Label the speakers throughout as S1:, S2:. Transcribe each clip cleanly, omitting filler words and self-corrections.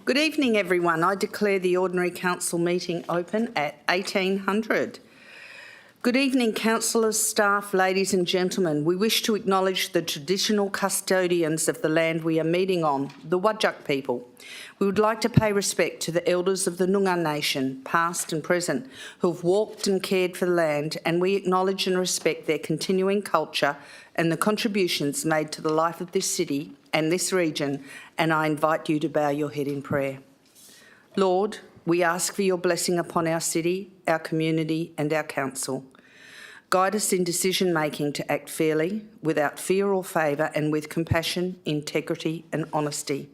S1: Good evening, everyone. I declare the ordinary council meeting open at 1800. Good evening, councillors, staff, ladies and gentlemen. We wish to acknowledge the traditional custodians of the land we are meeting on, the Whadjuk people. We would like to pay respect to the elders of the Noongar Nation, past and present, who have walked and cared for the land, and we acknowledge and respect their continuing culture and the contributions made to the life of this city and this region, and I invite you to bow your head in prayer. Lord, we ask for your blessing upon our city, our community and our council. Guide us in decision-making to act fairly, without fear or favour, and with compassion, integrity and honesty.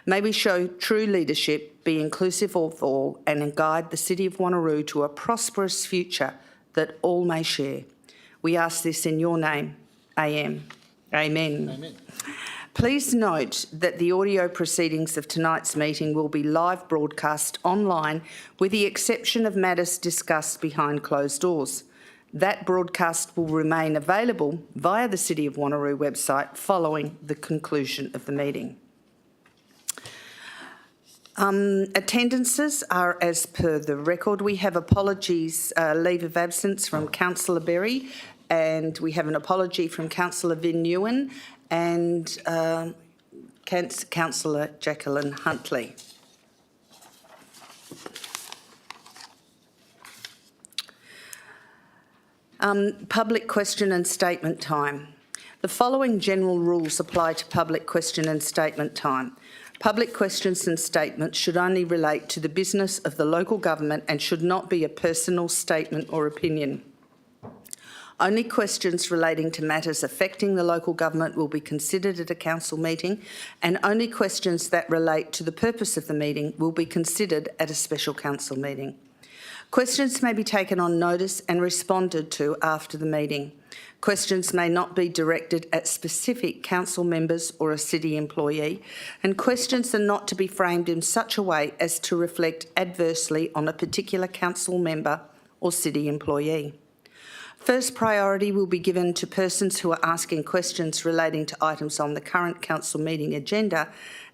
S1: May we show true leadership, be inclusive of all, and guide the City of Wanneroo to a prosperous future that all may share. We ask this in your name. Amen. Amen. Please note that the audio proceedings of tonight's meeting will be live broadcast online, with the exception of matters discussed behind closed doors. That broadcast will remain available via the City of Wanneroo website following the conclusion of the meeting. Attendances are as per the record. We have apologies, leave of absence from Councillor Berry, and we have an apology from Councillor Vin Ewan and Councillor Jacqueline Huntley. Public question and statement time. The following general rules apply to public question and statement time. Public questions and statements should only relate to the business of the local government and should not be a personal statement or opinion. Only questions relating to matters affecting the local government will be considered at a council meeting, and only questions that relate to the purpose of the meeting will be considered at a special council meeting. Questions may be taken on notice and responded to after the meeting. Questions may not be directed at specific council members or a city employee, and questions are not to be framed in such a way as to reflect adversely on a particular council member or city employee. First priority will be given to persons who are asking questions relating to items on the current council meeting agenda,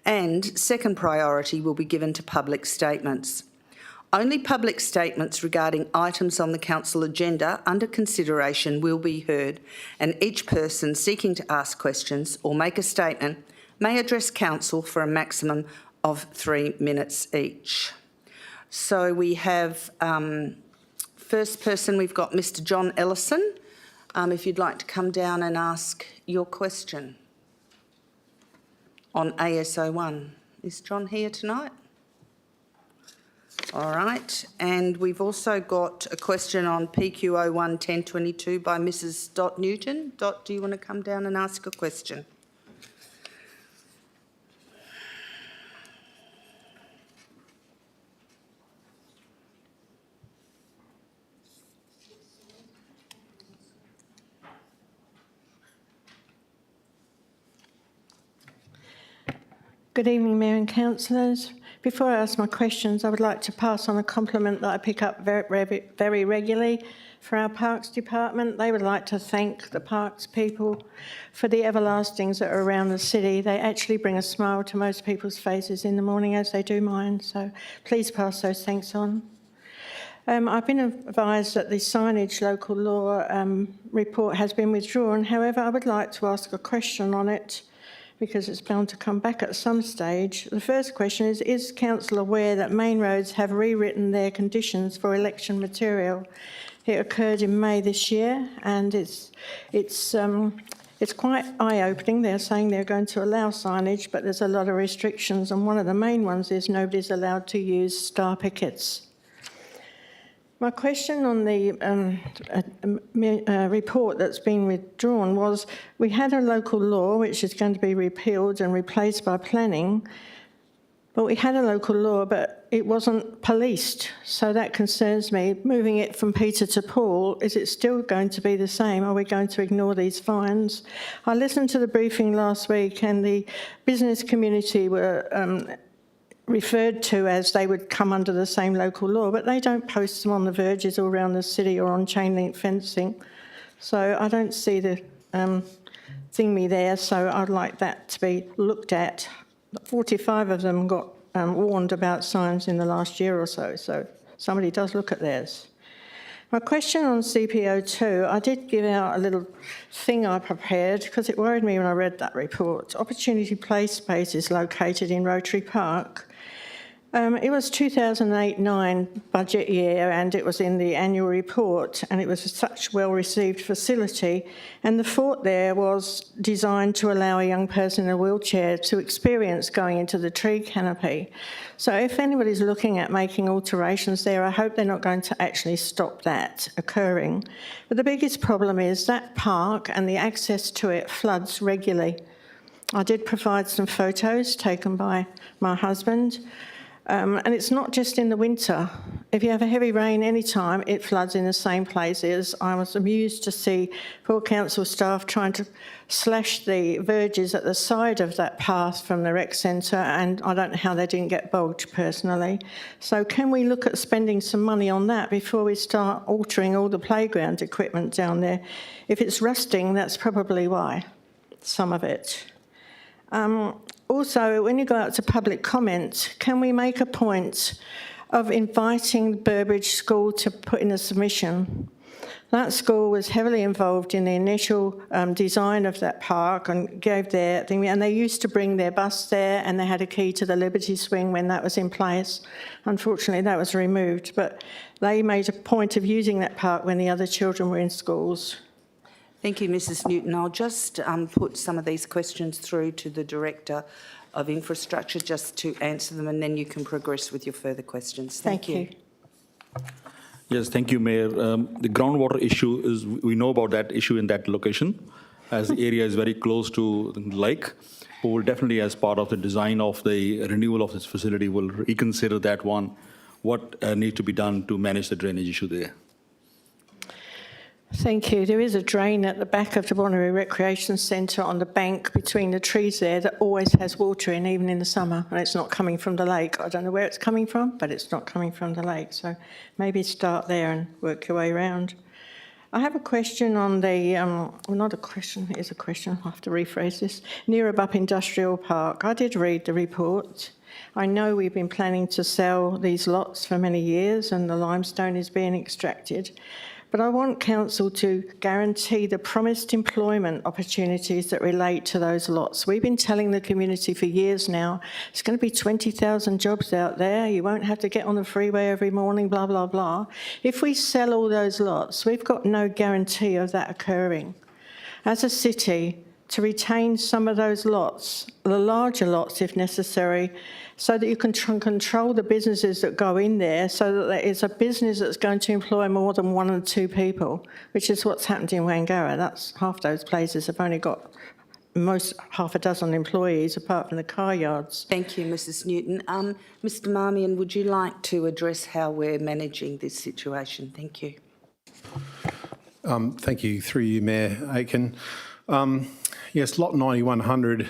S1: and second priority will be given to public statements. Only public statements regarding items on the council agenda under consideration will be heard, and each person seeking to ask questions or make a statement may address council for a maximum of 3 minutes each. So we have first person, we've got Mr. John Ellison. If you'd like to come down and ask your question on ASO1. Is John here tonight? All right, and we've also got a question on PQO 11022 by Mrs. Dot Newton. Dot, do you want to come down and ask a question?
S2: Good evening, Mayor and Councillors. Before I ask my questions, I would like to pass on a compliment that I pick up very regularly for our Parks Department. They would like to thank the Parks people for the everlastings that are around the city. They actually bring a smile to most people's faces in the morning, as they do mine, so please pass those thanks on. I've been advised that the signage local law report has been withdrawn. However, I would like to ask a question on it, because it's bound to come back at some stage. The first question is Council aware that Main Roads have rewritten their conditions for election material? It occurred in May this year, and it's quite eye-opening. They're saying they're going to allow signage, but there's a lot of restrictions, and one of the main ones is nobody's allowed to use star pickets. My question on the report that's been withdrawn was, we had a local law which is going to be repealed and replaced by planning, but we had a local law but it wasn't policed, so that concerns me. Moving it from Peter to Paul, is it still going to be the same? Are we going to ignore these fines? I listened to the briefing last week, and the business community were referred to as they would come under the same local law, but they don't post them on the verges or around the city or on chain link fencing. So I don't see the thingy there, so I'd like that to be looked at. 45 of them got warned about signs in the last year or so, so somebody does look at theirs. My question on CPO2, I did give out a little thing I prepared because it worried me when I read that report. Opportunity Play Space is located in Rotary Park. It was 2008-9 budget year, and it was in the annual report, and it was such well-received facility, and the fort there was designed to allow a young person in a wheelchair to experience going into the tree canopy. So if anybody's looking at making alterations there, I hope they're not going to actually stop that occurring. But the biggest problem is that park and the access to it floods regularly. I did provide some photos taken by my husband. And it's not just in the winter. If you have a heavy rain any time, it floods in the same places. I was amused to see poor council staff trying to slash the verges at the side of that path from the rec centre, and I don't know how they didn't get bogged personally. So can we look at spending some money on that before we start altering all the playground equipment down there? If it's rusting, that's probably why, some of it. Also, when you go out to public comment, can we make a point of inviting Burbridge School to put in a submission? That school was heavily involved in the initial design of that park and gave their thing, and they used to bring their bus there, and they had a key to the Liberty Swing when that was in place. Unfortunately, that was removed, but they made a point of using that park when the other children were in schools.
S1: Thank you, Mrs Newton. I'll just put some of these questions through to the Director of Infrastructure just to answer them, and then you can progress with your further questions. Thank you.
S3: Yes, thank you, Mayor. The groundwater issue is, we know about that issue in that location, as the area is very close to the lake. But we'll definitely, as part of the design of the renewal of this facility, will reconsider that one, what needs to be done to manage the drainage issue there.
S2: Thank you. There is a drain at the back of the Wanneroo Recreation Centre on the bank between the trees there that always has water in, even in the summer, and it's not coming from the lake. I don't know where it's coming from, but it's not coming from the lake. So maybe start there and work your way around. I have a question on the, well, not a question, it is a question, I'll have to rephrase this. Neerabup Industrial Park. I did read the report. I know we've been planning to sell these lots for many years and the limestone is being extracted. But I want council to guarantee the promised employment opportunities that relate to those lots. We've been telling the community for years now, it's going to be 20,000 jobs out there, you won't have to get on the freeway every morning, blah, blah, blah. If we sell all those lots, we've got no guarantee of that occurring. As a city, to retain some of those lots, the larger lots if necessary, so that you can control the businesses that go in there, so that there is a business that's going to employ more than 1 or 2 people, which is what's happened in Wangara. That's half those places have only got most half a dozen employees, apart from the car yards.
S1: Thank you, Mrs Newton. Mr Marmion, would you like to address how we're managing this situation? Thank you.
S4: Thank you, through you, Mayor Aiken. Yes, lot 9100,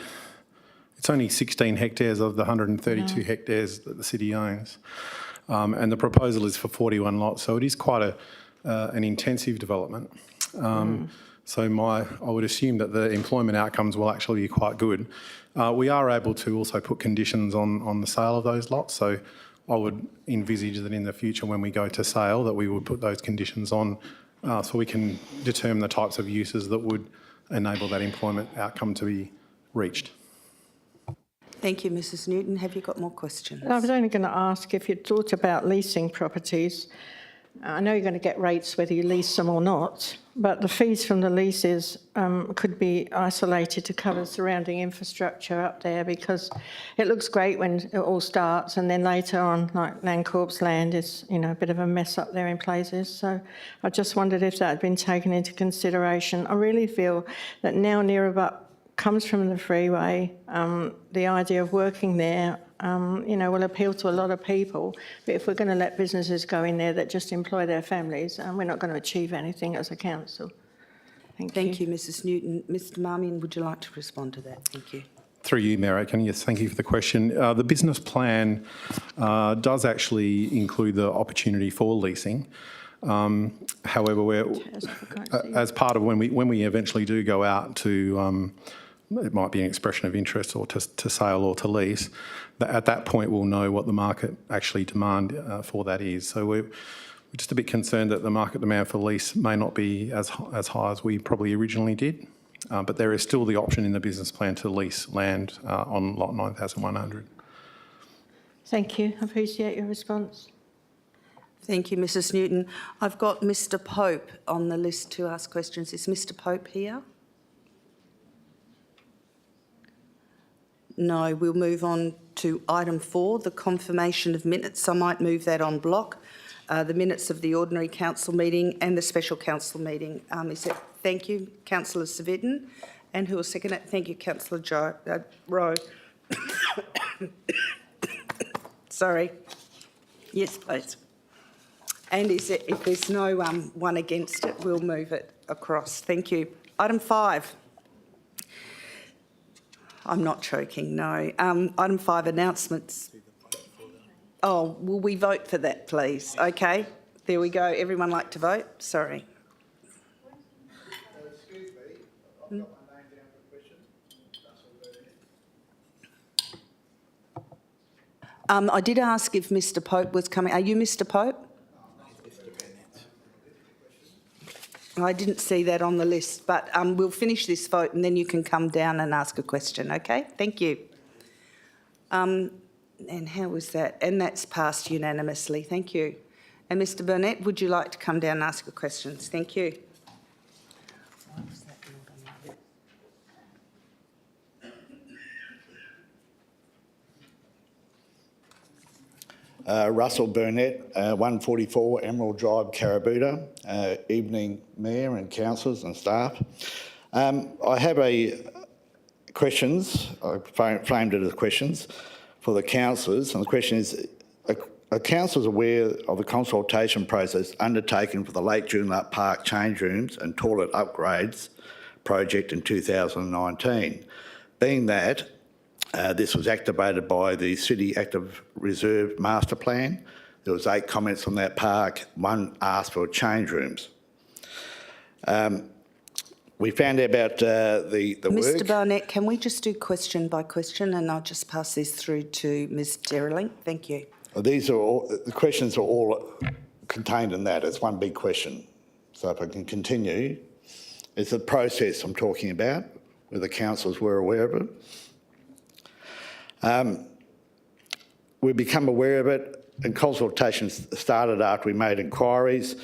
S4: it's only 16 hectares of the 132 hectares that the city owns. And the proposal is for 41 lots, so it is quite an intensive development. So I would assume that the employment outcomes will actually be quite good. We are able to also put conditions on the sale of those lots, so I would envisage that in the future when we go to sale that we would put those conditions on so we can determine the types of uses that would enable that employment outcome to be reached.
S1: Thank you, Mrs Newton. Have you got more questions?
S2: I was only going to ask if you'd thought about leasing properties. I know you're going to get rates whether you lease them or not, but the fees from the leases could be isolated to cover surrounding infrastructure up there, because it looks great when it all starts, and then later on, like Landcorp's land is, you know, a bit of a mess up there in places. So I just wondered if that had been taken into consideration. I really feel that now Neerabup comes from the freeway, the idea of working there you know, will appeal to a lot of people. But if we're going to let businesses go in there that just employ their families, we're not going to achieve anything as a council.
S1: Thank you, Mrs Newton. Mr Marmion, would you like to respond to that? Thank you.
S4: Through you, Mayor Aiken, yes, thank you for the question. The business plan does actually include the opportunity for leasing. However, we're, as part of when we eventually do go out to it might be an expression of interest or to sale or to lease, at that point we'll know what the market actually demand for that is. So we're just a bit concerned that the market demand for lease may not be as high as we probably originally did, but there is still the option in the business plan to lease land on lot 9100.
S2: Thank you. I appreciate your response.
S1: Thank you, Mrs Newton. I've got Mr Pope on the list to ask questions. Is Mr Pope here? No, we'll move on to item 4, the confirmation of minutes. I might move that on block. The minutes of the ordinary council meeting and the special council meeting. Thank you, Councillor Civic. And who will second it? Thank you, Councillor Rowe. Sorry. Yes, please. And if there's no one against it, we'll move it across. Thank you. Item 5. I'm not choking, no. Item 5, announcements. Oh, will we vote for that, please? Okay, there we go. Everyone like to vote? Sorry.
S5: Excuse me, I've got my name down for question.
S1: I did ask if Mr Pope was coming. Are you Mr Pope? I didn't see that on the list, but we'll finish this vote and then you can come down and ask a question, okay? Thank you. And how was that? And that's passed unanimously. Thank you. And Mr Burnett, would you like to come down and ask your questions? Thank you. Why was that not on my list?
S5: Russell Burnett, 144 Emerald Drive, Carabooda. Evening, Mayor and councillors and staff. I have questions. I framed it as questions for the councillors, and the question is: are councillors aware of the consultation process undertaken for the Lake Joondalup Park change rooms and toilet upgrades project in 2019? Being that this was activated by the City Active Reserve Master Plan. There was 8 comments on that park. 1 asked for change rooms. We found out about the work.
S1: Mr Barnett, can we just do question by question, and I'll just pass this through to Ms Terling. Thank you.
S5: These are all, the questions are all contained in that. It's one big question. So if I can continue, it's the process I'm talking about, where the councillors were aware of it. We become aware of it, and consultations started after we made inquiries.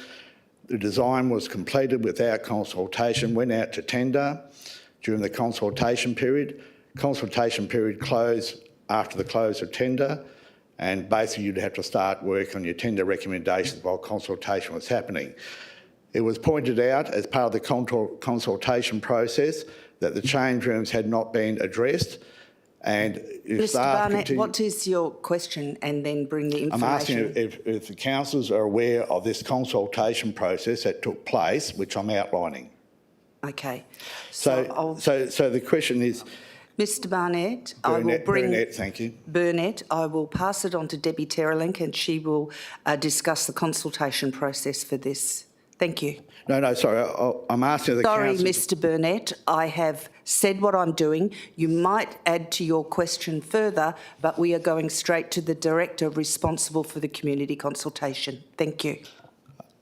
S5: The design was completed without consultation, went out to tender during the consultation period. Consultation period closed after the close of tender, and basically you'd have to start work on your tender recommendations while consultation was happening. It was pointed out as part of the consultation process that the change rooms had not been addressed, and
S1: Mr Barnett, what is your question, and then bring the information?
S5: I'm asking if the councillors are aware of this consultation process that took place, which I'm outlining.
S1: Okay.
S5: So the question is,
S1: Mr Barnett,
S5: Burnett, thank you.
S1: Burnett, I will pass it on to Debbie Terrelink, and she will discuss the consultation process for this. Thank you.
S5: No, sorry, I'm asking the council.
S1: Sorry, Mr Burnett, I have said what I'm doing. You might add to your question further, but we are going straight to the director responsible for the community consultation. Thank you.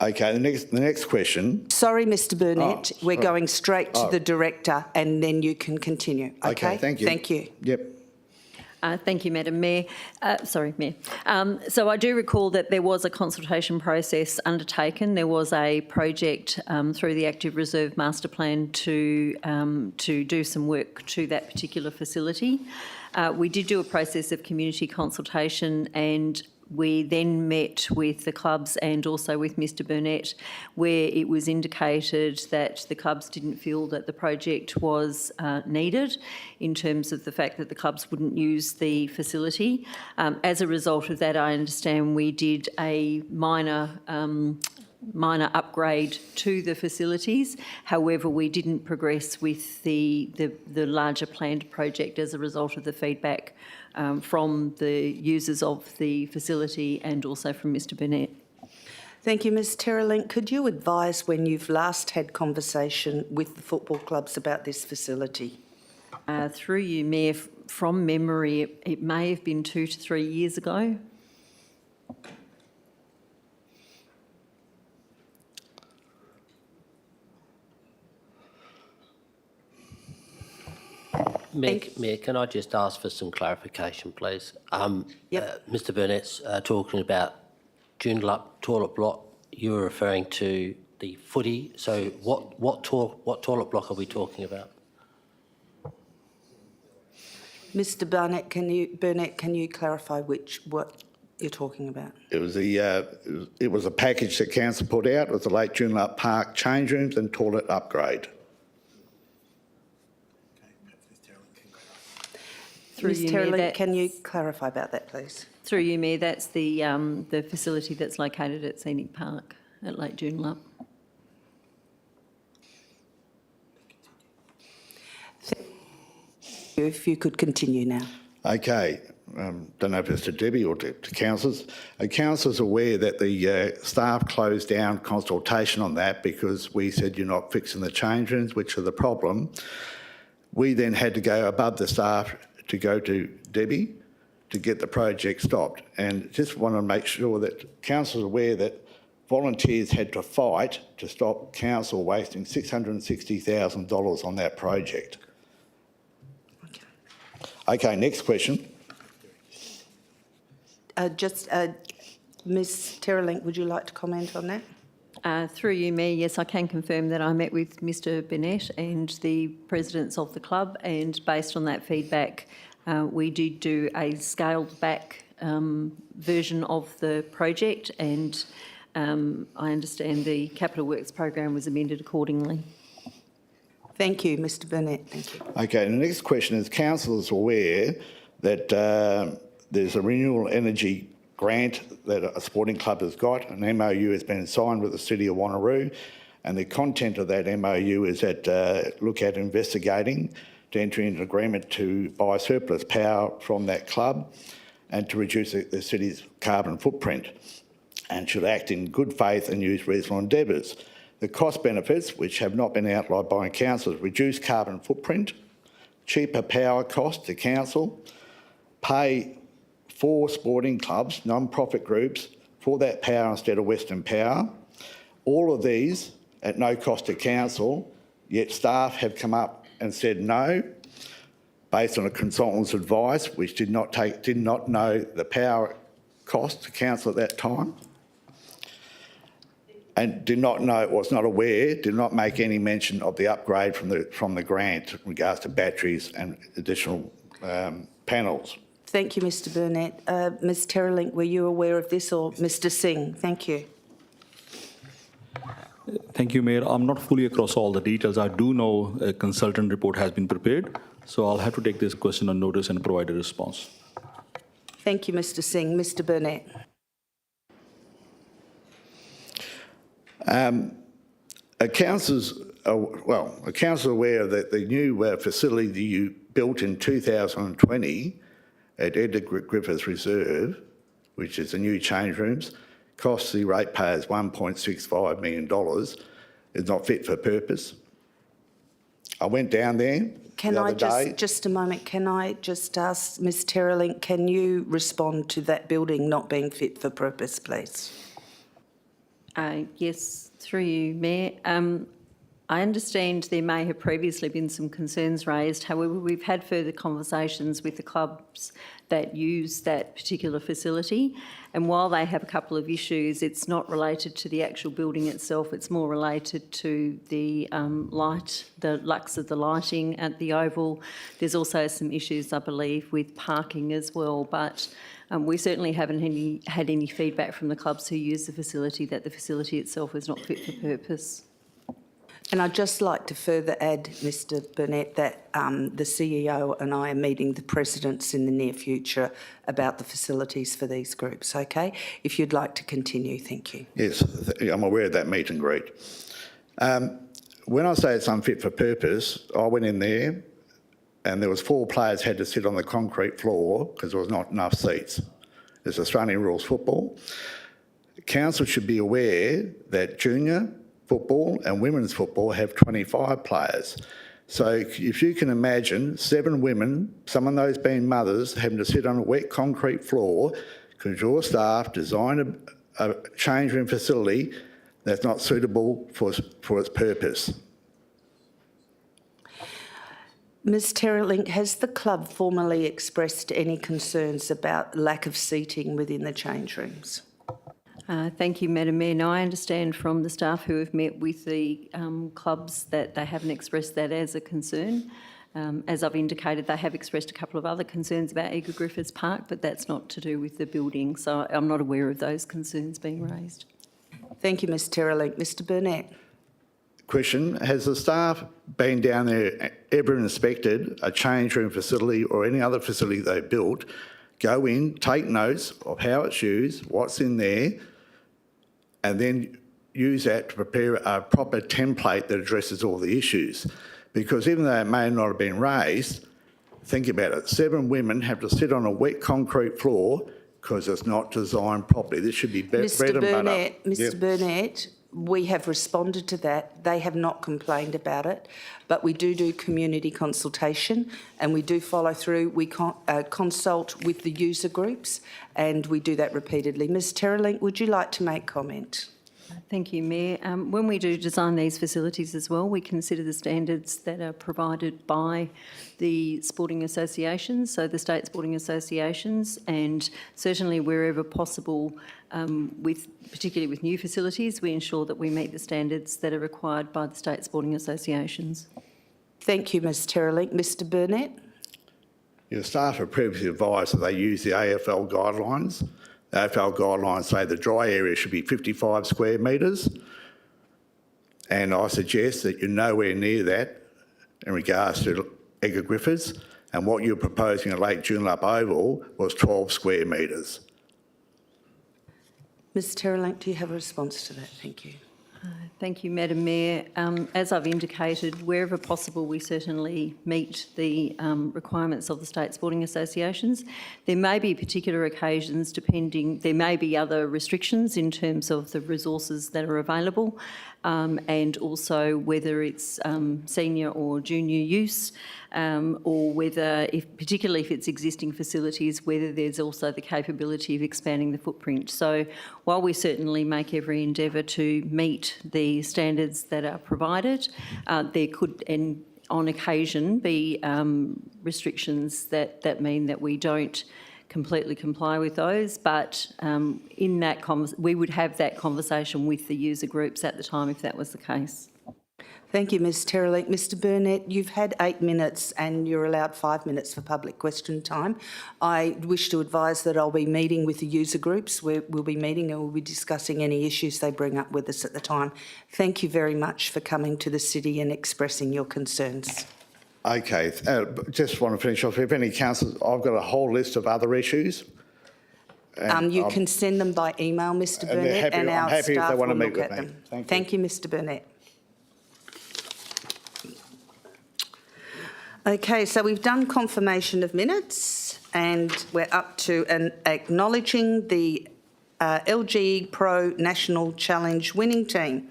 S5: Okay, the next question.
S1: Sorry, Mr Burnett, we're going straight to the director, and then you can continue. Okay,
S5: thank you.
S1: Thank you.
S5: Yep.
S6: Thank you, Madam Mayor. Mayor. So I do recall that there was a consultation process undertaken. There was a project through the Active Reserve Master Plan to do some work to that particular facility. We did do a process of community consultation, and we then met with the clubs and also with Mr Burnett, where it was indicated that the clubs didn't feel that the project was needed in terms of the fact that the clubs wouldn't use the facility. As a result of that, I understand we did a minor upgrade to the facilities. However, we didn't progress with the larger planned project as a result of the feedback from the users of the facility and also from Mr Burnett.
S1: Thank you, Ms Terrelink. Could you advise when you've last had conversation with the football clubs about this facility?
S6: Through you, Mayor, from memory, it may have been 2 to 3 years ago.
S7: Mayor, can I just ask for some clarification, please?
S1: Yep.
S7: Mr Burnett's talking about Joondalup toilet block. You were referring to the footy. So what toilet block are we talking about?
S1: Mr Burnett, can you clarify what you're talking about?
S5: It was a package that council put out with the Lake Joondalup Park change rooms and toilet upgrade.
S1: Ms Terrelink, can you clarify about that, please?
S6: Through you, Mayor, that's the facility that's located at Scenic Park at Lake Joondalup.
S1: If you could continue now.
S5: Okay, don't know if it's to Debbie or to councillors. Councillors are aware that the staff closed down consultation on that because we said you're not fixing the change rooms, which are the problem. We then had to go above the staff to go to Debbie to get the project stopped. And just want to make sure that council is aware that volunteers had to fight to stop council wasting $660,000 on that project. Okay, next question.
S1: Ms Terrelink, would you like to comment on that?
S6: Through you, Mayor, yes, I can confirm that I met with Mr Burnett and the presidents of the club, and based on that feedback, we did do a scaled back version of the project, and I understand the capital works program was amended accordingly.
S1: Thank you, Mr Burnett. Thank you.
S5: Okay, the next question is, council is aware that there's a renewable energy grant that a sporting club has got. An MOU has been signed with the City of Wanneroo, and the content of that MOU is that look at investigating to enter into an agreement to buy surplus power from that club and to reduce the city's carbon footprint, and should act in good faith and use reasonable endeavours. The cost benefits, which have not been outlined by council, is reduced carbon footprint, cheaper power costs to council, pay 4 sporting clubs, non-profit groups, for that power instead of Western Power. All of these at no cost to council, yet staff have come up and said no, based on a consultant's advice, which did not know the power cost to council at that time, and did not know, was not aware, did not make any mention of the upgrade from the grant in regards to batteries and additional panels.
S1: Thank you, Mr Burnett. Ms Terrelink, were you aware of this, or Mr Singh? Thank you.
S3: Thank you, Mayor. I'm not fully across all the details. I do know a consultant report has been prepared, so I'll have to take this question on notice and provide a response.
S1: Thank you, Mr Singh. Mr Burnett.
S5: A council's aware that the new facility that you built in 2020 at Edgar Griffiths Reserve, which is the new change rooms, costs the ratepayers $1.65 million, is not fit for purpose. I went down there the other day.
S1: Just a moment, can I just ask Ms Terrelink, can you respond to that building not being fit for purpose, please?
S6: Yes, through you, Mayor. I understand there may have previously been some concerns raised. However, we've had further conversations with the clubs that use that particular facility, and while they have a couple of issues, it's not related to the actual building itself. It's more related to the the lux of the lighting at the Oval. There's also some issues, I believe, with parking as well, but we certainly haven't had any feedback from the clubs who use the facility that the facility itself is not fit for purpose.
S1: And I'd just like to further add, Mr Burnett, that the CEO and I are meeting the presidents in the near future about the facilities for these groups, okay? If you'd like to continue, thank you.
S5: Yes, I'm aware of that meet and greet. When I say it's unfit for purpose, I went in there and there was 4 players had to sit on the concrete floor because there was not enough seats. It's Australian rules football. Council should be aware that junior football and women's football have 25 players. So if you can imagine 7 women, some of those being mothers, having to sit on a wet concrete floor because your staff designed a change room facility that's not suitable for its purpose.
S1: Ms Terrelink, has the club formally expressed any concerns about lack of seating within the change rooms?
S6: Thank you, Madam Mayor. Now, I understand from the staff who have met with the clubs that they haven't expressed that as a concern. As I've indicated, they have expressed a couple of other concerns about Eagle Griffiths Park, but that's not to do with the building, so I'm not aware of those concerns being raised.
S1: Thank you, Ms Terrelink. Mr Burnett.
S5: Question, has the staff been down there, ever inspected a change room facility or any other facility they built, go in, take notes of how it's used, what's in there, and then use that to prepare a proper template that addresses all the issues? Because even though it may not have been raised, think about it, 7 women have to sit on a wet concrete floor because it's not designed properly. This should be bread and butter.
S1: Mr Burnett, we have responded to that. They have not complained about it, but we do community consultation and we do follow through. We consult with the user groups and we do that repeatedly. Ms Terrelink, would you like to make comment?
S6: Thank you, Mayor. When we do design these facilities as well, we consider the standards that are provided by the sporting associations, so the state sporting associations, and certainly wherever possible, particularly with new facilities, we ensure that we meet the standards that are required by the state sporting associations.
S1: Thank you, Ms Terrelink. Mr Burnett?
S5: Your staff have previously advised that they use the AFL guidelines. The AFL guidelines say the dry area should be 55 square metres, and I suggest that you're nowhere near that in regards to Eagle Griffiths, and what you're proposing at Lake Joondalup Oval was 12 square metres.
S1: Ms Terrelink, do you have a response to that? Thank you.
S6: Thank you, Madam Mayor. As I've indicated, wherever possible, we certainly meet the requirements of the state sporting associations. There may be particular occasions, there may be other restrictions in terms of the resources that are available, and also whether it's senior or junior use, or whether, particularly if it's existing facilities, whether there's also the capability of expanding the footprint. So while we certainly make every endeavour to meet the standards that are provided, there could, and on occasion, be restrictions that mean that we don't completely comply with those, but in that we would have that conversation with the user groups at the time if that was the case.
S1: Thank you, Ms Terrelink. Mr Burnett, you've had 8 minutes and you're allowed 5 minutes for public question time. I wish to advise that I'll be meeting with the user groups. We'll be meeting and we'll be discussing any issues they bring up with us at the time. Thank you very much for coming to the city and expressing your concerns.
S5: Okay, just want to finish off. If any councillors, I've got a whole list of other issues.
S1: You can send them by email, Mr Burnett, and our staff will look at them. Thank you, Mr Burnett. Okay, so we've done confirmation of minutes and we're up to acknowledging the LG Pro National Challenge winning team.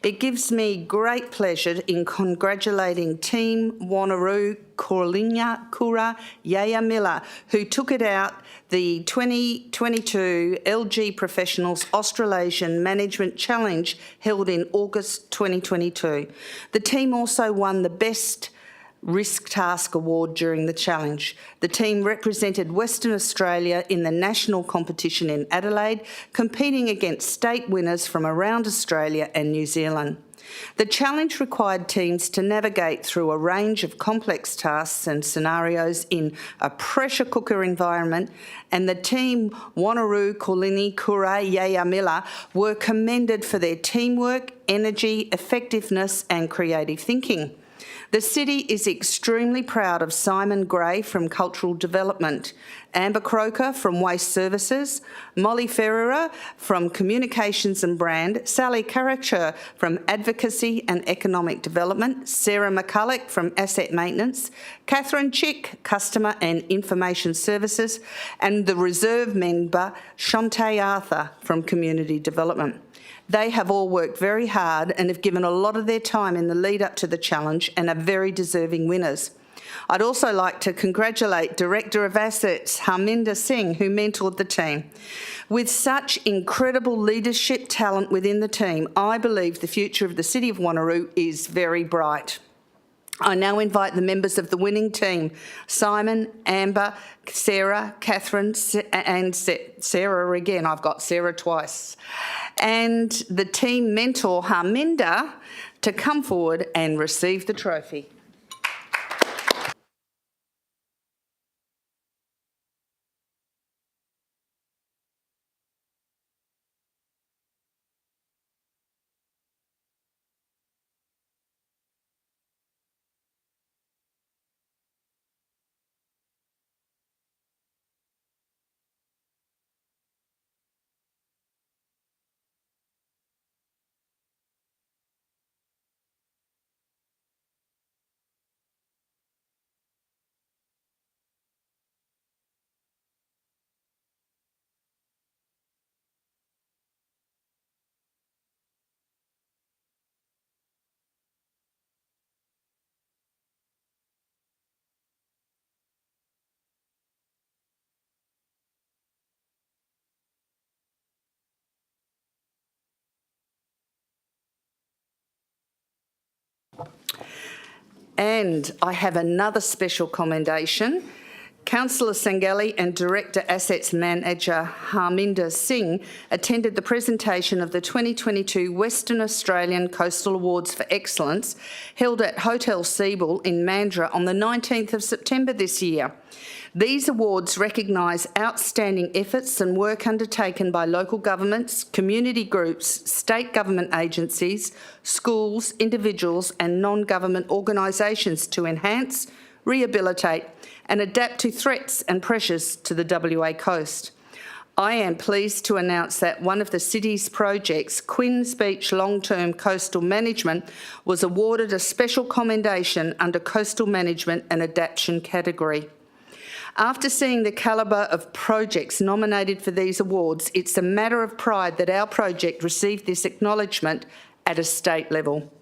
S1: It gives me great pleasure in congratulating Team Wanneroo Kura Yaya Miller, who took it out the 2022 LG Professionals Australasian Management Challenge held in August 2022. The team also won the Best Risk Task Award during the challenge. The team represented Western Australia in the national competition in Adelaide, competing against state winners from around Australia and New Zealand. The challenge required teams to navigate through a range of complex tasks and scenarios in a pressure cooker environment, and the team Wanneroo Kura Yaya Miller were commended for their teamwork, energy, effectiveness and creative thinking. The city is extremely proud of Simon Gray from Cultural Development, Amber Croker from Waste Services, Molly Ferreira from Communications and Brand, Sally Caracher from Advocacy and Economic Development, Sarah McCulloch from Asset Maintenance, Catherine Chick, Customer and Information Services, and the reserve member Shantae Arthur from Community Development. They have all worked very hard and have given a lot of their time in the lead up to the challenge and are very deserving winners. I'd also like to congratulate Director of Assets, Harminder Singh, who mentored the team. With such incredible leadership talent within the team, I believe the future of the City of Wanneroo is very bright. I now invite the members of the winning team, Simon, Amber, Sarah, Catherine, and Sarah again, I've got Sarah twice, and the team mentor, Harminder, to come forward and receive the trophy. And I have another special commendation. Councillor Sangeli and Director Assets Manager Harminder Singh attended the presentation of the 2022 Western Australian Coastal Awards for Excellence held at Hotel Siebel in Mandurah on the 19th of September this year. These awards recognise outstanding efforts and work undertaken by local governments, community groups, state government agencies, schools, individuals and non-government organisations to enhance, rehabilitate and adapt to threats and pressures to the WA coast. I am pleased to announce that one of the city's projects, Quinns Beach Long-Term Coastal Management, was awarded a special commendation under Coastal Management and Adaptation category. After seeing the calibre of projects nominated for these awards, it's a matter of pride that our project received this acknowledgement at a state level.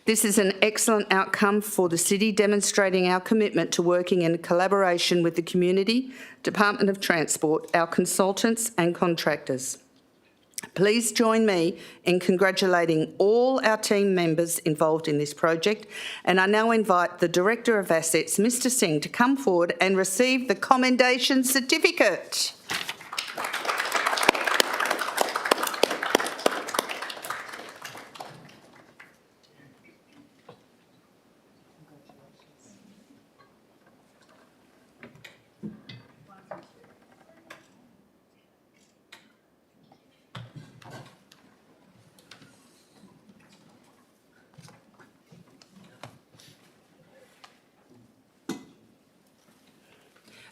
S1: This is an excellent outcome for the city, demonstrating our commitment to working in collaboration with the community, Department of Transport, our consultants and contractors. Please join me in congratulating all our team members involved in this project, and I now invite the Director of Assets, Mr Singh, to come forward and receive the commendation certificate.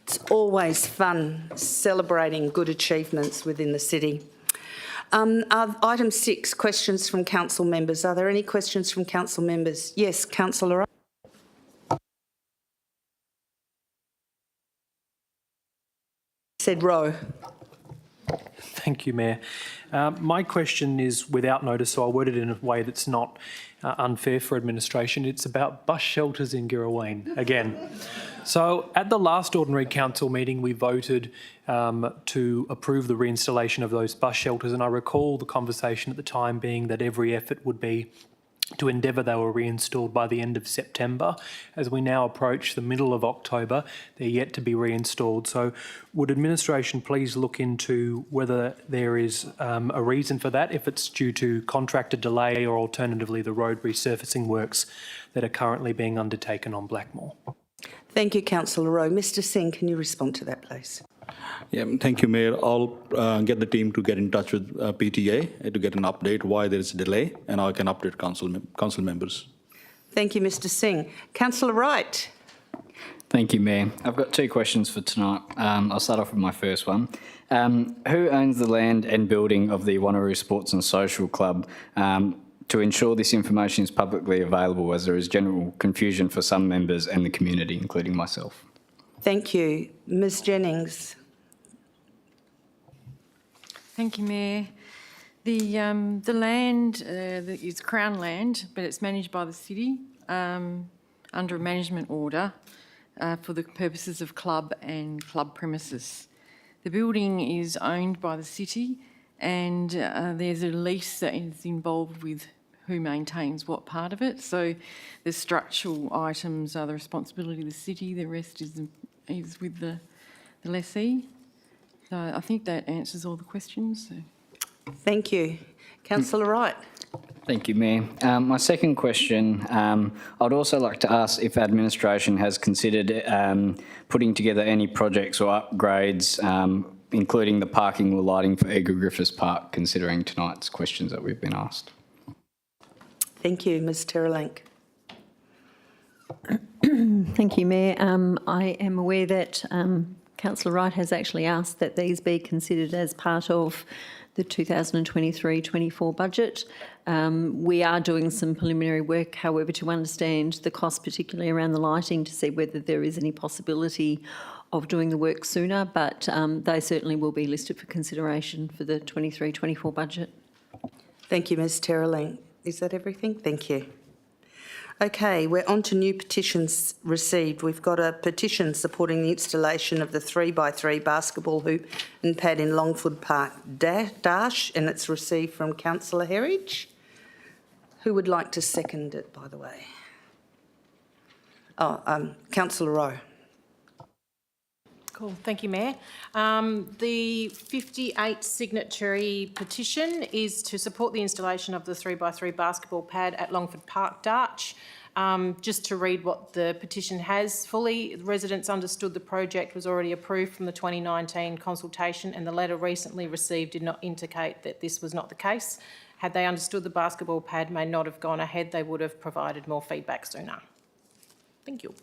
S1: It's always fun celebrating good achievements within the city. Item 6, questions from council members. Are there any questions from council members? Yes, Councillor. Said Rowe.
S8: Thank you, Mayor. My question is without notice, so I'll word it in a way that's not unfair for administration. It's about bus shelters in Girraween again. So at the last Ordinary Council meeting, we voted to approve the reinstallation of those bus shelters, and I recall the conversation at the time being that every effort would be to endeavour they were reinstalled by the end of September. As we now approach the middle of October, they're yet to be reinstalled. So would administration please look into whether there is a reason for that, if it's due to contractor delay or alternatively the road resurfacing works that are currently being undertaken on Blackmore?
S1: Thank you, Councillor Rowe. Mr Singh, can you respond to that, please?
S3: Yeah, thank you, Mayor. I'll get the team to get in touch with PTA to get an update why there is a delay, and I can update council members.
S1: Thank you, Mr Singh. Councillor Wright.
S9: Thank you, Mayor. I've got 2 questions for tonight. I'll start off with my first one. Who owns the land and building of the Wanneroo Sports and Social Club to ensure this information is publicly available, as there is general confusion for some members and the community, including myself?
S1: Thank you. Ms Jennings.
S10: Thank you, Mayor. The land that is Crown land, but it's managed by the city under a management order for the purposes of club and club premises. The building is owned by the city, and there's a lease that is involved with who maintains what part of it. So the structural items are the responsibility of the city, the rest is with the lessee. So I think that answers all the questions. So.
S1: Thank you. Councillor Wright.
S9: Thank you, Mayor. My second question, I'd also like to ask if administration has considered putting together any projects or upgrades, including the parking or lighting for Eagle Griffiths Park, considering tonight's questions that we've been asked.
S1: Thank you, Ms Terrelank.
S6: Thank you, Mayor. I am aware that Councillor Wright has actually asked that these be considered as part of the 2023-24 budget. We are doing some preliminary work, however, to understand the cost, particularly around the lighting, to see whether there is any possibility of doing the work sooner, but they certainly will be listed for consideration for the 23-24 budget.
S1: Thank you, Ms Terrelank. Is that everything? Thank you. Okay, we're on to new petitions received. We've got a petition supporting the installation of the 3x3 basketball hoop and pad in Longford Park Dash, and it's received from Councillor Herridge. Who would like to second it, by the way? Councillor Rowe.
S11: Cool, thank you, Mayor. The 58 signatory petition is to support the installation of the 3x3 basketball pad at Longford Park Darch. Just to read what the petition has fully, residents understood the project was already approved from the 2019 consultation, and the letter recently received did not indicate that this was not the case. Had they understood the basketball pad may not have gone ahead, they would have provided more feedback sooner. Thank you.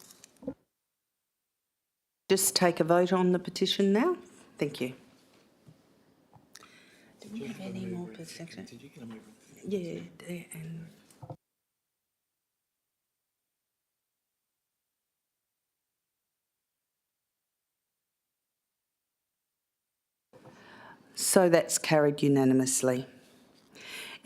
S1: Just take a vote on the petition now. Thank you. Do we have any more petitions? Yeah, and so that's carried unanimously.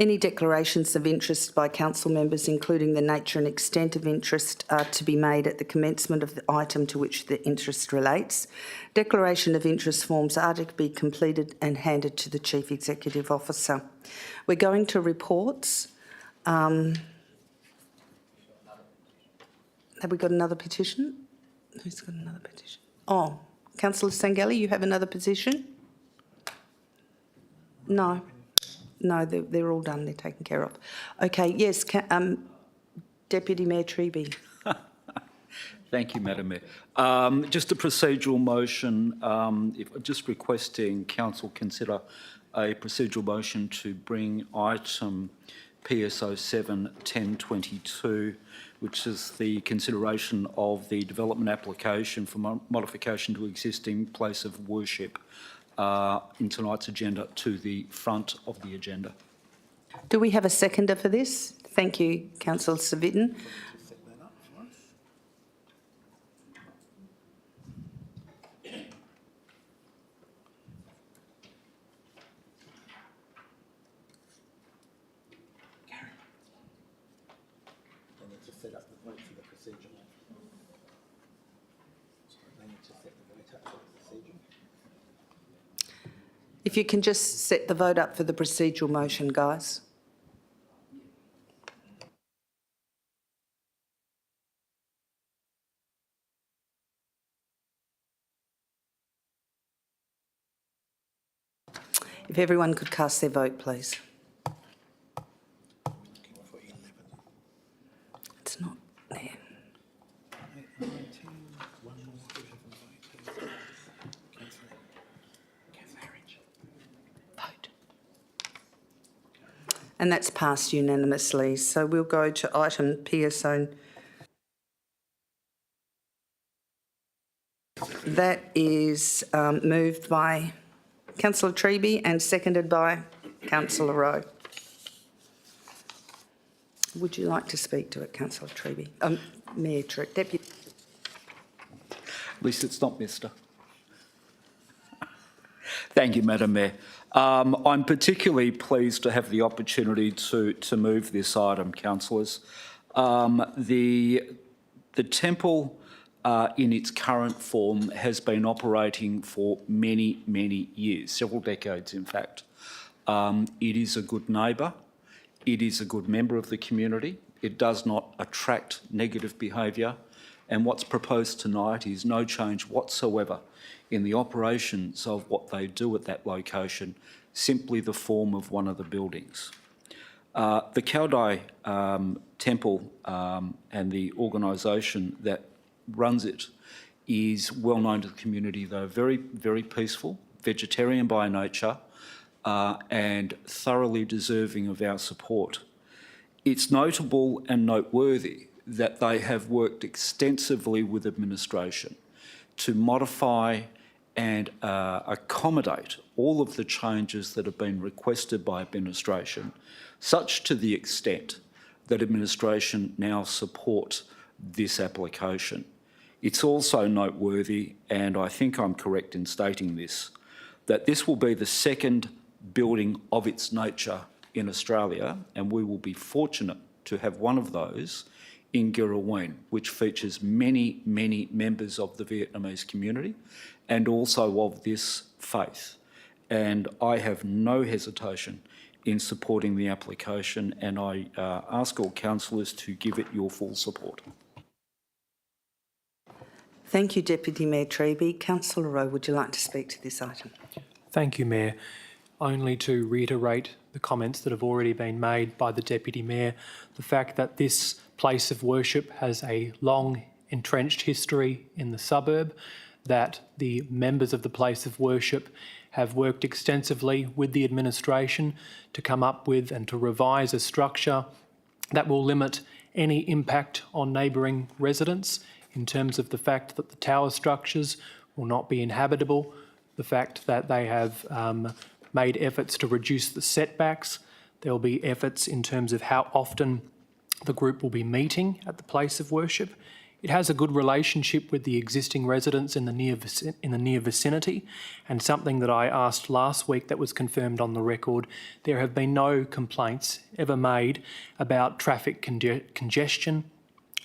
S1: Any declarations of interest by council members, including the nature and extent of interest, are to be made at the commencement of the item to which the interest relates. Declaration of interest forms are to be completed and handed to the Chief Executive Officer. We're going to reports. Have we got another petition? Who's got another petition? Oh, Councillor Sangelli, you have another petition? No. No, they're all done. They're taken care of. Okay, yes, Deputy Mayor Treby.
S12: Thank you, Madam Mayor. Just a procedural motion, just requesting Council consider a procedural motion to bring item PSO 7-1022, which is the consideration of the development application for modification to existing place of worship in tonight's agenda to the front of the agenda.
S1: Do we have a seconder for this? Thank you, Councillor Savitten. If you can just set the vote up for the procedural motion, guys. If everyone could cast their vote, please. It's not there. And that's passed unanimously. So we'll go to item PSO. That is moved by Councillor Treby and seconded by Councillor Rowe. Would you like to speak to it, Councillor Treby? Mayor Treby, Deputy.
S12: At least it's not Mr. Thank you, Madam Mayor. I'm particularly pleased to have the opportunity to move this item, councillors. The temple in its current form has been operating for many, many years, several decades in fact. It is a good neighbour. It is a good member of the community. It does not attract negative behaviour. And what's proposed tonight is no change whatsoever in the operations of what they do at that location, simply the form of one of the buildings. The Kaudai Temple and the organisation that runs it is well known to the community. They're very, very peaceful, vegetarian by nature, and thoroughly deserving of our support. It's notable and noteworthy that they have worked extensively with administration to modify and accommodate all of the changes that have been requested by administration, such to the extent that administration now support this application. It's also noteworthy, and I think I'm correct in stating this, that this will be the second building of its nature in Australia, and we will be fortunate to have one of those in Girraween, which features many, many members of the Vietnamese community and also of this faith. And I have no hesitation in supporting the application, and I ask all councillors to give it your full support.
S1: Thank you, Deputy Mayor Treby. Councillor Rowe, would you like to speak to this item?
S8: Thank you, Mayor. Only to reiterate the comments that have already been made by the Deputy Mayor, the fact that this place of worship has a long entrenched history in the suburb, that the members of the place of worship have worked extensively with the administration to come up with and to revise a structure that will limit any impact on neighbouring residents in terms of the fact that the tower structures will not be inhabitable, the fact that they have made efforts to reduce the setbacks. There will be efforts in terms of how often the group will be meeting at the place of worship. It has a good relationship with the existing residents in the near vicinity, and something that I asked last week that was confirmed on the record, there have been no complaints ever made about traffic congestion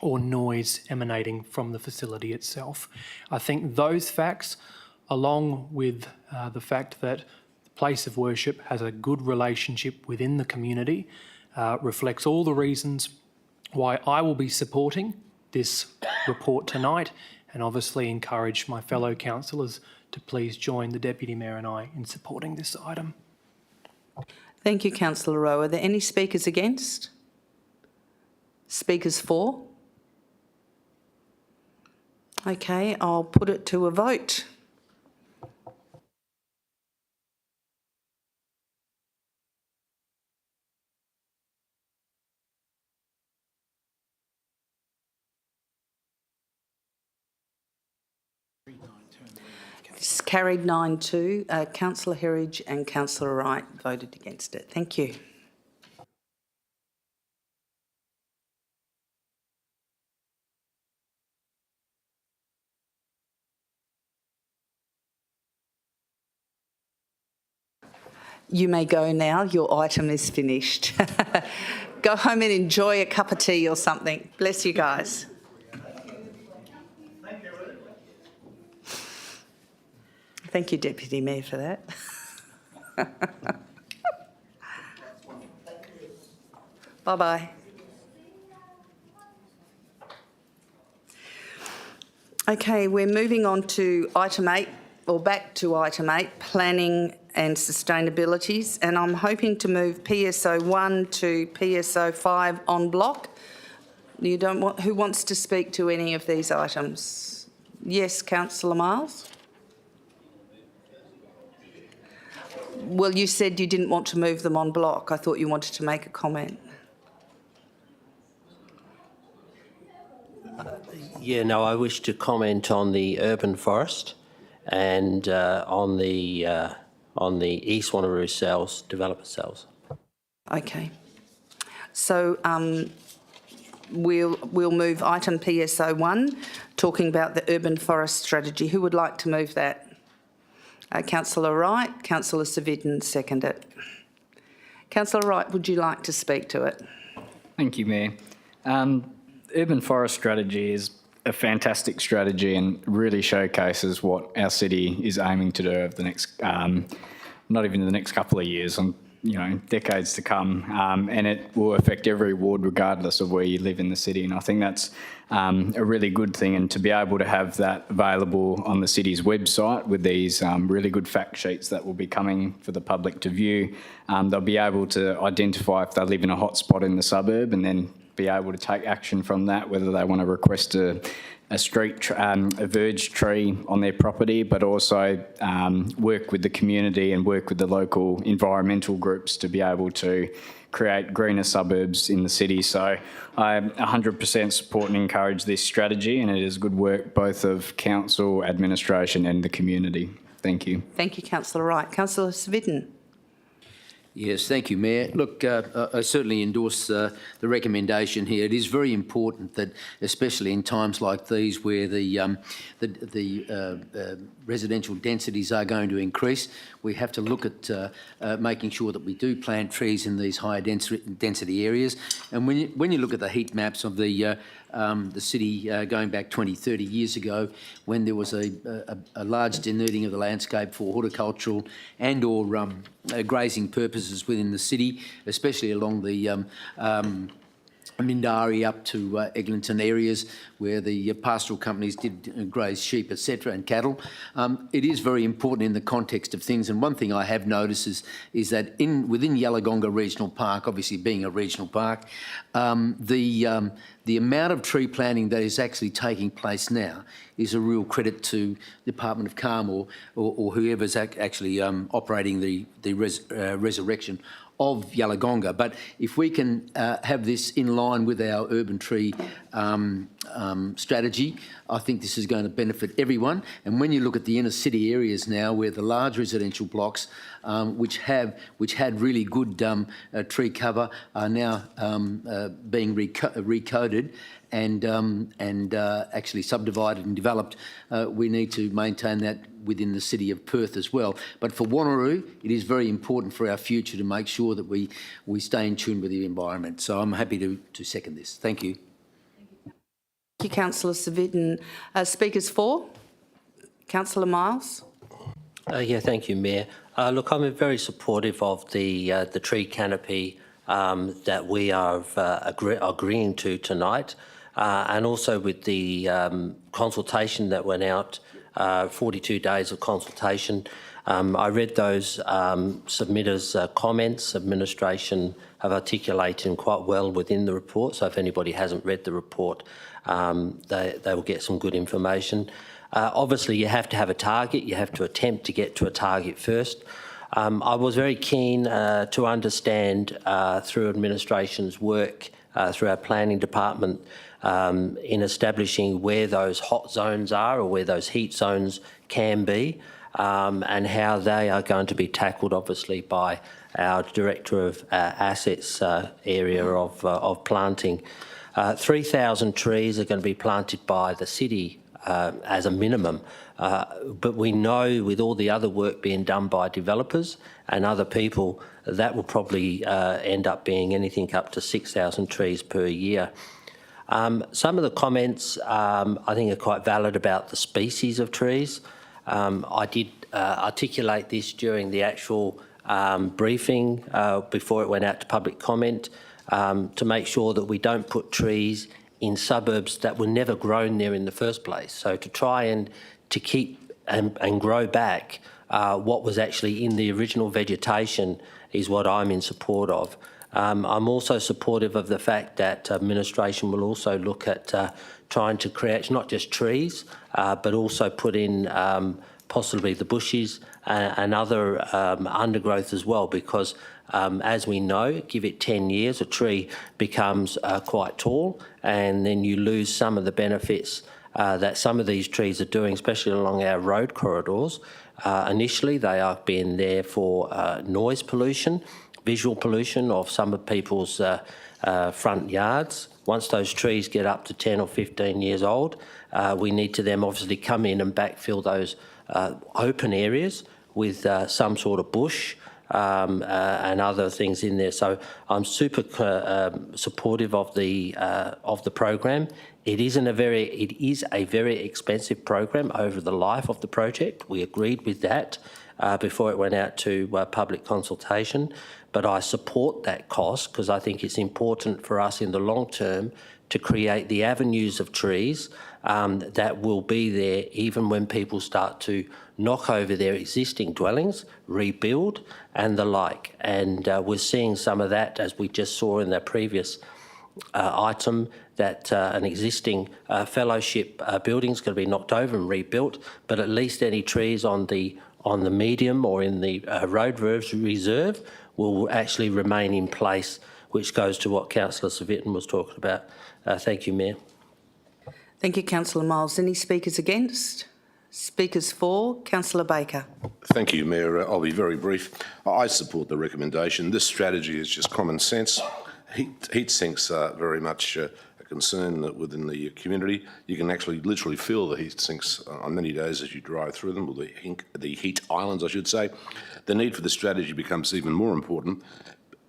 S8: or noise emanating from the facility itself. I think those facts, along with the fact that the place of worship has a good relationship within the community, reflects all the reasons why I will be supporting this report tonight, and obviously encourage my fellow councillors to please join the Deputy Mayor and I in supporting this item.
S1: Thank you, Councillor Rowe. Are there any speakers against? Speakers for? Okay, I'll put it to a vote. It's carried 9-2. Councillor Herridge and Councillor Wright voted against it. Thank you. You may go now. Your item is finished. Go home and enjoy a cup of tea or something. Bless you guys. Thank you, Deputy Mayor, for that. Bye-bye. Okay, we're moving on to item 8, or back to item 8, planning and sustainabilities, and I'm hoping to move PSO 1 to PSO 5 en bloc. You don't want, who wants to speak to any of these items? Yes, Councillor Miles. Well, you said you didn't want to move them en bloc. I thought you wanted to make a comment.
S7: Yeah, no, I wish to comment on the urban forest and on the East Wanneroo cells, developer cells.
S1: Okay. So we'll move item PSO 1, talking about the urban forest strategy. Who would like to move that? Councillor Wright, Councillor Savitton second it. Councillor Wright, would you like to speak to it?
S9: Thank you, Mayor. Urban forest strategy is a fantastic strategy and really showcases what our city is aiming to do over the next, not even the next couple of years, decades to come, and it will affect every ward regardless of where you live in the city. And I think that's a really good thing, and to be able to have that available on the city's website with these really good fact sheets that will be coming for the public to view, they'll be able to identify if they live in a hotspot in the suburb and then be able to take action from that, whether they want to request a verge tree on their property, but also work with the community and work with the local environmental groups to be able to create greener suburbs in the city. So I 100% support and encourage this strategy, and it is good work both of council, administration and the community. Thank you.
S1: Thank you, Councillor Wright. Councillor Savitton.
S13: Yes, thank you, Mayor. Look, I certainly endorse the recommendation here. It is very important that, especially in times like these where the residential densities are going to increase, we have to look at making sure that we do plant trees in these higher density areas. And when you look at the heat maps of the city going back 20, 30 years ago, when there was a large denuding of the landscape for horticultural and or grazing purposes within the city, especially along the Mindari up to Eglinton areas where the pastoral companies did graze sheep, etc., and cattle. It is very important in the context of things, and one thing I have noticed is that within Yalagonga Regional Park, obviously being a regional park, the amount of tree planting that is actually taking place now is a real credit to the Department of Calm or whoever's actually operating the resurrection of Yalagonga. But if we can have this in line with our urban tree strategy, I think this is going to benefit everyone. And when you look at the inner city areas now, where the large residential blocks, which had really good tree cover, are now being recoded and actually subdivided and developed, we need to maintain that within the city of Perth as well. But for Wanneroo, it is very important for our future to make sure that we stay in tune with the environment. So I'm happy to second this. Thank you.
S1: Thank you, Councillor Savitton. Speakers for? Councillor Miles.
S7: Yeah, thank you, Mayor. Look, I'm very supportive of the tree canopy that we are agreeing to tonight, and also with the consultation that went out, 42 days of consultation. I read those submitters' comments. Administration have articulated them quite well within the report, so if anybody hasn't read the report, they will get some good information. Obviously, you have to have a target. You have to attempt to get to a target first. I was very keen to understand through administration's work, through our planning department, in establishing where those hot zones are or where those heat zones can be, and how they are going to be tackled, obviously, by our Director of Assets area of planting. 3,000 trees are going to be planted by the city as a minimum, but we know with all the other work being done by developers and other people, that will probably end up being anything up to 6,000 trees per year. Some of the comments I think are quite valid about the species of trees. I did articulate this during the actual briefing before it went out to public comment, to make sure that we don't put trees in suburbs that were never grown there in the first place. So to try and to keep and grow back what was actually in the original vegetation is what I'm in support of. I'm also supportive of the fact that administration will also look at trying to create not just trees, but also put in possibly the bushes and other undergrowth as well, because as we know, give it 10 years, a tree becomes quite tall, and then you lose some of the benefits that some of these trees are doing, especially along our road corridors. Initially, they are being there for noise pollution, visual pollution of some of people's front yards. Once those trees get up to 10 or 15 years old, we need to then obviously come in and backfill those open areas some sort of bush and other things in there. So I'm super supportive of the program. It is a very expensive program over the life of the project. We agreed with that before it went out to public consultation. But I support that cost because I think it's important for us in the long term to create the avenues of trees that will be there even when people start to knock over their existing dwellings, rebuild and the like. And we're seeing some of that, as we just saw in the previous item, that an existing fellowship building is going to be knocked over and rebuilt, but at least any trees on the medium or in the road reserve will actually remain in place, which goes to what Councillor Civic was talking about. Thank you, Mayor.
S1: Thank you, Councillor Miles. Any speakers against? Speakers for? Councillor Baker.
S14: Thank you, Mayor. I'll be very brief. I support the recommendation. This strategy is just common sense. Heat sinks are very much a concern within the community. You can actually literally feel the heat sinks on many days as you drive through them, or the heat islands, I should say. The need for the strategy becomes even more important,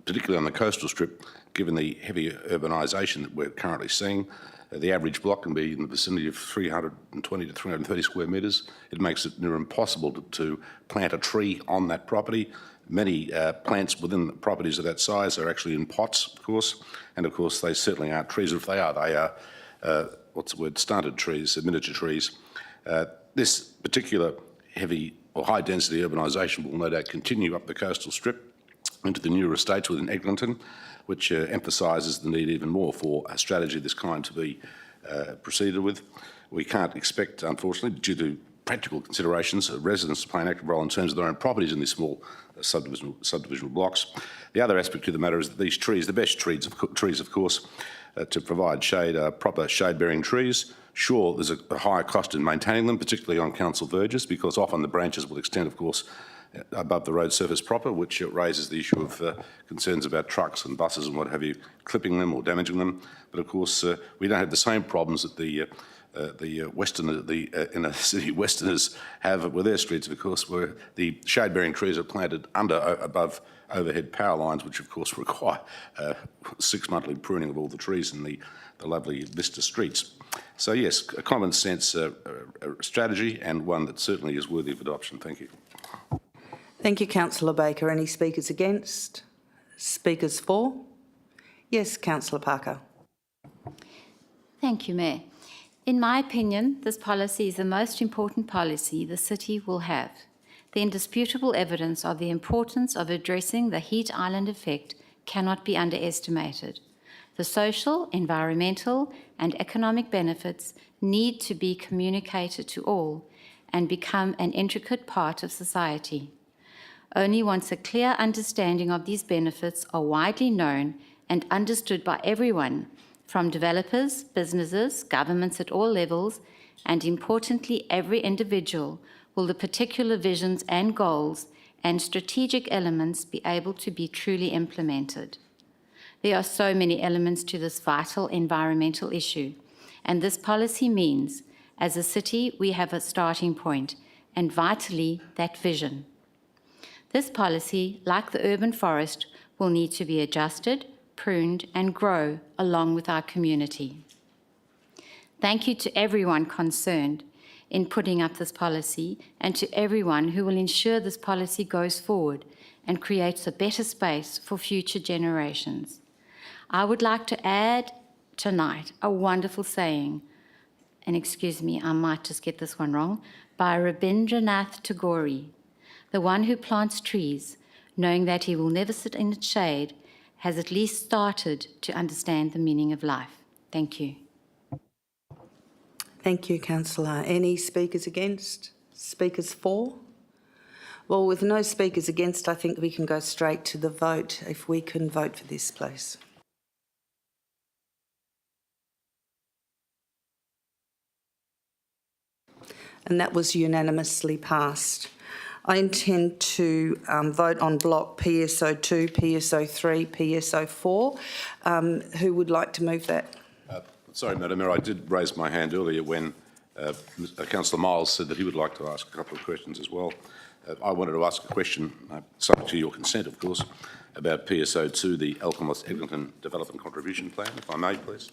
S14: particularly on the coastal strip, given the heavy urbanisation that we're currently seeing. The average block can be in the vicinity of 320 to 330 square metres. It makes it near impossible to plant a tree on that property. Many plants within the properties of that size are actually in pots, of course, and of course they certainly aren't trees. If they are, stunted trees, miniature trees. This particular heavy or high density urbanisation will no doubt continue up the coastal strip into the newer estates within Eglinton, which emphasises the need even more for a strategy of this kind to be proceeded with. We can't expect, unfortunately, due to practical considerations, residents to play an active role in terms of their own properties in these small subdivisional blocks. The other aspect of the matter is that these trees, the best trees, of course, to provide shade are proper shade-bearing trees. Sure, there's a higher cost in maintaining them, particularly on council verges, because often the branches will extend, of course, above the road surface proper, which raises the issue of concerns about trucks and buses and what have you, clipping them or damaging them. But of course, we don't have the same problems that the inner city westerners have with their streets, of course, where the shade-bearing trees are planted above overhead power lines, which of course require 6 monthly pruning of all the trees in the lovely Vista streets. So yes, a common sense strategy, and one that certainly is worthy of adoption. Thank you.
S1: Thank you, Councillor Baker. Any speakers against? Speakers for? Yes, Councillor Parker.
S15: Thank you, Mayor. In my opinion, this policy is the most important policy the city will have. The indisputable evidence of the importance of addressing the heat island effect cannot be underestimated. The social, environmental, and economic benefits need to be communicated to all and become an intricate part of society. Only once a clear understanding of these benefits are widely known and understood by everyone, from developers, businesses, governments at all levels, and importantly, every individual, will the particular visions and goals and strategic elements be able to be truly implemented. There are so many elements to this vital environmental issue, and this policy means, as a city, we have a starting point, and vitally, that vision. This policy, like the urban forest, will need to be adjusted, pruned, and grow along with our community. Thank you to everyone concerned in putting up this policy, and to everyone who will ensure this policy goes forward and creates a better space for future generations. I would like to add tonight a wonderful saying, and excuse me, I might just get this one wrong, by Rabindranath Tagore. The one who plants trees, knowing that he will never sit in its shade, has at least started to understand the meaning of life. Thank you.
S1: Thank you, Councillor. Any speakers against? Speakers for? Well, with no speakers against, I think we can go straight to the vote. If we can vote for this, please. And that was unanimously passed. I intend to vote on block PSO2, PSO3, PSO4. Who would like to move that?
S14: Sorry, Madam Mayor, I did raise my hand earlier when Councillor Miles said that he would like to ask a couple of questions as well. I wanted to ask a question, subject to your consent, of course, about PSO2, the Alkimos-Eglinton Development Contribution Plan, if I may, please.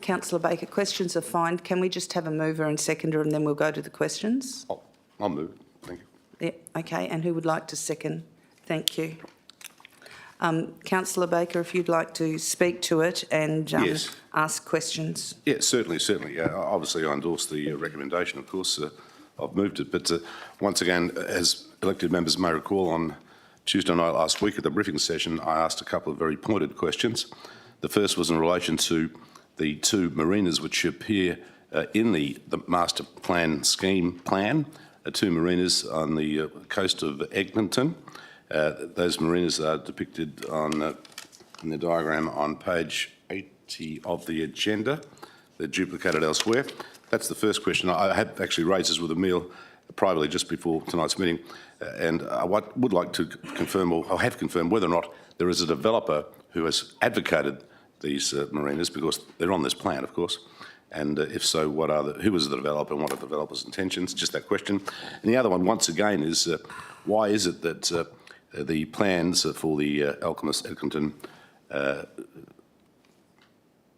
S1: Councillor Baker, questions are fine. Can we just have a mover and seconder and then we'll go to the questions?
S14: I'll move. Thank you.
S1: Yeah, okay. And who would like to second? Thank you. Councillor Baker, if you'd like to speak to it and
S14: Yes.
S1: ask questions.
S14: Yeah, certainly. Obviously, I endorse the recommendation, of course. I've moved it, but once again, as elected members may recall, on Tuesday night last week at the briefing session, I asked a couple of very pointed questions. The first was in relation to the two marinas which appear in the master plan scheme plan, two marinas on the coast of Eglinton. Those marinas are depicted on in the diagram on page 80 of the agenda. They're duplicated elsewhere. That's the first question. I had actually raised this with Emile privately just before tonight's meeting, and I would like to confirm, or have confirmed, whether or not there is a developer who has advocated these marinas, because they're on this plan, of course, and if so, who is the developer and what are the developer's intentions? Just that question. And the other one, once again, is why is it that the plans for the Alkimos-Eglinton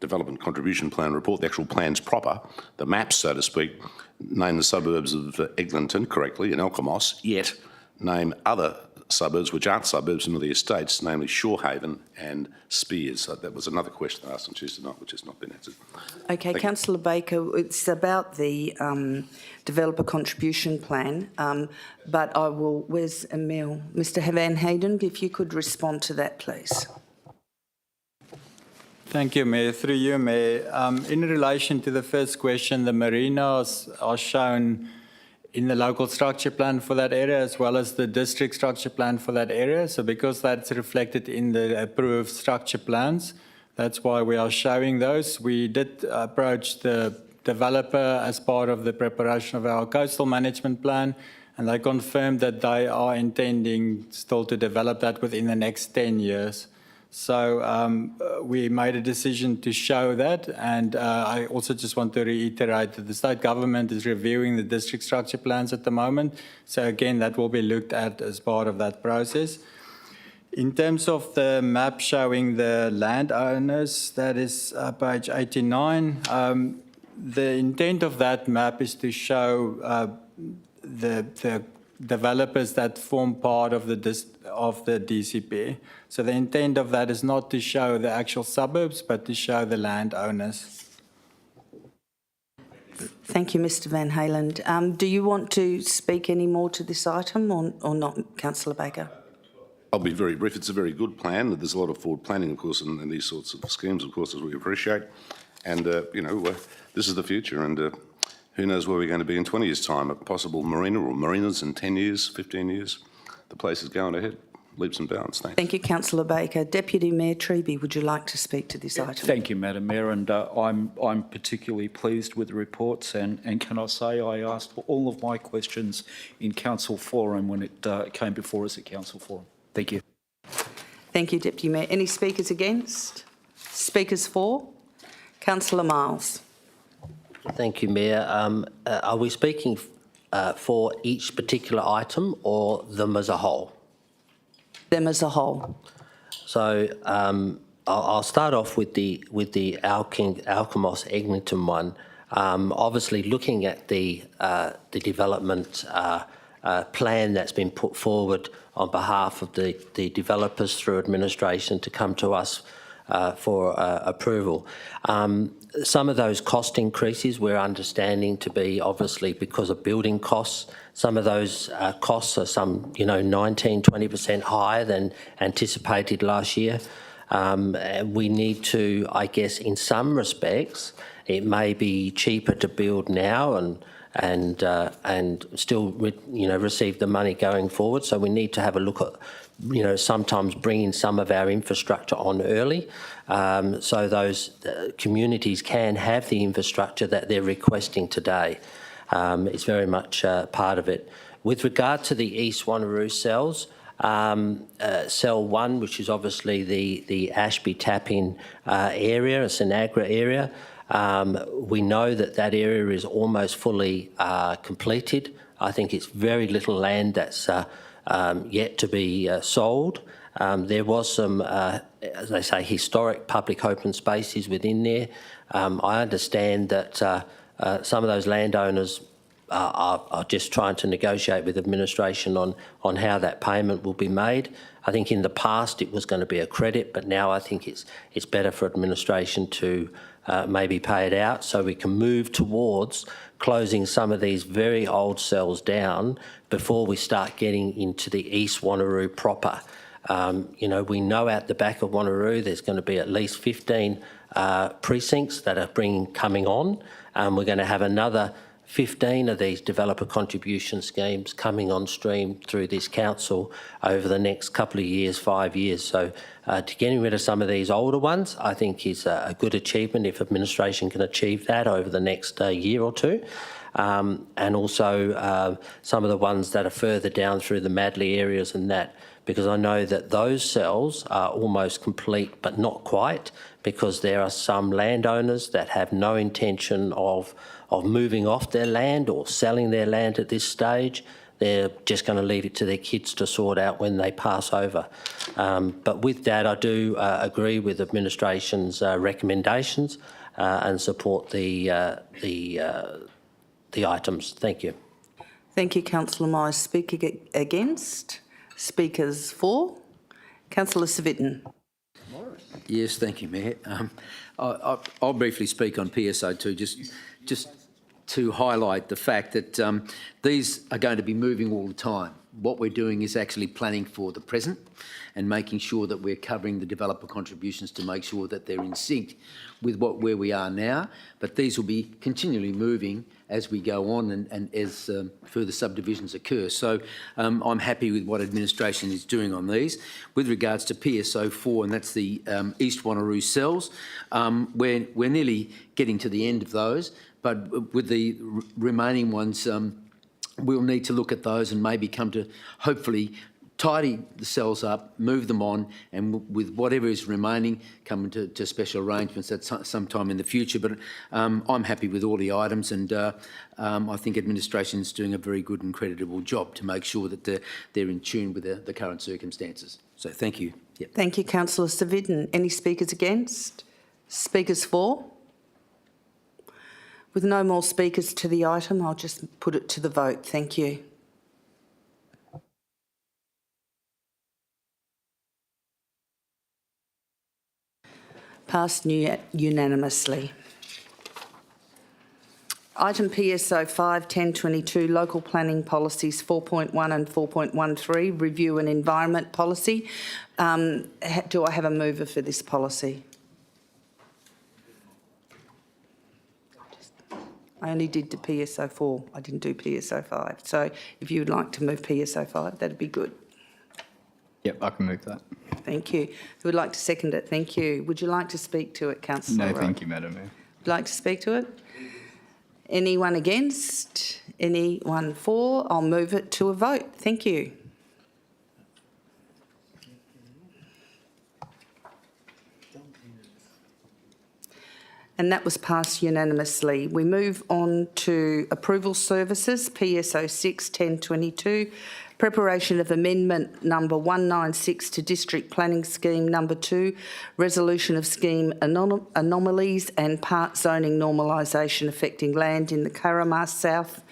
S14: Development Contribution Plan report, the actual plans proper, the maps, so to speak, name the suburbs of Eglinton correctly and Alkimos, yet name other suburbs which aren't suburbs in the estates, namely Shorehaven and Spears. So that was another question I asked on Tuesday night, which has not been answered.
S1: Okay, Councillor Baker, it's about the developer contribution plan, but I will, where's Emile? Mr Van Hayden, if you could respond to that, please.
S16: Thank you, Mayor. Through you, Mayor. In relation to the first question, the marinas are shown in the local structure plan for that area, as well as the district structure plan for that area. So because that's reflected in the approved structure plans, that's why we are showing those. We did approach the developer as part of the preparation of our coastal management plan, and they confirmed that they are intending still to develop that within the next 10 years. So we made a decision to show that, and I also just want to reiterate that the state government is reviewing the district structure plans at the moment. So again, that will be looked at as part of that process. In terms of the map showing the landowners, that is page 89. The intent of that map is to show the developers that form part of the DCP. So the intent of that is not to show the actual suburbs, but to show the landowners.
S1: Thank you, Mr Van Halen. Do you want to speak any more to this item or not, Councillor Baker?
S14: I'll be very brief. It's a very good plan. There's a lot of forward planning, of course, in these sorts of schemes, of course, as we appreciate. And, this is the future, and who knows where we're going to be in 20 years' time, a possible marina or marinas in 10 years, 15 years. The place is going ahead, leaps and bounds. Thanks.
S1: Thank you, Councillor Baker. Deputy Mayor Treby, would you like to speak to this item?
S12: Thank you, Madam Mayor, and I'm particularly pleased with the reports, and can I say I asked all of my questions in Council Forum when it came before us at Council Forum. Thank you.
S1: Thank you, Deputy Mayor. Any speakers against? Speakers for? Councillor Miles.
S7: Thank you, Mayor. Are we speaking for each particular item or them as a whole?
S1: Them as a whole.
S7: So I'll start off with the Alkimos-Eglinton one. Obviously, looking at the development plan that's been put forward on behalf of the developers through administration to come to us for approval. Some of those cost increases we're understanding to be obviously because of building costs. Some of those costs are 19-20% higher than anticipated last year. We need to, I guess, in some respects, it may be cheaper to build now and still receive the money going forward. So we need to have a look at sometimes bringing some of our infrastructure on early, so those communities can have the infrastructure that they're requesting today. It's very much part of it. With regard to the East Wanneroo cells, cell 1, which is obviously the Ashby tap-in area, Sinagra area, we know that area is almost fully completed. I think it's very little land that's yet to be sold. There was some, as they say, historic public open spaces within there. I understand that some of those landowners are just trying to negotiate with administration on how that payment will be made. I think in the past it was going to be a credit, but now I think it's better for administration to maybe pay it out so we can move towards closing some of these very old cells down before we start getting into the East Wanneroo proper. You know, we know out the back of Wanneroo there's going to be at least 15 precincts that are coming on. We're going to have another 15 of these developer contribution schemes coming on stream through this council over the next couple of years, 5 years. So to getting rid of some of these older ones, I think is a good achievement if administration can achieve that over the next year or two. And also some of the ones that are further down through the Madley areas and that, because I know that those cells are almost complete, but not quite, because there are some landowners that have no intention of moving off their land or selling their land at this stage. They're just going to leave it to their kids to sort out when they pass over. But with that, I do agree with administration's recommendations and support the items. Thank you.
S1: Thank you, Councillor Myers. Speaker against? Speakers for? Councillor Civic.
S13: Yes, thank you, Mayor. I'll briefly speak on PSO2, just to highlight the fact that these are going to be moving all the time. What we're doing is actually planning for the present and making sure that we're covering the developer contributions to make sure that they're in sync with where we are now. But these will be continually moving as we go on and as further subdivisions occur. So I'm happy with what administration is doing on these. With regards to PSO4, and that's the East Wanneroo cells, we're nearly getting to the end of those, but with the remaining ones, we'll need to look at those and maybe come to, hopefully, tidy the cells up, move them on, and with whatever is remaining, come into special arrangements at some time in the future. But I'm happy with all the items, and I think administration is doing a very good and creditable job to make sure that they're in tune with the current circumstances. So thank you. Yep.
S1: Thank you, Councillor Civic. Any speakers against? Speakers for? With no more speakers to the item, I'll just put it to the vote. Thank you. Passed unanimously. Item PSO 5/1022, Local Planning Policies 4.1 and 4.13, Review and Environment Policy. Do I have a mover for this policy? I only did the PSO 4, I didn't do PSO 5. So if you would like to move PSO 5, that'd be good.
S9: Yep, I can move that.
S1: Thank you. Who would like to second it? Thank you. Would you like to speak to it, Councillor?
S9: No, thank you, Madam Mayor.
S1: Would you like to speak to it? Anyone against? Anyone for? I'll move it to a vote. Thank you. And that was passed unanimously. We move on to approval services, PSO 6/1022, preparation of amendment number 196 to District Planning Scheme number 2, resolution of scheme anomalies and part zoning normalisation affecting land in the Curramah South,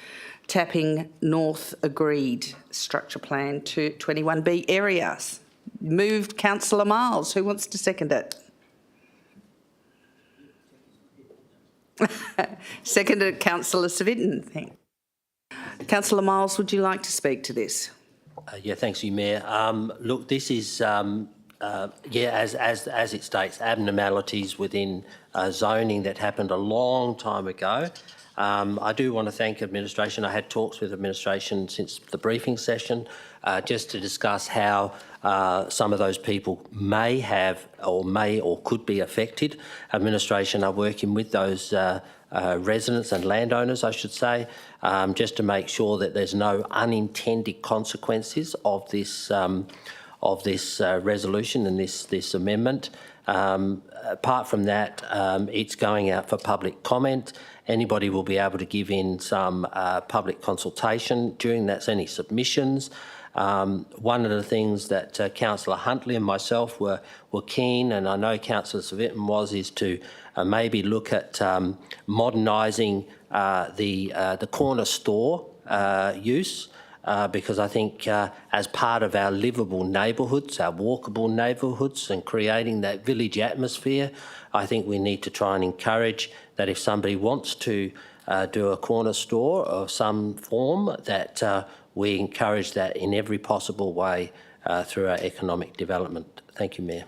S1: Tapping North agreed structure plan to 21B areas. Moved Councillor Miles. Who wants to second it? Seconded Councillor Civic. Thanks. Councillor Miles, would you like to speak to this?
S7: Yeah, thanks, you, Mayor. Look, this is, as it states, abnormalities within zoning that happened a long time ago. I do want to thank administration. I had talks with administration since the briefing session just to discuss how some of those people may have or could be affected. Administration are working with those residents and landowners, I should say, just to make sure that there's no unintended consequences of this resolution and this amendment. Apart from that, it's going out for public comment. Anybody will be able to give in some public consultation during that's any submissions. One of the things that Councillor Huntley and myself were keen, and I know Councillor Civic was, is to maybe look at modernising the corner store use. Because I think as part of our livable neighbourhoods, our walkable neighbourhoods, and creating that village atmosphere, I think we need to try and encourage that if somebody wants to do a corner store of some form, that we encourage that in every possible way through our economic development. Thank you, Mayor.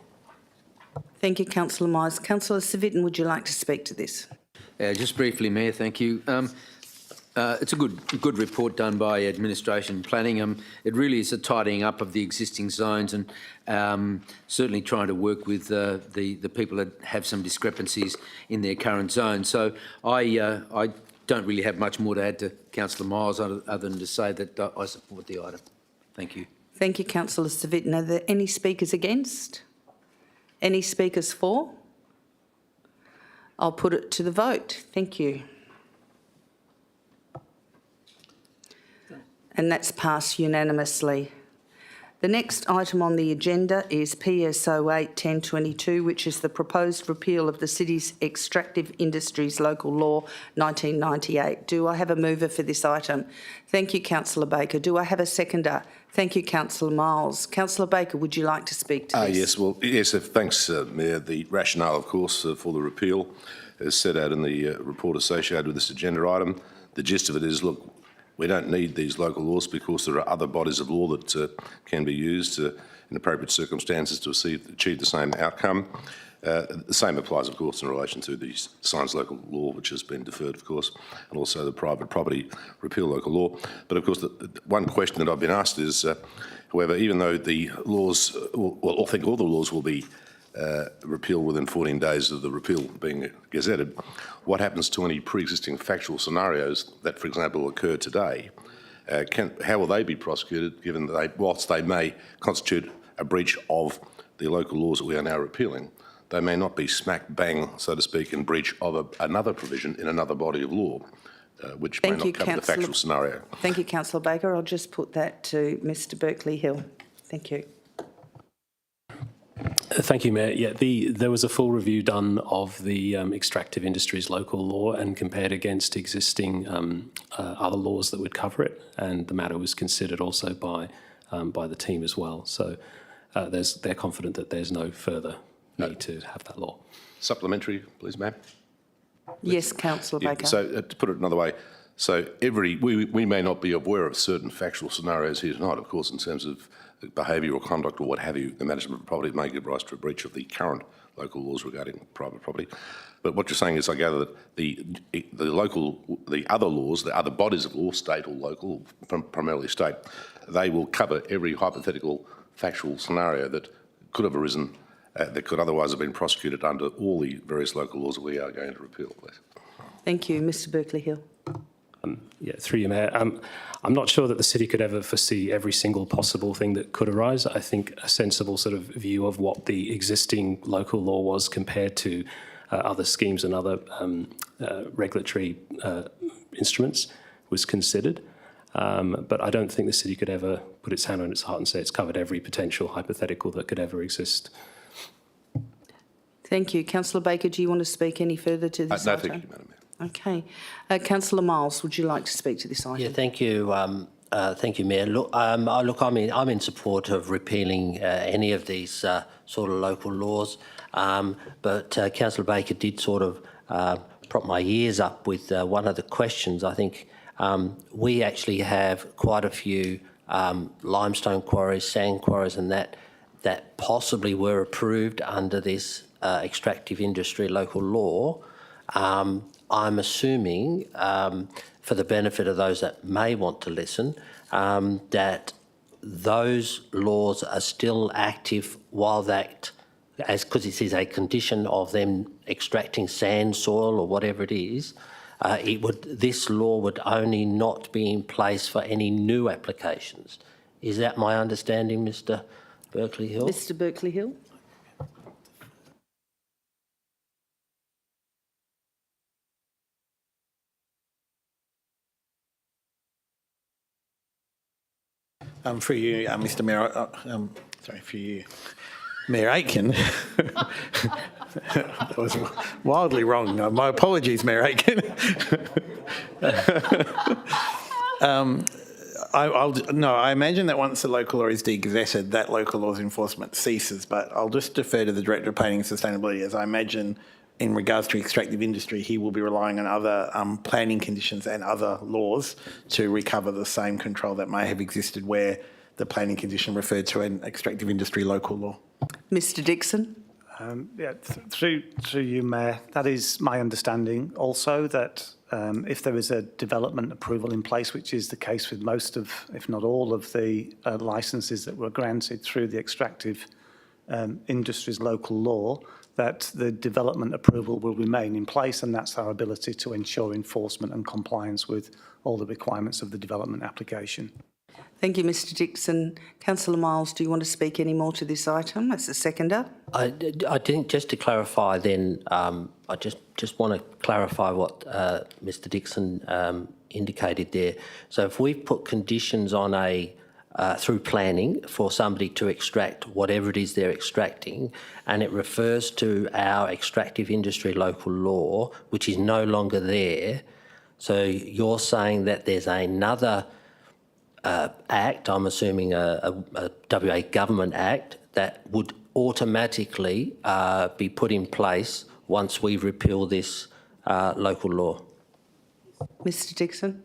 S1: Thank you, Councillor Myers. Councillor Civic, would you like to speak to this?
S13: Just briefly, Mayor, thank you. It's a good report done by Administration Planning. It really is a tidying up of the existing zones and certainly trying to work with the people that have some discrepancies in their current zone. So I don't really have much more to add to Councillor Miles other than to say that I support the item. Thank you.
S1: Thank you, Councillor Civic. Are there any speakers against? Any speakers for? I'll put it to the vote. Thank you. And that's passed unanimously. The next item on the agenda is PSO 8-1022, which is the proposed repeal of the city's Extractive Industries Local Law 1998. Do I have a mover for this item? Thank you, Councillor Baker. Do I have a seconder? Thank you, Councillor Miles. Councillor Baker, would you like to speak to this?
S14: Yes, thanks, Mayor. The rationale, of course, for the repeal is set out in the report associated with this agenda item. The gist of it is, look, we don't need these local laws because there are other bodies of law that can be used in appropriate circumstances to achieve the same outcome. The same applies, of course, in relation to the Science Local Law, which has been deferred, of course, and also the Private Property Repeal Local Law. But, of course, the one question that I've been asked is, however, even though the laws, I think all the laws will be repealed within 14 days of the repeal being gazetted, what happens to any pre-existing factual scenarios that, for example, occur today? How will they be prosecuted, given that whilst they may constitute a breach of the local laws that we are now repealing, they may not be smack bang, so to speak, in breach of another provision in another body of law, which may not cover the factual scenario.
S1: Thank you, Councillor Baker. I'll just put that to Mr Berkeley-Hill. Thank you.
S17: Thank you, Mayor. Yeah, there was a full review done of the Extractive Industries Local Law and compared against existing other laws that would cover it, and the matter was considered also by the team as well. So they're confident that there's no further need to have that law.
S14: Supplementary, please, ma'am.
S1: Yes, Councillor Baker.
S14: So to put it another way, so we may not be aware of certain factual scenarios here tonight, of course, in terms of behaviour or conduct or what have you. The management of property may give rise to a breach of the current local laws regarding private property. But what you're saying is, I gather that the other laws, the other bodies of law, state or local, primarily state, they will cover every hypothetical factual scenario that could have arisen, that could otherwise have been prosecuted under all the various local laws that we are going to repeal, please.
S1: Thank you. Mr Berkeley-Hill.
S17: Yeah, through you, Mayor. I'm not sure that the city could ever foresee every single possible thing that could arise. I think a sensible sort of view of what the existing local law was compared to other schemes and other regulatory instruments was considered. But I don't think the city could ever put its hand on its heart and say it's covered every potential hypothetical that could ever exist.
S1: Thank you. Councillor Baker, do you want to speak any further to this item?
S14: No, thank you, Madam Mayor.
S1: Okay. Councillor Miles, would you like to speak to this item?
S7: Yeah, thank you. Thank you, Mayor. Look, I'm in support of repealing any of these sort of local laws, but Councillor Baker did sort of prop my ears up with one of the questions. I think we actually have quite a few limestone quarries, sand quarries, and that possibly were approved under this extractive industry local law. I'm assuming, for the benefit of those that may want to listen, that those laws are still active while that, because it is a condition of them extracting sand, soil, or whatever it is, this law would only not be in place for any new applications. Is that my understanding, Mr Berkeley-Hill?
S1: Mr Berkeley-Hill.
S18: For you, Mr Mayor, sorry, for you, Mayor Aitken. That was wildly wrong. My apologies, Mayor Aitken. I imagine that once the local law is degazetted, that local law's enforcement ceases, but I'll just defer to the Director of Planning and Sustainability, as I imagine in regards to extractive industry, he will be relying on other planning conditions and other laws to recover the same control that may have existed where the planning condition referred to an extractive industry local law.
S1: Mr Dixon.
S19: Through you, Mayor, that is my understanding also, that if there is a development approval in place, which is the case with most of, if not all of the licences that were granted through the extractive industries local law, that the development approval will remain in place, and that's our ability to ensure enforcement and compliance with all the requirements of the development application.
S1: Thank you, Mr Dixon. Councillor Miles, do you want to speak any more to this item as a seconder?
S7: I think just to clarify then, I just want to clarify what Mr Dixon indicated there. So if we've put conditions on through planning for somebody to extract whatever it is they're extracting, and it refers to our extractive industry local law, which is no longer there, so you're saying that there's another act, I'm assuming a WA Government Act, that would automatically be put in place once we repeal this local law?
S1: Mr Dixon?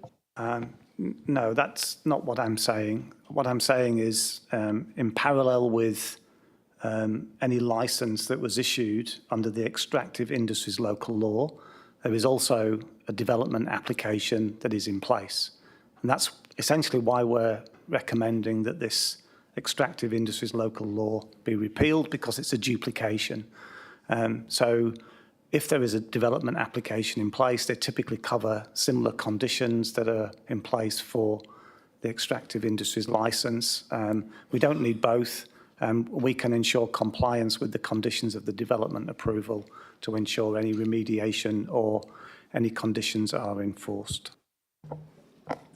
S19: No, that's not what I'm saying. What I'm saying is, in parallel with any licence that was issued under the extractive industries local law, there is also a development application that is in place. And that's essentially why we're recommending that this extractive industries local law be repealed, because it's a duplication. So if there is a development application in place, they typically cover similar conditions that are in place for the extractive industries licence. We don't need both. We can ensure compliance with the conditions of the development approval to ensure any remediation or any conditions are enforced.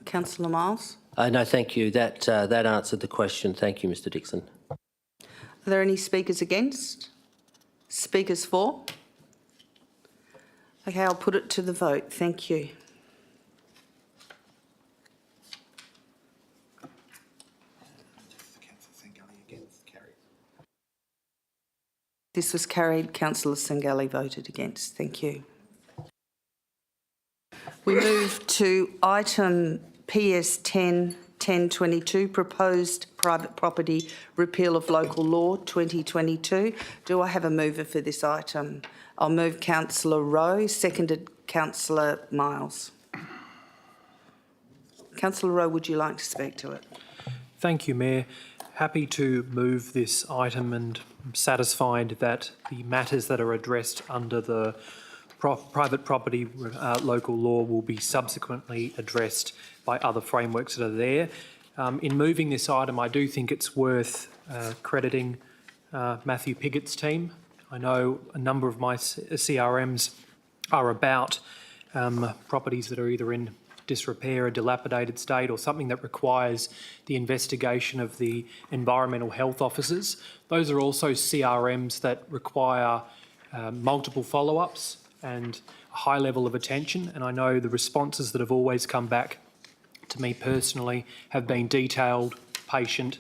S1: Councillor Miles?
S7: No, thank you. That answered the question. Thank you, Mr Dixon.
S1: Are there any speakers against? Speakers for? Okay, I'll put it to the vote. Thank you. This was carried. Councillor Sangalli voted against. Thank you. We move to item PS 1022, proposed private property repeal of local law 2022. Do I have a mover for this item? I'll move Councillor Rowe, seconded Councillor Miles. Councillor Rowe, would you like to speak to it?
S8: Thank you, Mayor. Happy to move this item and satisfied that the matters that are addressed under the private property local law will be subsequently addressed by other frameworks that are there. In moving this item, I do think it's worth crediting Matthew Piggott's team. I know a number of my CRMs are about properties that are either in disrepair, a dilapidated state, or something that requires the investigation of the environmental health officers. Those are also CRMs that require multiple follow-ups and a high level of attention, and I know the responses that have always come back to me personally have been detailed, patient,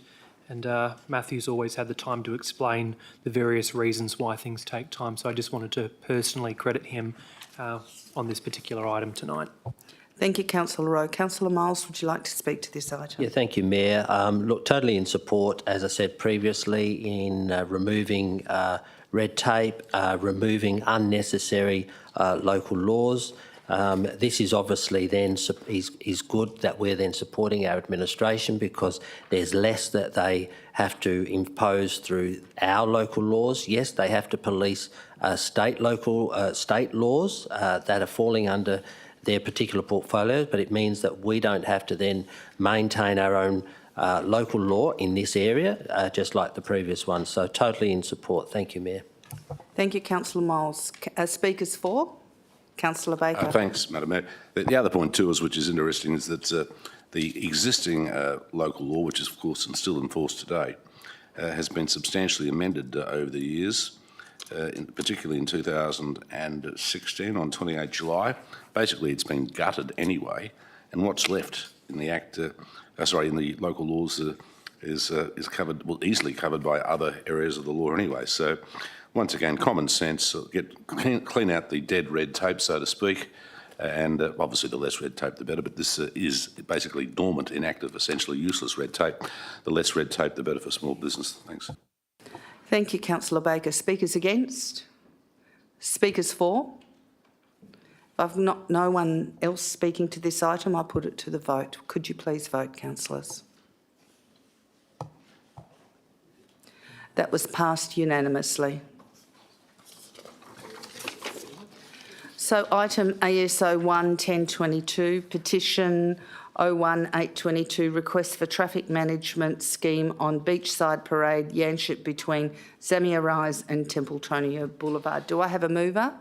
S8: and Matthew's always had the time to explain the various reasons why things take time. So I just wanted to personally credit him on this particular item tonight.
S1: Thank you, Councillor Rowe. Councillor Miles, would you like to speak to this item?
S7: Yeah, thank you, Mayor. Look, totally in support, as I said previously, in removing red tape, removing unnecessary local laws. This is obviously then is good that we're then supporting our administration, because there's less that they have to impose through our local laws. Yes, they have to police state laws that are falling under their particular portfolios, but it means that we don't have to then maintain our own local law in this area, just like the previous one. So totally in support. Thank you, Mayor.
S1: Thank you, Councillor Miles. Speakers for? Councillor Baker.
S14: Thanks, Madam Mayor. The other point too, which is interesting, is that the existing local law, which is of course still in force today, has been substantially amended over the years, particularly in 2016 on 28 July. Basically, it's been gutted anyway, and what's left in the Act, in the local laws is covered, well, easily covered by other areas of the law anyway. So, once again, common sense, clean out the dead red tape, so to speak, and obviously the less red tape the better, but this is basically dormant, inactive, essentially useless red tape. The less red tape the better for small business. Thanks.
S1: Thank you, Councillor Baker. Speakers against? Speakers for? If I've no one else speaking to this item, I'll put it to the vote. Could you please vote, councillors? That was passed unanimously. So item ASO 1-1022, petition 01-822, request for traffic management scheme on Beachside Parade, Yanship between Zamia Rise and Templetonia Boulevard. Do I have a mover?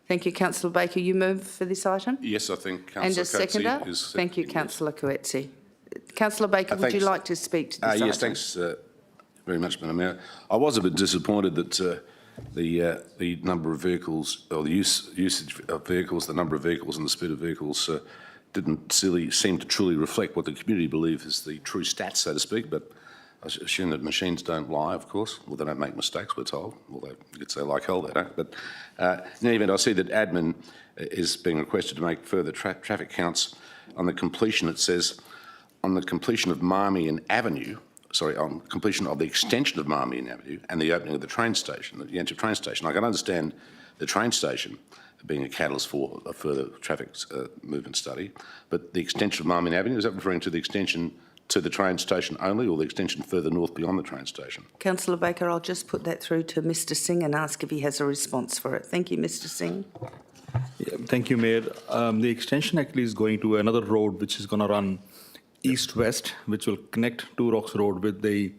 S1: Thank you, Councillor Baker. You move for this item?
S14: Yes, I think Councillor
S1: And a seconder?
S14: is...
S1: Thank you, Councillor Coetzee. Councillor Baker, would you like to speak to this item?
S14: Yes, thanks very much, Madam Mayor. I was a bit disappointed that the number of vehicles, or the usage of vehicles, the number of vehicles and the speed of vehicles didn't seem to truly reflect what the community believe is the true stats, so to speak, but I assume that machines don't lie, of course. Well, they don't make mistakes, we're told, although you could say like hell they don't. But in any event, I see that admin is being requested to make further traffic counts on the completion, it says, on the completion of Marmion Avenue, on completion of the extension of Marmion Avenue and the opening of the train station, the Yanship train station. I can understand the train station being a catalyst for a further traffic movement study, but the extension of Marmion Avenue, is that referring to the extension to the train station only, or the extension further north beyond the train station?
S1: Councillor Baker, I'll just put that through to Mr Singh and ask if he has a response for it. Thank you, Mr Singh.
S3: Yeah, thank you, Mayor. The extension actually is going to another road which is going to run east-west, which will connect Two Rocks Road with the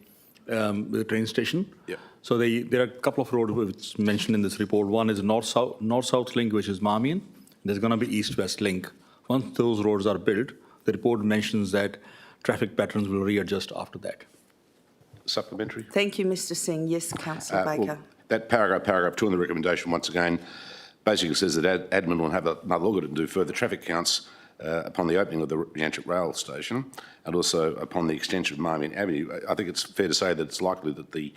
S3: train station.
S14: Yeah.
S3: So there are a couple of roads which mentioned in this report. One is north-south link, which is Marmion. There's going to be east-west link. Once those roads are built, the report mentions that traffic patterns will readjust after that.
S14: Supplementary?
S1: Thank you, Mr Singh. Yes, Councillor Baker.
S14: Well, that paragraph 2 in the recommendation, once again, basically says that admin will have another look at it and do further traffic counts upon the opening of the Yanship rail station and also upon the extension of Marmion Avenue. I think it's fair to say that it's likely that the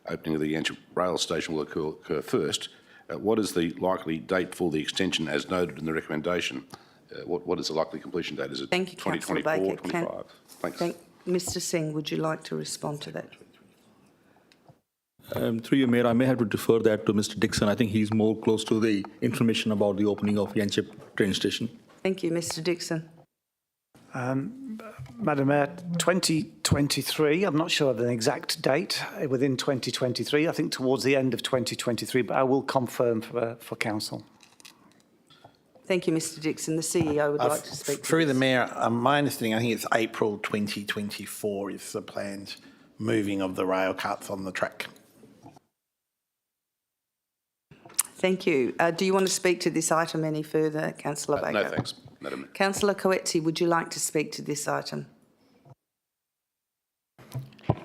S14: opening of the Yanship rail station will occur first. What is the likely date for the extension as noted in the recommendation? What is the likely completion date? Is it 2024, 25? Thanks.
S1: Mr Singh, would you like to respond to that?
S3: Through you, Mayor, I may have to defer that to Mr Dixon. I think he's more close to the information about the opening of Yanship train station.
S1: Thank you, Mr Dixon.
S19: Madam Mayor, 2023, I'm not sure of an exact date, within 2023, I think towards the end of 2023, but I will confirm for Council.
S1: Thank you, Mr Dixon. The CEO would like to speak to
S18: Through
S1: this.
S18: the Mayor, my understanding, I think it's April 2024 is the planned moving of the rail cuts on the track.
S1: Thank you. Do you want to speak to this item any further, Councillor Baker?
S14: No, thanks, Madam Mayor.
S1: Councillor Coetzee, would you like to speak to this item?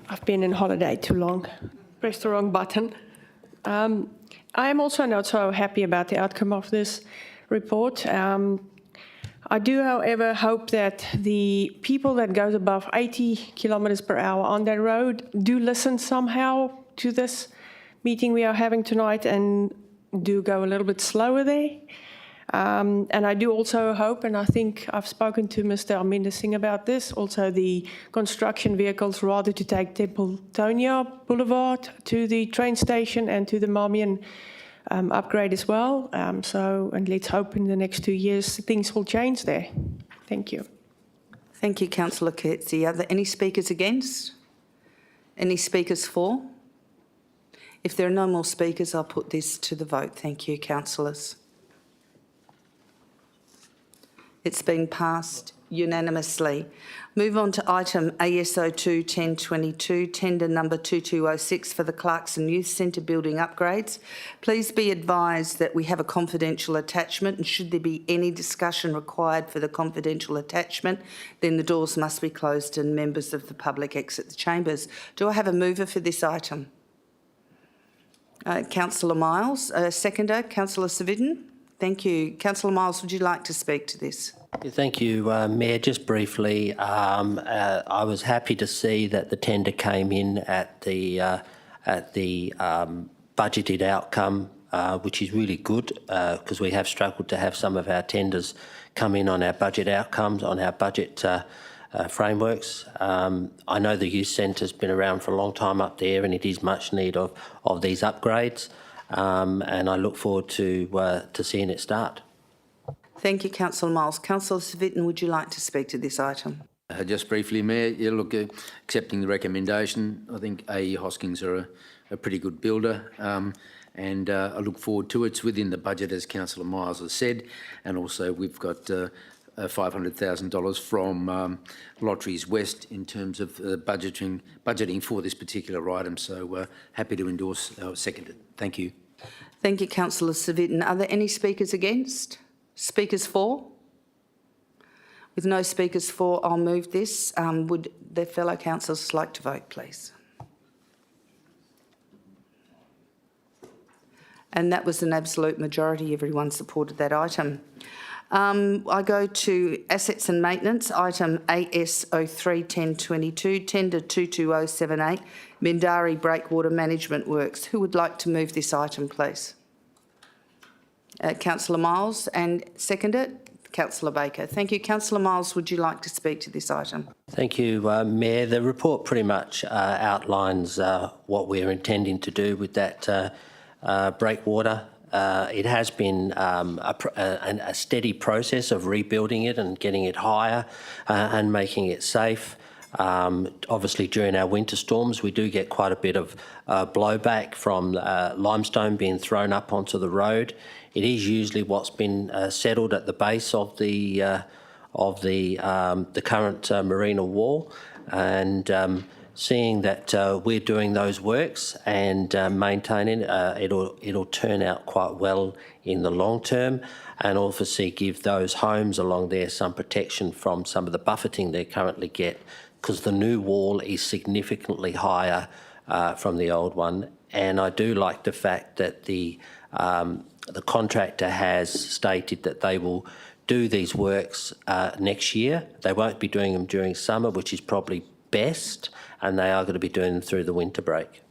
S20: I've been on holiday too long. Pressed the wrong button. I am also not so happy about the outcome of this report. I do, however, hope that the people that goes above 80 kilometres per hour on that road do listen somehow to this meeting we are having tonight and do go a little bit slower there. And I do also hope, and I think I've spoken to Mr. Aminder Singh about this, also the construction vehicles rather to take Templetonia Boulevard to the train station and to the Marmion upgrade as well. And let's hope in the next 2 years things will change there. Thank you.
S1: Thank you, Councillor Coetzee. Are there any speakers against? Any speakers for? If there are no more speakers, I'll put this to the vote. Thank you, councillors. It's been passed unanimously. Move on to item ASO2 1022, tender number 2206 for the Clarkson Youth Centre building upgrades. Please be advised that we have a confidential attachment, and should there be any discussion required for the confidential attachment, then the doors must be closed and members of the public exit the chambers. Do I have a mover for this item? Councillor Miles. Seconder, Councillor Civic. Thank you. Councillor Miles, would you like to speak to this?
S7: Yeah, thank you, Mayor. Just briefly, I was happy to see that the tender came in at the budgeted outcome, which is really good because we have struggled to have some of our tenders come in on our budget outcomes, on our budget frameworks. I know the youth centre's been around for a long time up there, and it is much need of these upgrades, and I look forward to seeing it start.
S1: Thank you, Councillor Miles. Councillor Civic, would you like to speak to this item?
S13: Just briefly, Mayor, yeah, look, accepting the recommendation, I think AE Hoskins are a pretty good builder, and I look forward to it. It's within the budget, as Councillor Miles has said, and also we've got $500,000 from Lotteries West in terms of budgeting for this particular item, so happy to endorse, second it. Thank you.
S1: Thank you, Councillor Civic. Are there any speakers against? Speakers for? With no speakers for, I'll move this. Would their fellow councillors like to vote, please? And that was an absolute majority. Everyone supported that item. I go to Assets and Maintenance, item AS03 1022, tender 22078, Mindari Breakwater Management Works. Who would like to move this item, please? Councillor Miles, and second it, Councillor Baker. Thank you. Councillor Miles, would you like to speak to this item?
S7: Thank you, Mayor. The report pretty much outlines what we're intending to do with that breakwater. It has been a steady process of rebuilding it and getting it higher and making it safe. Obviously, during our winter storms, we do get quite a bit of blowback from limestone being thrown up onto the road. It is usually what's been settled at the base of the current marina wall, and seeing that we're doing those works and maintaining, it'll turn out quite well in the long term, and obviously give those homes along there some protection from some of the buffeting they currently get, because the new wall is significantly higher from the old one. And I do like the fact that the contractor has stated that they will do these works next year. They won't be doing them during summer, which is probably best, and they are going to be doing them through the winter break.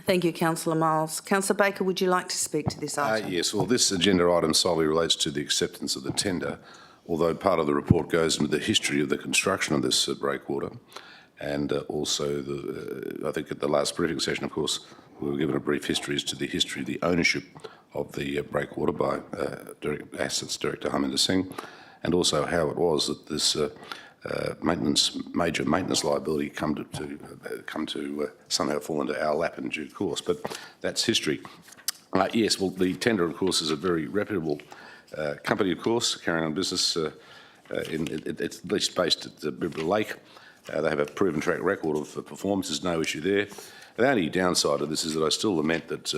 S1: Thank you, Councillor Miles. Councillor Baker, would you like to speak to this item?
S14: Yes, well, this agenda item solely relates to the acceptance of the tender, although part of the report goes into the history of the construction of this breakwater, and also I think at the last briefing session, of course, we were given a brief history as to the history of the ownership of the breakwater by Assets Director Harminder Singh, and also how it was that this major maintenance liability come to somehow fall into our lap in due course. But that's history. Yes, well, the tender, of course, is a very reputable company, of course, carrying on business. It's at least based at the Bibra Lake. They have a proven track record of performance. There's no issue there. The only downside of this is that I still lament that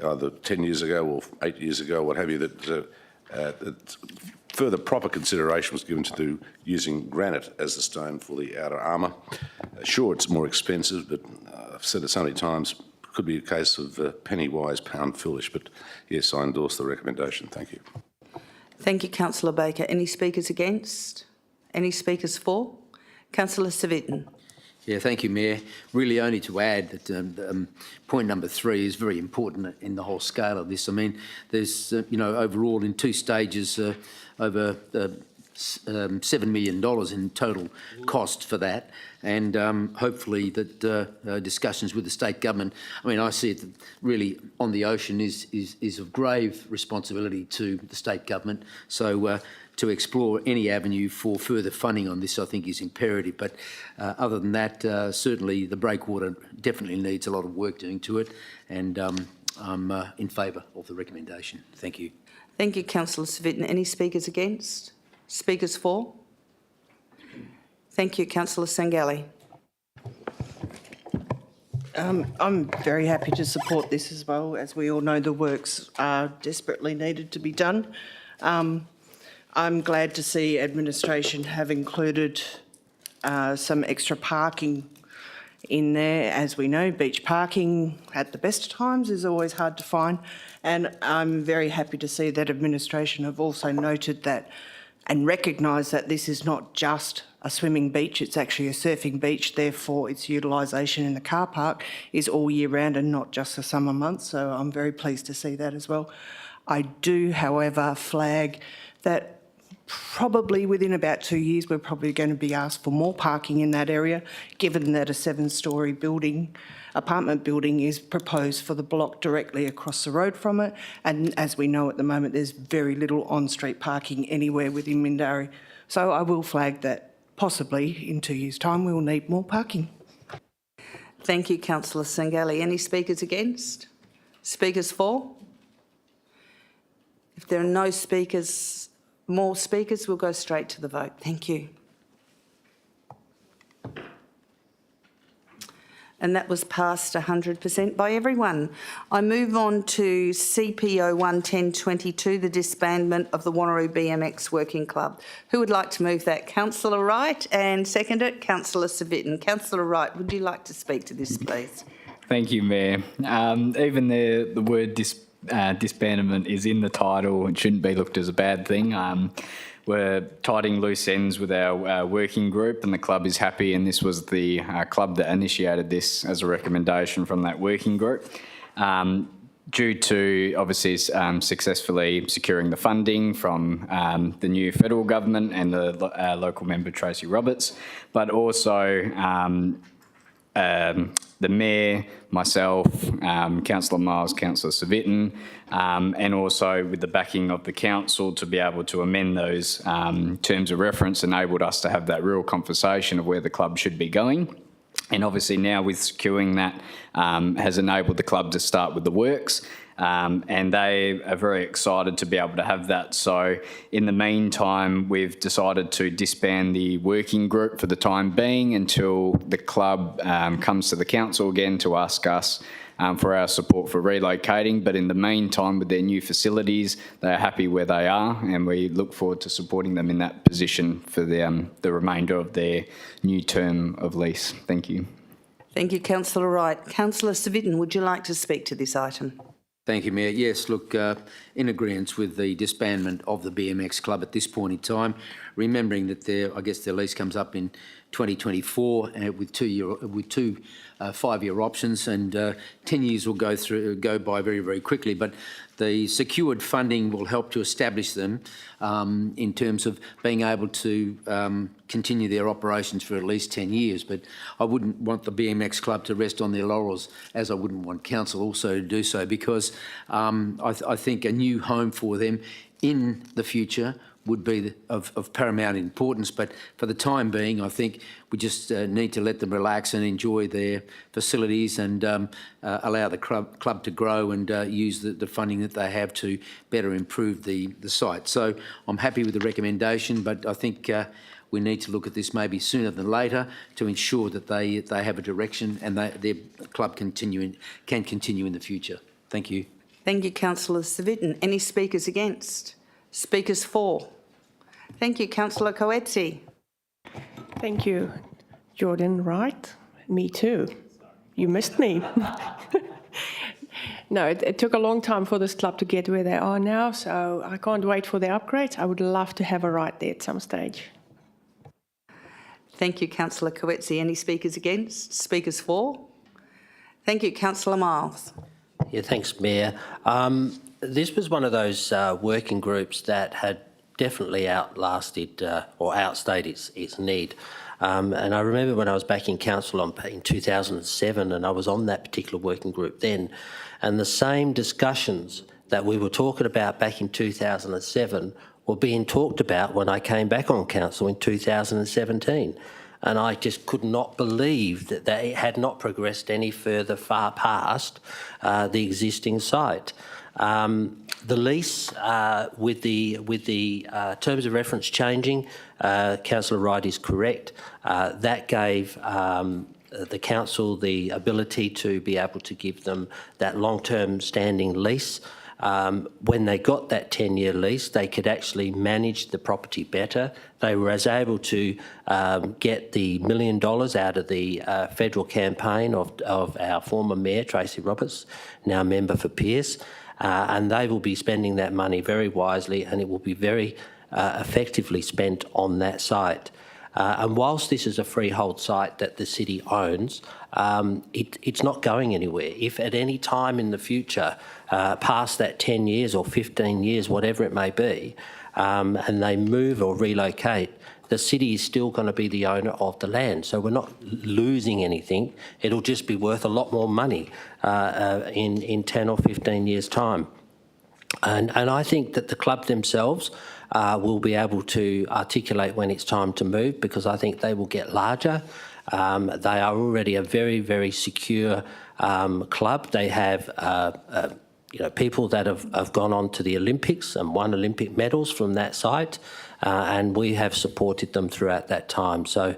S14: either 10 years ago or 8 years ago, what have you, that further proper consideration was given to using granite as the stone for the outer armour. Sure, it's more expensive, but I've said it so many times, it could be a case of penny wise, pound foolish. But yes, I endorse the recommendation. Thank you.
S1: Thank you, Councillor Baker. Any speakers against? Any speakers for? Councillor Civic.
S13: Yeah, thank you, Mayor. Really only to add that point number 3 is very important in the whole scale of this. I mean, there's, overall in 2 stages, over $7 million in total cost for that, and hopefully that discussions with the state government, I mean, I see it really on the ocean is of grave responsibility to the state government. So to explore any avenue for further funding on this, I think, is imperative. But other than that, certainly the breakwater definitely needs a lot of work doing to it, and I'm in favour of the recommendation. Thank you.
S1: Thank you, Councillor Civic. Any speakers against? Speakers for? Thank you. Councillor Sangali.
S21: I'm very happy to support this as well. As we all know, the works are desperately needed to be done. I'm glad to see administration have included some extra parking in there. As we know, beach parking at the best of times is always hard to find. And I'm very happy to see that administration have also noted that and recognise that this is not just a swimming beach, it's actually a surfing beach, therefore its utilisation in the car park is all year round and not just the summer months, so I'm very pleased to see that as well. I do, however, flag that probably within about 2 years we're probably going to be asked for more parking in that area, given that a 7-storey apartment building is proposed for the block directly across the road from it, and as we know at the moment there's very little on-street parking anywhere within Mindarie. So I will flag that possibly in 2 years' time we will need more parking.
S1: Thank you, Councillor Sangali. Any speakers against? Speakers for? If there are no speakers, more speakers, we'll go straight to the vote. Thank you. And that was passed 100% by everyone. I move on to CPO 11022, the disbandment of the Wanneroo BMX Working Club. Who would like to move that? Councillor Wright, and second it, Councillor Civic. Councillor Wright, would you like to speak to this, please?
S9: Thank you, Mayor. Even the word disbandment is in the title. It shouldn't be looked as a bad thing. We're tidying loose ends with our working group, and the club is happy, and this was the club that initiated this as a recommendation from that working group. Due to obviously successfully securing the funding from the new federal government and the local member Tracy Roberts, but also the Mayor, myself, Councillor Miles, Councillor Civic, and also with the backing of the council to be able to amend those terms of reference enabled us to have that real conversation of where the club should be going. And obviously now with securing that has enabled the club to start with the works. And they are very excited to be able to have that. So in the meantime, we've decided to disband the working group for the time being until the club comes to the council again to ask us for our support for relocating. But in the meantime, with their new facilities, they are happy where they are, and we look forward to supporting them in that position for the remainder of their new term of lease. Thank you.
S1: Thank you, Councillor Wright. Councillor Civic, would you like to speak to this item?
S13: Thank you, Mayor. Yes, look, in agreement with the disbandment of the BMX club at this point in time, remembering that their lease comes up in 2024 with two 5-year options, and 10 years will go by very, very quickly. But the secured funding will help to establish them in terms of being able to continue their operations for at least 10 years. But I wouldn't want the BMX club to rest on their laurels, as I wouldn't want council also to do so, because I think a new home for them in the future would be of paramount importance. But for the time being, I think we just need to let them relax and enjoy their facilities and allow the club to grow and use the funding that they have to better improve the site. So I'm happy with the recommendation, but I think we need to look at this maybe sooner than later to ensure that they have a direction and their club can continue in the future. Thank you.
S1: Thank you, Councillor Civic. Any speakers against? Speakers for? Thank you, Councillor Coetzee.
S20: Thank you, Jordan. Right? Me too. You missed me. No, it took a long time for this club to get where they are now, so I can't wait for the upgrades. I would love to have a ride there at some stage.
S1: Thank you, Councillor Coetzee. Any speakers against? Speakers for? Thank you, Councillor Miles.
S7: Yeah, thanks, Mayor. This was one of those working groups that had definitely outlasted or outstayed its need. And I remember when I was back in council in 2007, and I was on that particular working group then, and the same discussions that we were talking about back in 2007 were being talked about when I came back on council in 2017. And I just could not believe that they had not progressed any further far past the existing site. The lease, with the terms of reference changing, Councillor Wright is correct. That gave the council the ability to be able to give them that long-term standing lease. When they got that 10-year lease, they could actually manage the property better. They were able to get the $1 million out of the federal campaign of our former Mayor, Tracy Roberts, now member for Pearce, and they will be spending that money very wisely, and it will be very effectively spent on that site. And whilst this is a freehold site that the city owns, it's not going anywhere. If at any time in the future, past that 10 years or 15 years, whatever it may be, and they move or relocate, the city is still going to be the owner of the land. So we're not losing anything. It'll just be worth a lot more money in 10 or 15 years' time. And I think that the club themselves will be able to articulate when it's time to move, because I think they will get larger. They are already a very, very secure club. They have people that have gone on to the Olympics and won Olympic medals from that site, and we have supported them throughout that time. So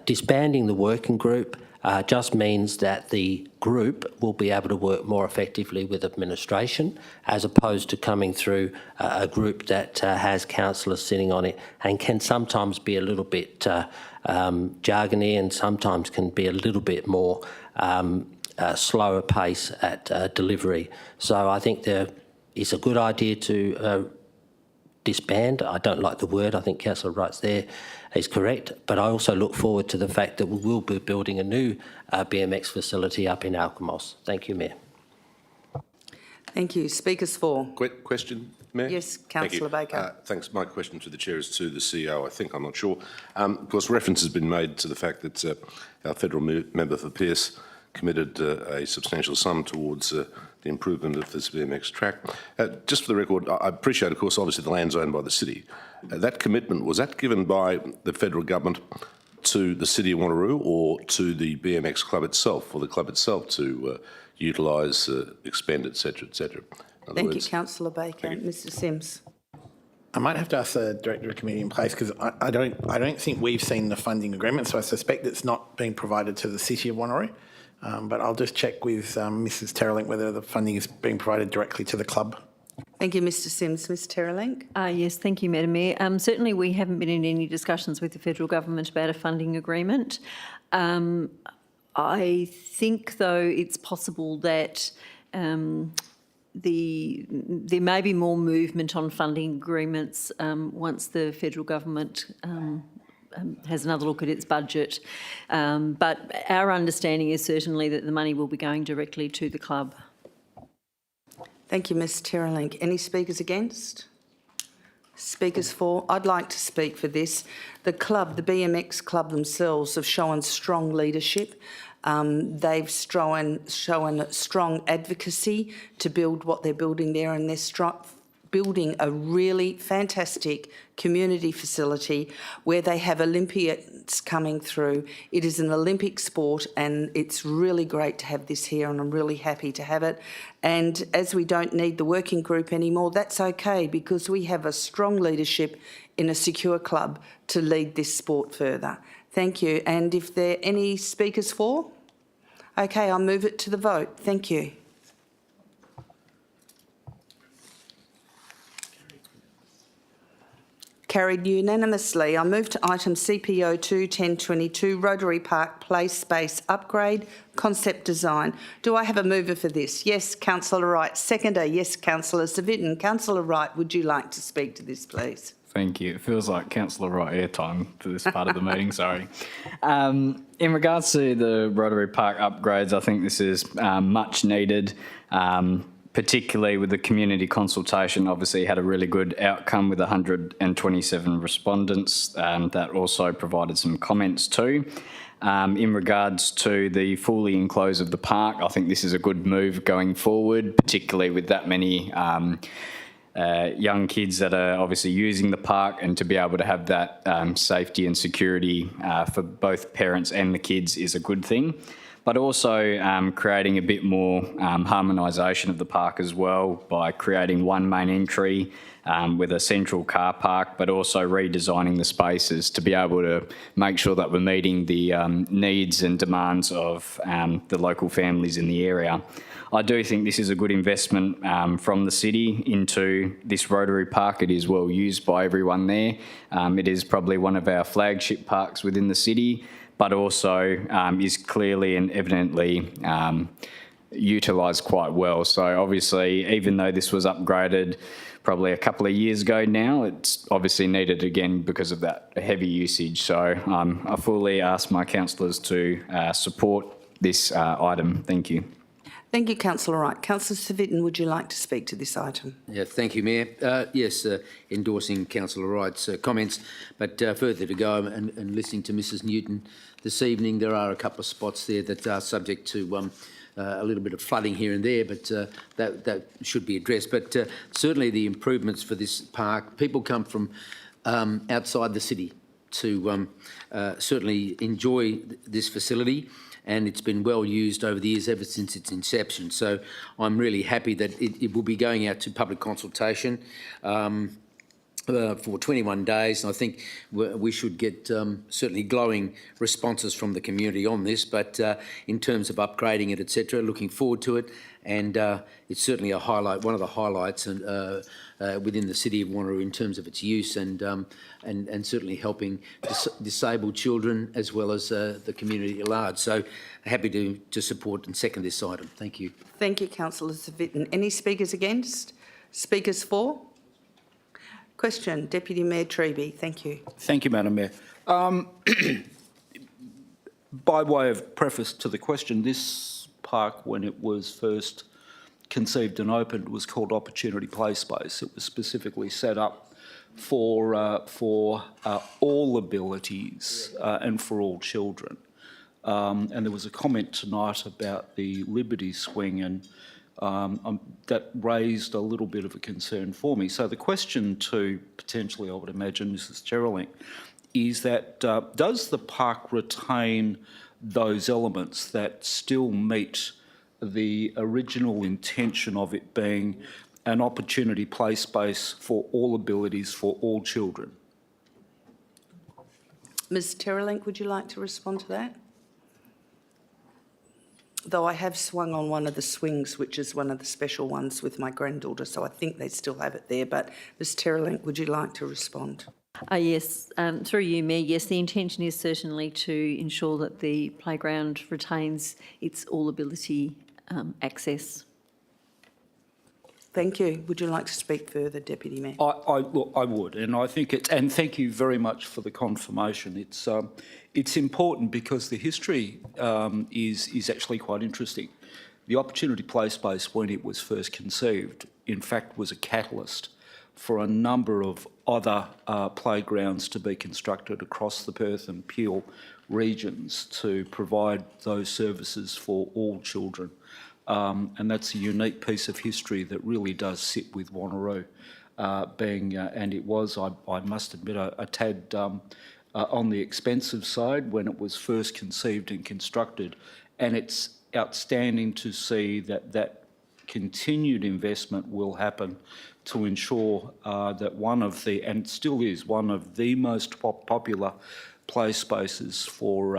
S7: disbanding the working group just means that the group will be able to work more effectively with administration, as opposed to coming through a group that has councillors sitting on it and can sometimes be a little bit jargony, and sometimes can be a little bit more slower pace at delivery. So I think there is a good idea to disband. I don't like the word. I think Councillor Wright's there is correct, but I also look forward to the fact that we will be building a new BMX facility up in Alkimos. Thank you, Mayor.
S1: Thank you. Speakers for.
S14: Question, Mayor?
S1: Yes, Councillor Baker.
S14: Thanks. My question to the Chair is to the CEO, I think. I'm not sure. Of course, reference has been made to the fact that our federal member for Pearce committed a substantial sum towards the improvement of this BMX track. Just for the record, I appreciate, of course, obviously the land's owned by the city. That commitment, was that given by the federal government to the City of Wanneroo or to the BMX club itself, or the club itself to utilise, expend, etc., etc.?
S1: Thank you, Councillor Baker. Mr Sims.
S18: I might have to ask the Director of Committee in place, because I don't think we've seen the funding agreement, so I suspect it's not being provided to the City of Wanneroo. But I'll just check with Mrs Terrelink whether the funding is being provided directly to the club.
S1: Thank you, Mr Sims. Ms Terrelink.
S6: Yes, thank you, Madam Mayor. Certainly we haven't been in any discussions with the federal government about a funding agreement. I think, though, it's possible that there may be more movement on funding agreements once the federal government has another look at its budget. But our understanding is certainly that the money will be going directly to the club.
S1: Thank you, Ms Terrelink. Any speakers against? Speakers for? I'd like to speak for this. The club, the BMX club themselves, have shown strong leadership. They've shown strong advocacy to build what they're building there, and they're building a really fantastic community facility where they have Olympians coming through. It is an Olympic sport, and it's really great to have this here, and I'm really happy to have it. And as we don't need the working group anymore, that's okay, because we have a strong leadership in a secure club to lead this sport further. Thank you. And if there are any speakers for? Okay, I'll move it to the vote. Thank you. Carried unanimously. I move to item CPO 2-1022, Rotary Park Play Space Upgrade, Concept Design. Do I have a mover for this? Yes, Councillor Wright. Seconder, yes, Councillor Savitton. Councillor Wright, would you like to speak to this, please?
S9: Thank you. It feels like Councillor Wright airtime for this part of the meeting, sorry. In regards to the Rotary Park upgrades, I think this is much needed, particularly with the community consultation. Obviously had a really good outcome with 127 respondents that also provided some comments too. In regards to the fully enclose of the park, I think this is a good move going forward, particularly with that many young kids that are obviously using the park, and to be able to have that safety and security for both parents and the kids is a good thing. but also creating a bit more harmonisation of the park as well by creating one main entry with a central car park, but also redesigning the spaces to be able to make sure that we're meeting the needs and demands of the local families in the area. I do think this is a good investment from the city into this Rotary Park. It is well used by everyone there. It is probably one of our flagship parks within the city, but also is clearly and evidently utilised quite well. So obviously, even though this was upgraded probably a couple of years ago now, it's obviously needed again because of that heavy usage. So I fully ask my councillors to support this item. Thank you.
S1: Thank you, Councillor Wright. Councillor Civic, would you like to speak to this item?
S13: Yeah, thank you, Mayor. Yes, endorsing Councillor Wright's comments, but further to go and listening to Mrs Newton this evening, there are a couple of spots there that are subject to a little bit of flooding here and there, but that should be addressed. But certainly the improvements for this park, people come from outside the city to certainly enjoy this facility, and it's been well used over the years ever since its inception. So I'm really happy that it will be going out to public consultation for 21 days. And I think we should get certainly glowing responses from the community on this, but in terms of upgrading it, etc., looking forward to it. And it's certainly a highlight, one of the highlights within the City of Wanneroo in terms of its use and certainly helping disabled children as well as the community at large. So happy to support and second this item. Thank you.
S1: Thank you, Councillor Civic. Any speakers against? Speakers for? Question, Deputy Mayor Treby. Thank you.
S12: Thank you, Madam Mayor. By way of preface to the question, this park, when it was first conceived and opened, was called Opportunity Play Space. It was specifically set up for all abilities and for all children. And there was a comment tonight about the Liberty Swing, and that raised a little bit of a concern for me. So the question to potentially, I would imagine, Mrs Terrelling, is that does the park retain those elements that still meet the original intention of it being an opportunity play space for all abilities for all children?
S1: Ms Terrelling, would you like to respond to that? Though I have swung on one of the swings, which is one of the special ones with my granddaughter, so I think they still have it there. But Ms Terrelling, would you like to respond?
S6: Yes, through you, Mayor, yes, the intention is certainly to ensure that the playground retains its all-ability access.
S1: Thank you. Would you like to speak further, Deputy Mayor?
S12: Look, I would, and I think it's, and thank you very much for the confirmation. It's important because the history is actually quite interesting. The Opportunity Play Space, when it was first conceived, in fact was a catalyst for a number of other playgrounds to be constructed across the Perth and Peel regions to provide those services for all children. And that's a unique piece of history that really does sit with Wanneroo, and it was, I must admit, a tad on the expensive side when it was first conceived and constructed. And it's outstanding to see that continued investment will happen to ensure that one of the, and still is, one of the most popular play spaces for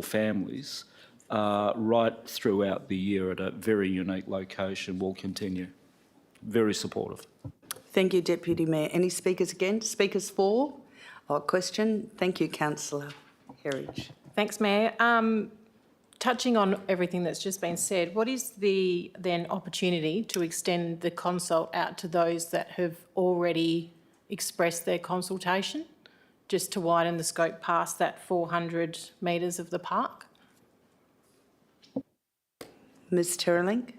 S12: families right throughout the year at a very unique location will continue. Very supportive.
S1: Thank you, Deputy Mayor. Any speakers against? Speakers for? Question. Thank you, Councillor Herridge.
S11: Thanks, Mayor. Touching on everything that's just been said, what is the then opportunity to extend the consult out to those that have already expressed their consultation, just to widen the scope past that 400 metres of the park?
S1: Ms Terrelling.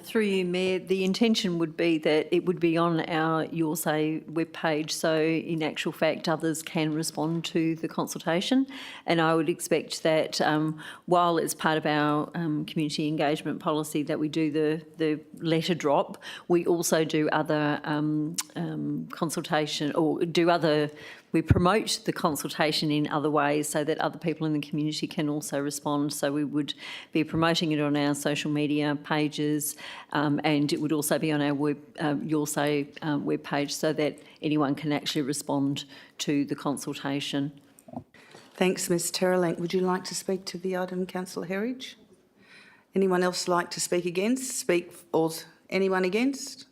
S6: Through you, Mayor, the intention would be that it would be on our Your Say webpage, so in actual fact others can respond to the consultation, and I would expect that while it's part of our community engagement policy that we do the letter drop, we also do other consultation or do other promote the consultation in other ways so that other people in the community can also respond. So we would be promoting it on our social media pages, and it would also be on our web page so that anyone can actually respond to the consultation.
S1: Thanks, Ms Terrelink. Would you like to speak to the item, Councillor Herridge? Anyone else like to speak against? Anyone against?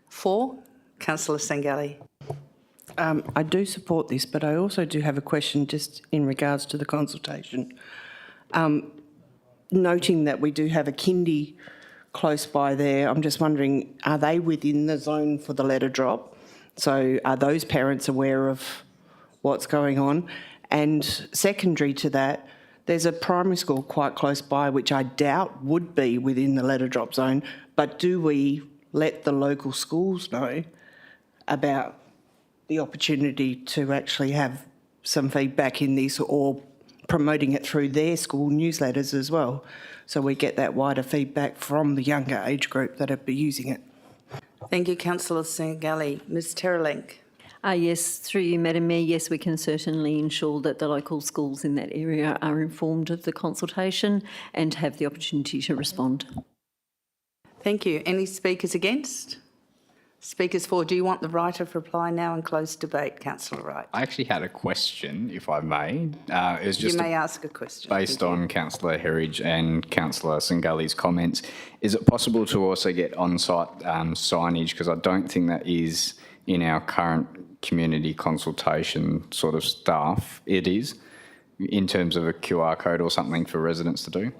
S1: For? Councillor Sangali.
S21: I do support this, but I also do have a question just in regards to the consultation. Noting that we do have a kindy close by there, I'm just wondering, are they within the zone for the letter drop? So are those parents aware of what's going on? And secondary to that, there's a primary school quite close by which I doubt would be within the letter drop zone, but do we let the local schools know about the opportunity to actually have some feedback in this, or promoting it through their school newsletters as well, so we get that wider feedback from the younger age group that are using it?
S1: Thank you, Councillor Sangali. Ms Terrelink.
S6: Yes, through you, Madam Mayor, yes, we can certainly ensure that the local schools in that area are informed of the consultation and have the opportunity to respond.
S1: Thank you. Any speakers against? Speakers for? Do you want the right of reply now and close debate, Councillor Wright?
S9: I actually had a question, if I may. It was just
S1: you may ask a question.
S9: Based on Councillor Herridge and Councillor Sangali's comments. Is it possible to also get on-site signage? Because I don't think that is in our current community consultation sort of staff. It is, in terms of a QR code or something for residents to do.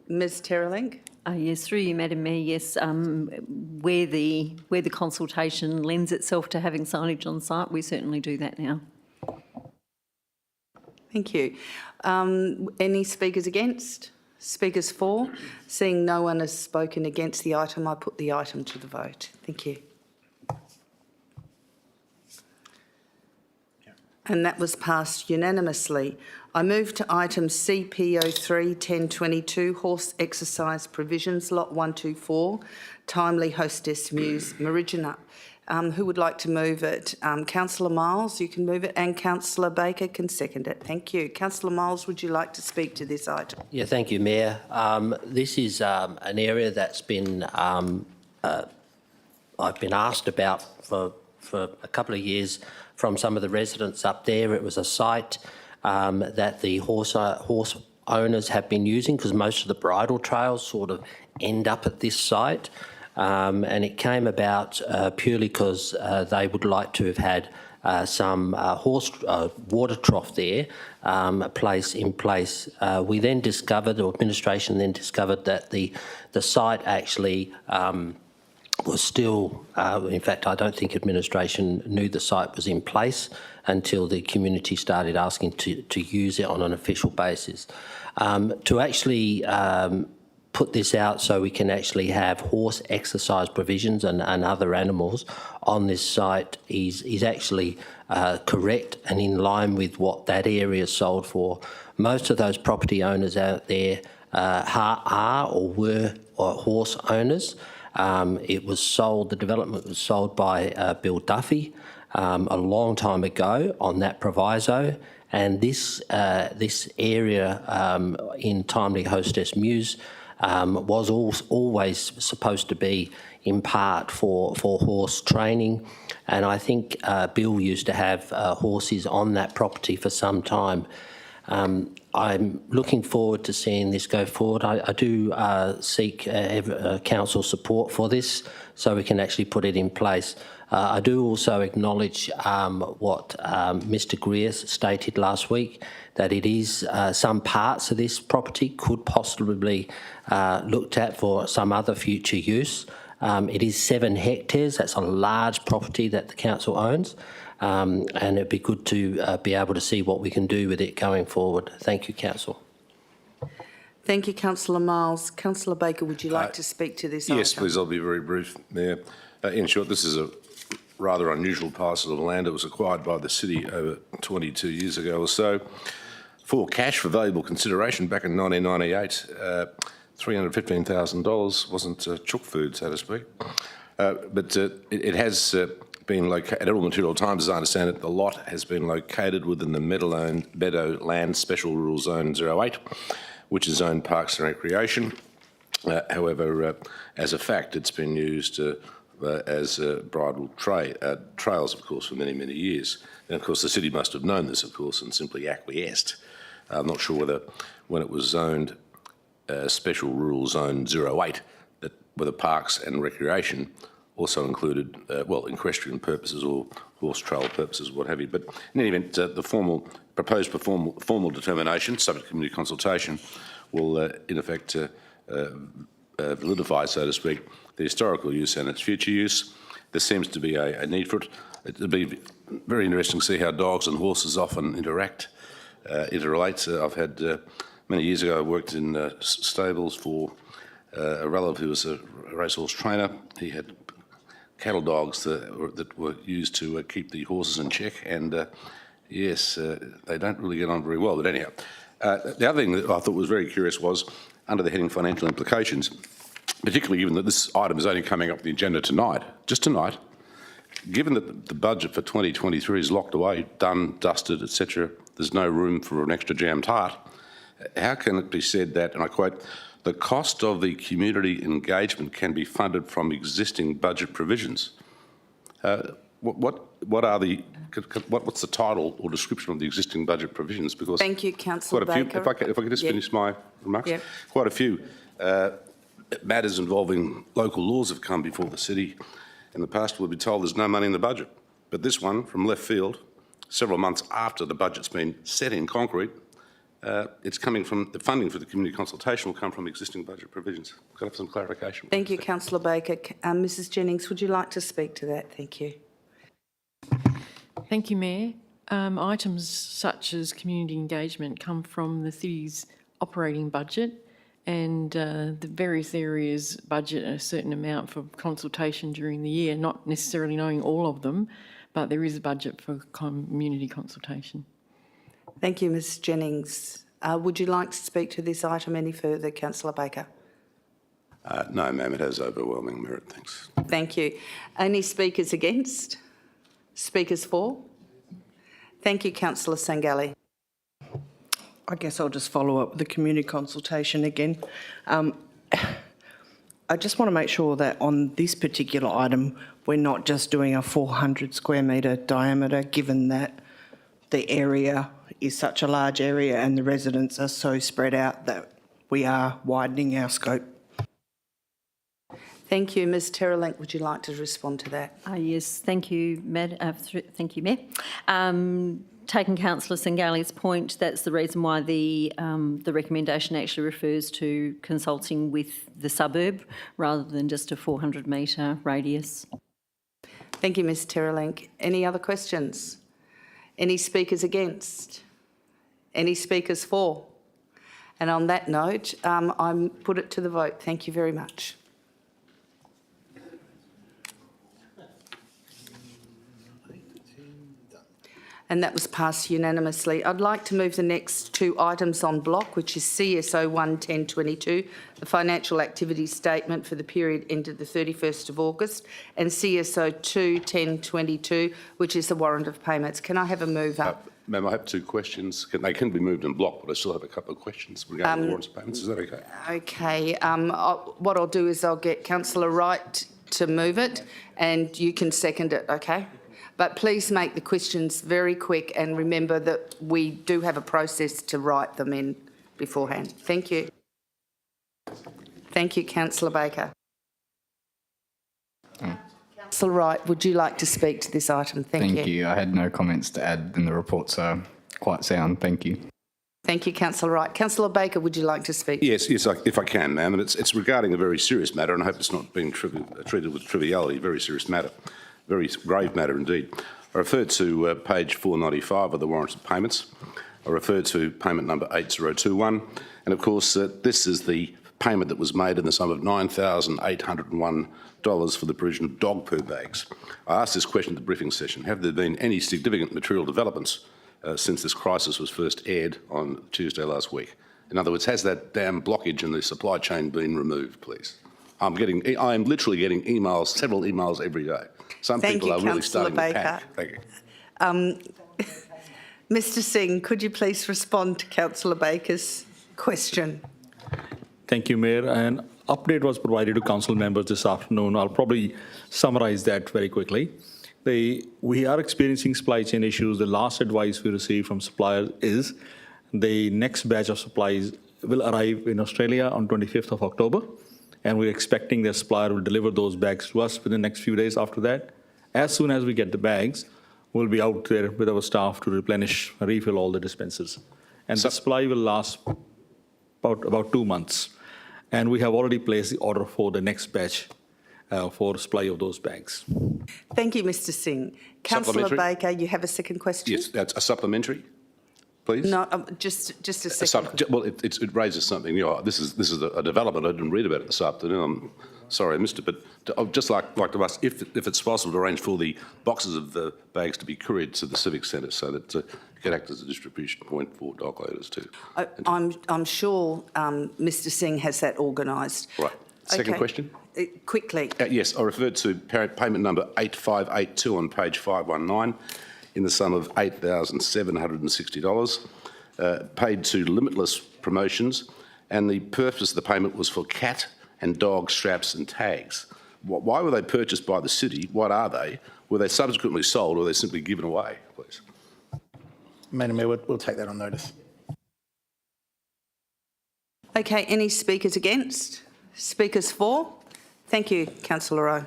S1: Ms Terrelink.
S6: Yes, through you, Madam Mayor, yes, where the consultation lends itself to having signage on site, we certainly do that now.
S1: Thank you. Any speakers against? Speakers for? Seeing no one has spoken against the item, I put the item to the vote. Thank you. And that was passed unanimously. I move to item CP03 1022, Horse Exercise Provisions, Lot 124, Timely Hostess Muse, Marigina. Who would like to move it? Councillor Miles, you can move it, and Councillor Baker can second it. Thank you. Councillor Miles, would you like to speak to this item?
S7: Yeah, thank you, Mayor. This is an area that's been I've been asked about for a couple of years from some of the residents up there. It was a site that the horse owners have been using, because most of the bridle trails sort of end up at this site. And it came about purely because they would like to have had some horse water trough there in place. We then discovered, or administration then discovered, that the site actually was still, in fact, I don't think administration knew the site was in place until the community started asking to use it on an official basis. To actually put this out so we can actually have horse exercise provisions and other animals on this site is actually correct and in line with what that area sold for. Most of those property owners out there are or were horse owners. It was sold, the development was sold by Bill Duffy a long time ago on that proviso, and this area in Timely Hostess Muse was always supposed to be in part for horse training, and I think Bill used to have horses on that property for some time. I'm looking forward to seeing this go forward. I do seek council support for this so we can actually put it in place. I do also acknowledge what Mr Greer stated last week, that it is some parts of this property could possibly be looked at for some other future use. It is 7 hectares. That's a large property that the council owns. And it'd be good to be able to see what we can do with it going forward. Thank you, Council.
S1: Thank you, Councillor Miles. Councillor Baker, would you like to speak to this item?
S14: Yes, please. I'll be very brief, Mayor. In short, this is a rather unusual parcel of land. It was acquired by the city over 22 years ago or so for cash for valuable consideration back in 1998. $315,000 wasn't chook food, so to speak. But it has been located, at all material times, as I understand it, the lot has been located within the Meadowland Special Rural Zone 08, which is zoned Parks and Recreation. However, as a fact, it's been used as bridle trails, of course, for many, many years. And of course, the city must have known this, of course, and simply acquiesced. I'm not sure whether, when it was zoned Special Rural Zone 08, that whether Parks and Recreation also included, well, equestrian purposes or horse trail purposes, what have you. But in any event, the proposed formal determination, subject to community consultation, will in effect validify, so to speak, the historical use and its future use. There seems to be a need for it. It'll be very interesting to see how dogs and horses often interrelate. I've had, many years ago, I worked in stables for a relative who was a racehorse trainer. He had cattle dogs that were used to keep the horses in check, and yes, they don't really get on very well. But anyhow, the other thing that I thought was very curious was, under the heading financial implications, particularly given that this item is only coming up the agenda tonight, just tonight, given that the budget for 2023 is locked away, done, dusted, etc., there's no room for an extra jam tart, how can it be said that, and I quote, the cost of the community engagement can be funded from existing budget provisions? What are the, what's the title or description of the existing budget provisions? Because
S1: thank you, Councillor Baker.
S14: If I could just finish my remarks. Quite a few matters involving local laws have come before the city in the past. We'll be told there's no money in the budget. But this one, from left field, several months after the budget's been set in concrete, it's coming from, the funding for the community consultation will come from existing budget provisions. Could I have some clarification?
S1: Thank you, Councillor Baker. Mrs Jennings, would you like to speak to that? Thank you.
S10: Thank you, Mayor. Items such as community engagement come from the city's operating budget, and the various areas budget a certain amount for consultation during the year, not necessarily knowing all of them, but there is a budget for community consultation.
S1: Thank you, Ms Jennings. Would you like to speak to this item any further, Councillor Baker?
S14: No, ma'am, it has overwhelming merit, thanks.
S1: Thank you. Any speakers against? Speakers for? Thank you, Councillor Sangalli.
S21: I guess I'll just follow up with the community consultation again. I just want to make sure that on this particular item, we're not just doing a 400 square metre diameter, given that the area is such a large area and the residents are so spread out that we are widening our scope.
S1: Thank you. Ms Terrelink, would you like to respond to that?
S6: Yes, thank you, thank you, Mayor. Taking Councillor Sangalli's point, that's the reason why the recommendation actually refers to consulting with the suburb rather than just a 400 metre radius.
S1: Thank you, Ms Terrelink. Any other questions? Any speakers against? Any speakers for? And on that note, I put it to the vote. Thank you very much. And that was passed unanimously. I'd like to move the next two items on block, which is CSO 11022, the financial activity statement for the period ended the 31st of August, and CSO 21022, which is the warrant of payments. Can I have a mover?
S14: Ma'am, I have two questions. They can be moved in block, but I still have a couple of questions regarding the warrants of payments. Is that okay?
S1: Okay. What I'll do is I'll get Councillor Wright to move it, and you can second it, okay? But please make the questions very quick, and remember that we do have a process to write them in beforehand. Thank you. Thank you, Councillor Baker. Councillor Wright, would you like to speak to this item? Thank you.
S9: I had no comments to add, and the reports are quite sound. Thank you.
S1: Thank you, Councillor Wright. Councillor Baker, would you like to speak?
S14: Yes, if I can, ma'am. And it's regarding a very serious matter, and I hope it's not being treated with triviality. Very serious matter. Very grave matter indeed. I refer to page 495 of the warrants of payments. I refer to payment number 8021. And of course, this is the payment that was made in the sum of $9,801 for the provision of dog poo bags. I asked this question at the briefing session. Have there been any significant material developments since this crisis was first aired on Tuesday last week? In other words, has that damn blockage in the supply chain been removed, please? I am literally getting emails, several emails every day. Some people are really starting to panic. Thank you.
S1: Mr Singh, could you please respond to Councillor Baker's question?
S3: Thank you, Mayor. An update was provided to council members this afternoon. I'll probably summarise that very quickly. We are experiencing supply chain issues. The last advice we received from suppliers is the next batch of supplies will arrive in Australia on 25th of October, and we're expecting the supplier will deliver those bags to us within the next few days after that. As soon as we get the bags, we'll be out there with our staff to replenish, refill all the dispensers. And the supply will last about 2 months. And we have already placed the order for the next batch for supply of those bags.
S1: Thank you, Mr Singh. Councillor Baker, you have a second question?
S14: Yes, that's a supplementary, please.
S1: No, just a second.
S14: Well, it raises something. You know, this is a development. I didn't read about it this afternoon. I'm sorry I missed it, but I'd just like to ask if it's possible to arrange for the boxes of the bags to be couried to the Civic Centre so that it can act as a distribution point for dog loaders too.
S1: I'm sure Mr Singh has that organised.
S14: Right. Second question.
S1: Quickly.
S14: Yes, I referred to payment number 8582 on page 519 in the sum of $8,760 paid to Limitless Promotions, and the purpose of the payment was for cat and dog straps and tags. Why were they purchased by the city? What are they? Were they subsequently sold or were they simply given away, please?
S18: Madam Mayor, we'll take that on notice.
S1: Okay, any speakers against? Speakers for? Thank you, Councillor Rowe.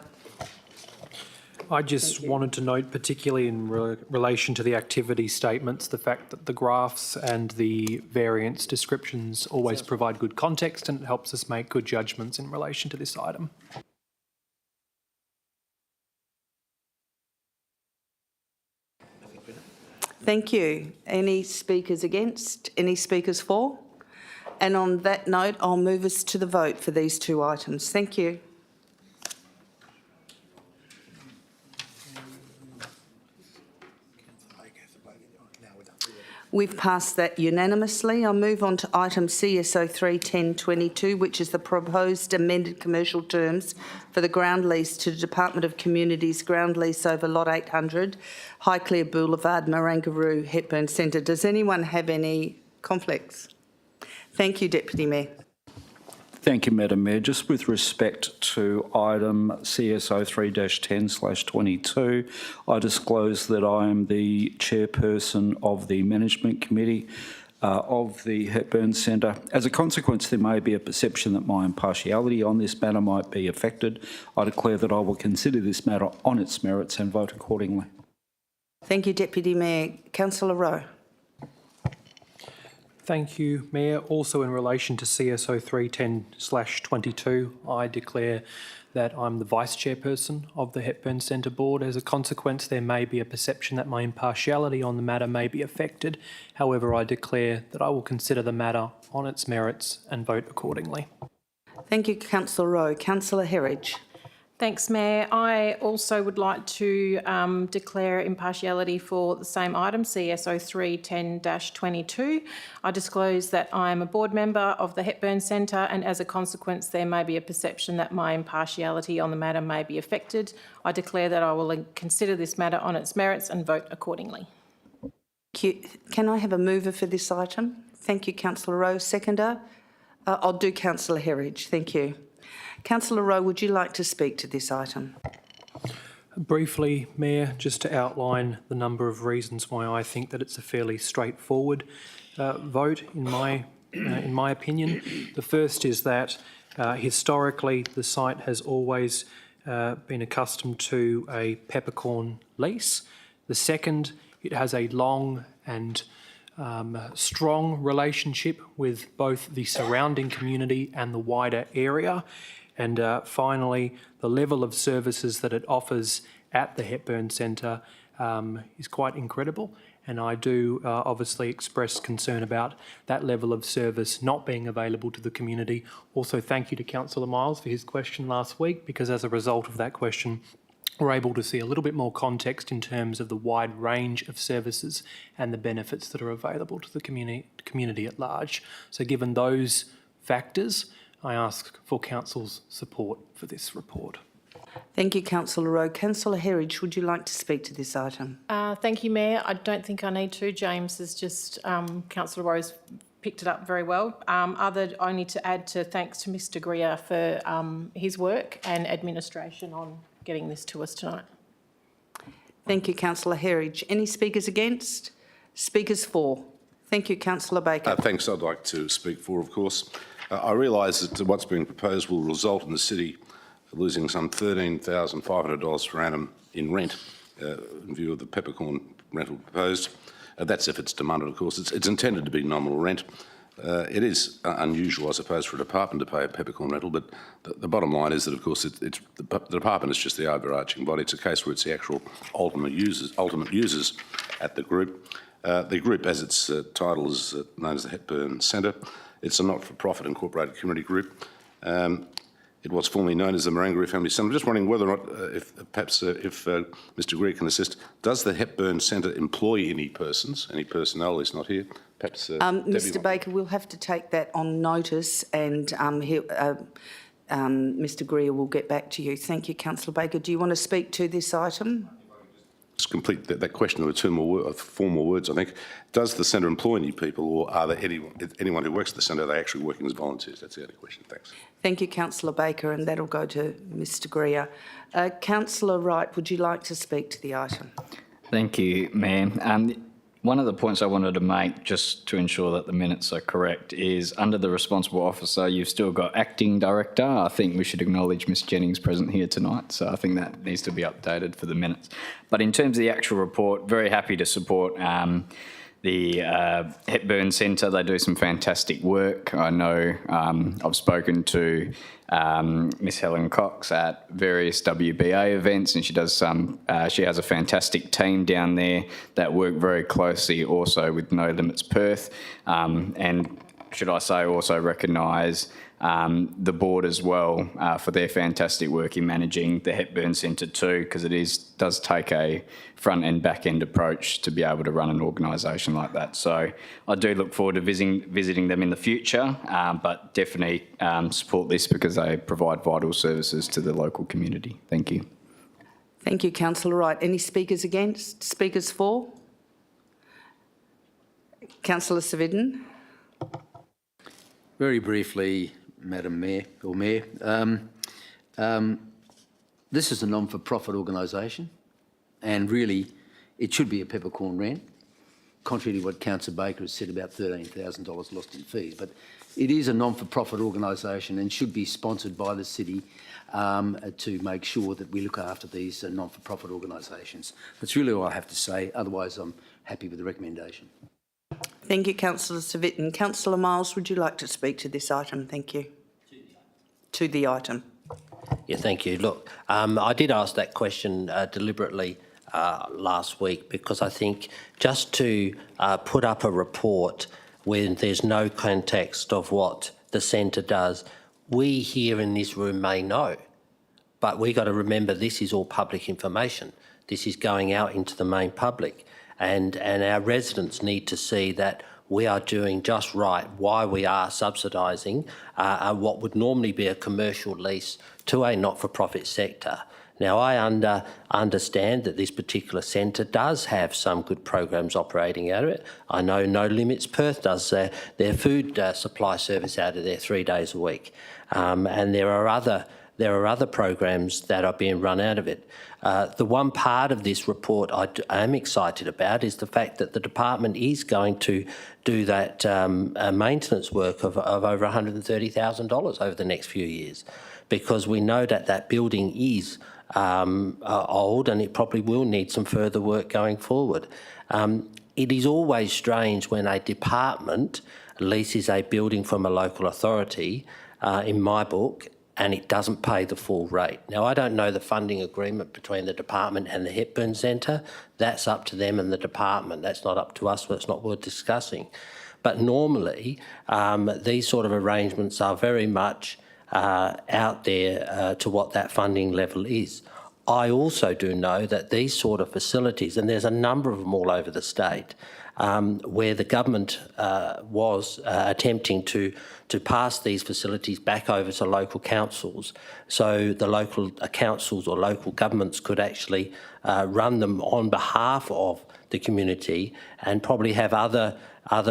S8: I just wanted to note, particularly in relation to the activity statements, the fact that the graphs and the variance descriptions always provide good context and it helps us make good judgments in relation to this item.
S1: Thank you. Any speakers against? Any speakers for? And on that note, I'll move us to the vote for these two items. Thank you. We've passed that unanimously. I'll move on to item CSO 31022, which is the proposed amended commercial terms for the ground lease to the Department of Communities ground lease over Lot 800, Highclere Boulevard, Wanneroo, Hepburn Centre. Does anyone have any conflicts? Thank you, Deputy Mayor.
S12: Thank you, Madam Mayor. Just with respect to item CSO 3-10/22, I disclose that I am the chairperson of the Management Committee of the Hepburn Centre. As a consequence, there may be a perception that my impartiality on this matter might be affected. I declare that I will consider this matter on its merits and vote accordingly.
S1: Thank you, Deputy Mayor. Councillor Rowe.
S8: Thank you, Mayor. Also in relation to CSO 310/22, I declare that I'm the Vice Chairperson of the Hepburn Centre Board. As a consequence, there may be a perception that my impartiality on the matter may be affected. However, I declare that I will consider the matter on its merits and vote accordingly.
S1: Thank you, Councillor Rowe. Councillor Herridge.
S11: Thanks, Mayor. I also would like to declare impartiality for the same item, CSO 310-22. I disclose that I am a board member of the Hepburn Centre, and as a consequence there may be a perception that my impartiality on the matter may be affected. I declare that I will consider this matter on its merits and vote accordingly.
S1: Thank you. Can I have a mover for this item? Thank you, Councillor Rowe. Seconder? I'll do Councillor Herridge. Thank you. Councillor Rowe, would you like to speak to this item?
S8: Briefly, Mayor, just to outline the number of reasons why I think that it's a fairly straightforward vote, in my opinion. The first is that historically the site has always been accustomed to a peppercorn lease. The second, it has a long and strong relationship with both the surrounding community and the wider area. And finally, the level of services that it offers at the Hepburn Centre is quite incredible. And I do obviously express concern about that level of service not being available to the community. Also, thank you to Councillor Miles for his question last week, because as a result of that question, we're able to see a little bit more context in terms of the wide range of services and the benefits that are available to the community at large. So given those factors, I ask for Council's support for this report.
S1: Thank you, Councillor Rowe. Councillor Herridge, would you like to speak to this item?
S11: Thank you, Mayor. I don't think I need to. James has just, Councillor Rose picked it up very well. I need to add to thanks to Mr Greer for his work and administration on getting this to us tonight.
S1: Thank you, Councillor Herridge. Any speakers against? Speakers for? Thank you, Councillor Baker.
S14: Thanks. I'd like to speak for, of course. I realise that what's being proposed will result in the city losing some $13,500 per annum in rent in view of the peppercorn rental proposed. That's if it's demanded, of course. It's intended to be nominal rent. It is unusual, I suppose, for a department to pay a peppercorn rental, but the bottom line is that, of course, the department is just the overarching body. It's a case where it's the actual ultimate users at the group. The group, as its title is known as the Hepburn Centre, it's a not-for-profit incorporated community group. It was formerly known as the Marangaroo Family Centre. I'm just wondering whether or not, if Mr Greer can assist, does the Hepburn Centre employ any persons, any personnel? He's not here. Perhaps
S1: Mr Baker, we'll have to take that on notice and Mr Greer will get back to you. Thank you, Councillor Baker. Do you want to speak to this item?
S14: Just complete that question with four more words, I think. Does the centre employ any people, or are there anyone who works at the centre, are they actually working as volunteers? That's the only question. Thanks.
S1: Thank you, Councillor Baker, and that'll go to Mr Greer. Councillor Wright, would you like to speak to the item?
S9: Thank you, Mayor. One of the points I wanted to make, just to ensure that the minutes are correct, is under the responsible officer, you've still got acting director. I think we should acknowledge Ms Jennings present here tonight, so I think that needs to be updated for the minutes. But in terms of the actual report, very happy to support the Hepburn Centre. They do some fantastic work. I know I've spoken to Miss Helen Cox at various WBA events, and she does she has a fantastic team down there that work very closely also with No Limits Perth, and should I say also recognise the board as well for their fantastic work in managing the Hepburn Centre too, because it does take a front and back end approach to be able to run an organisation like that. So I do look forward to visiting them in the future, but definitely support this because they provide vital services to the local community. Thank you.
S1: Thank you, Councillor Wright. Any speakers against? Speakers for? Councillor Savidin.
S13: Very briefly, Madam Mayor, or Mayor, this is a non-for-profit organisation, and really it should be a peppercorn rent, contrary to what Councillor Baker has said about $13,000 lost in fees. But it is a non-for-profit organisation and should be sponsored by the city to make sure that we look after these non-for-profit organisations. That's really all I have to say. Otherwise, I'm happy with the recommendation.
S1: Thank you, Councillor Savitin. Councillor Miles, would you like to speak to this item? Thank you. To the item.
S7: Yeah, thank you. Look, I did ask that question deliberately last week because I think just to put up a report when there's no context of what the centre does, we here in this room may know, but we've got to remember this is all public information. This is going out into the main public. And our residents need to see that we are doing just right, why we are subsidising what would normally be a commercial lease to a not-for-profit sector. Now, I understand that this particular centre does have some good programs operating out of it. I know No Limits Perth does their food supply service out of there 3 days a week. And there are other programs that are being run out of it. The one part of this report I am excited about is the fact that the department is going to do that maintenance work of over $130,000 over the next few years, because we know that that building is old and it probably will need some further work going forward. It is always strange when a department leases a building from a local authority, in my book, and it doesn't pay the full rate. Now, I don't know the funding agreement between the department and the Hepburn Centre. That's up to them and the department. That's not up to us, so it's not worth discussing. But normally, these sort of arrangements are very much out there to what that funding level is. I also do know that these sort of facilities, and there's a number of them all over the state, where the government was attempting to pass these facilities back over to local councils, so the local councils or local governments could actually run them on behalf of the community and probably have other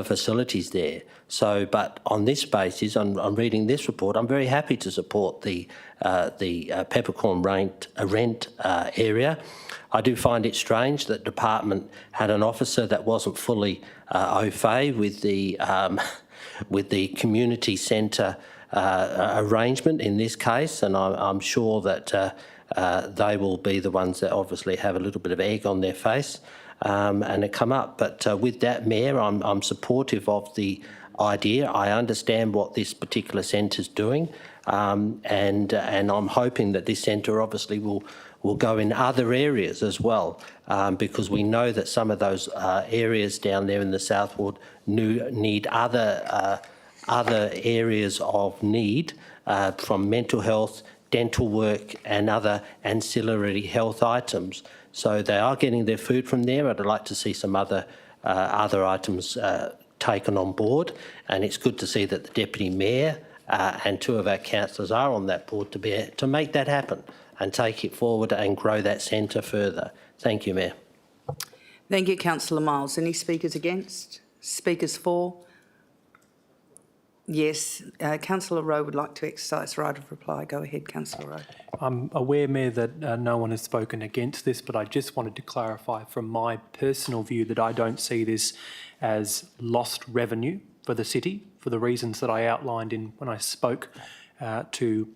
S7: facilities there. So, but on this basis, on reading this report, I'm very happy to support the peppercorn rent area. I do find it strange that department had an officer that wasn't fully au fait with the community centre arrangement in this case, and I'm sure that they will be the ones that obviously have a little bit of egg on their face and it come up. But with that, Mayor, I'm supportive of the idea. I understand what this particular centre's doing, and I'm hoping that this centre obviously will go in other areas as well, because we know that some of those areas down there in the South Ward need other areas of need from mental health, dental work and other ancillary health items. So they are getting their food from there. I'd like to see some other items taken on board, and it's good to see that the Deputy Mayor and 2 of our councillors are on that board to make that happen and take it forward and grow that centre further. Thank you, Mayor.
S1: Thank you, Councillor Miles. Any speakers against? Speakers for? Yes. Councillor Rowe would like to exercise right of reply. Go ahead, Councillor Rowe.
S8: I'm aware, Mayor, that no one has spoken against this, but I just wanted to clarify from my personal view that I don't see this as lost revenue for the city for the reasons that I outlined when I spoke to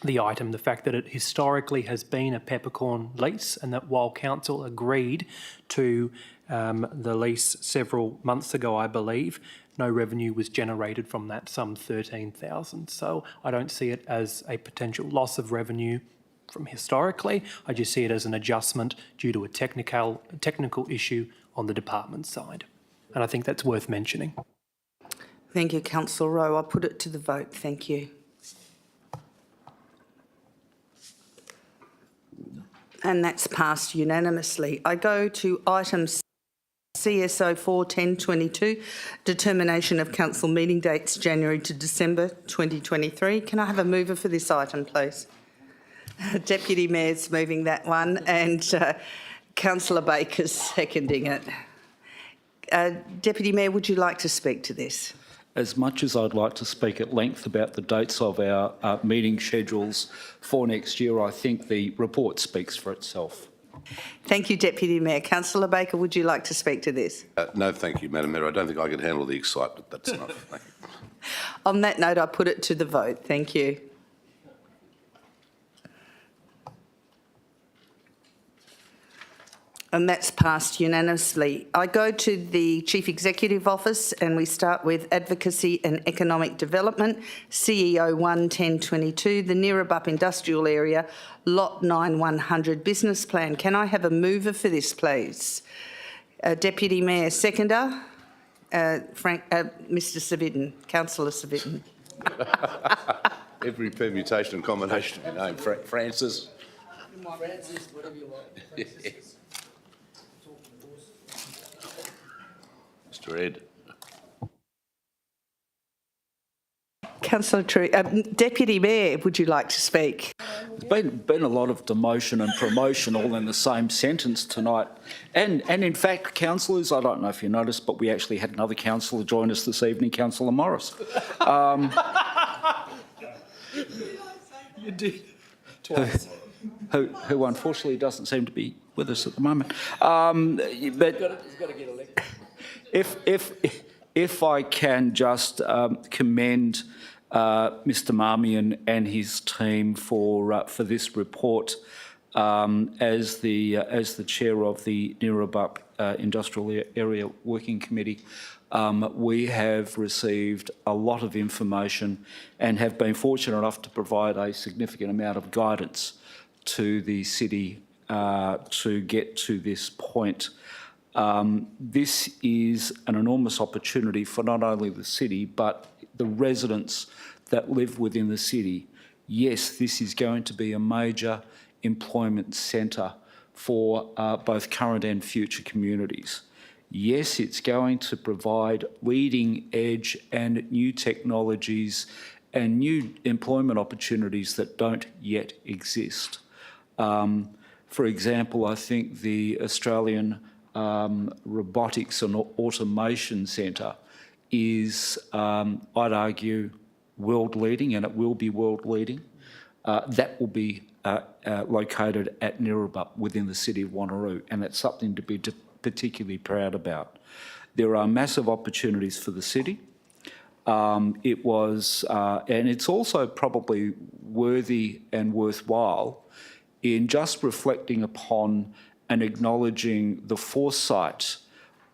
S8: the item, the fact that it historically has been a peppercorn lease, and that while council agreed to the lease several months ago, I believe, no revenue was generated from that, some 13,000. So I don't see it as a potential loss of revenue from historically. I just see it as an adjustment due to a technical issue on the department side. And I think that's worth mentioning.
S1: Thank you, Councillor Rowe. I'll put it to the vote. Thank you. And that's passed unanimously. I go to item CSO 41022, determination of council meeting dates January to December 2023. Can I have a mover for this item, please? Deputy Mayor's moving that one, and Councillor Baker's seconding it. Deputy Mayor, would you like to speak to this?
S12: As much as I'd like to speak at length about the dates of our meeting schedules for next year, I think the report speaks for itself.
S1: Thank you, Deputy Mayor. Councillor Baker, would you like to speak to this?
S14: No, thank you, Madam Mayor. I don't think I can handle the excitement. That's enough. Thank you.
S1: On that note, I put it to the vote. Thank you. And that's passed unanimously. I go to the Chief Executive Office, and we start with Advocacy and Economic Development, CEO 11022, the Neerabup Industrial Area, Lot 9100 Business Plan. Can I have a mover for this, please? Deputy Mayor, seconder. Mr Savidin, Councillor Savidin.
S14: Every permutation and combination of your name. Francis.
S4: Francis, whatever you want.
S14: Mr Ed.
S1: Councillor True. Deputy Mayor, would you like to speak?
S12: There's been a lot of demotion and promotion all in the same sentence tonight. And in fact, councillors, I don't know if you noticed, but we actually had another councillor join us this evening, Councillor Morris.
S8: You did. Twice.
S12: Who unfortunately doesn't seem to be with us at the moment.
S8: But he's got to get elected.
S12: If I can just commend Mr Marmion and his team for this report, as the chair of the Neerabup Industrial Area Working Committee, we have received a lot of information and have been fortunate enough to provide a significant amount of guidance to the city to get to this point. This is an enormous opportunity for not only the city but the residents that live within the city. Yes, this is going to be a major employment centre for both current and future communities. Yes, it's going to provide leading edge and new technologies and new employment opportunities that don't yet exist. For example, I think the Australian Robotics and Automation Centre is, I'd argue, world leading, and it will be world leading. That will be located at Neerabup within the City of Wanneroo, and it's something to be particularly proud about. There are massive opportunities for the city. And it's also probably worthy and worthwhile in just reflecting upon and acknowledging the foresight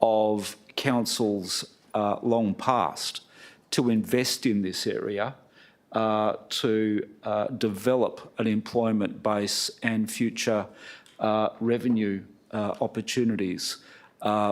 S12: of councils long past to invest in this area, to develop an employment base and future revenue opportunities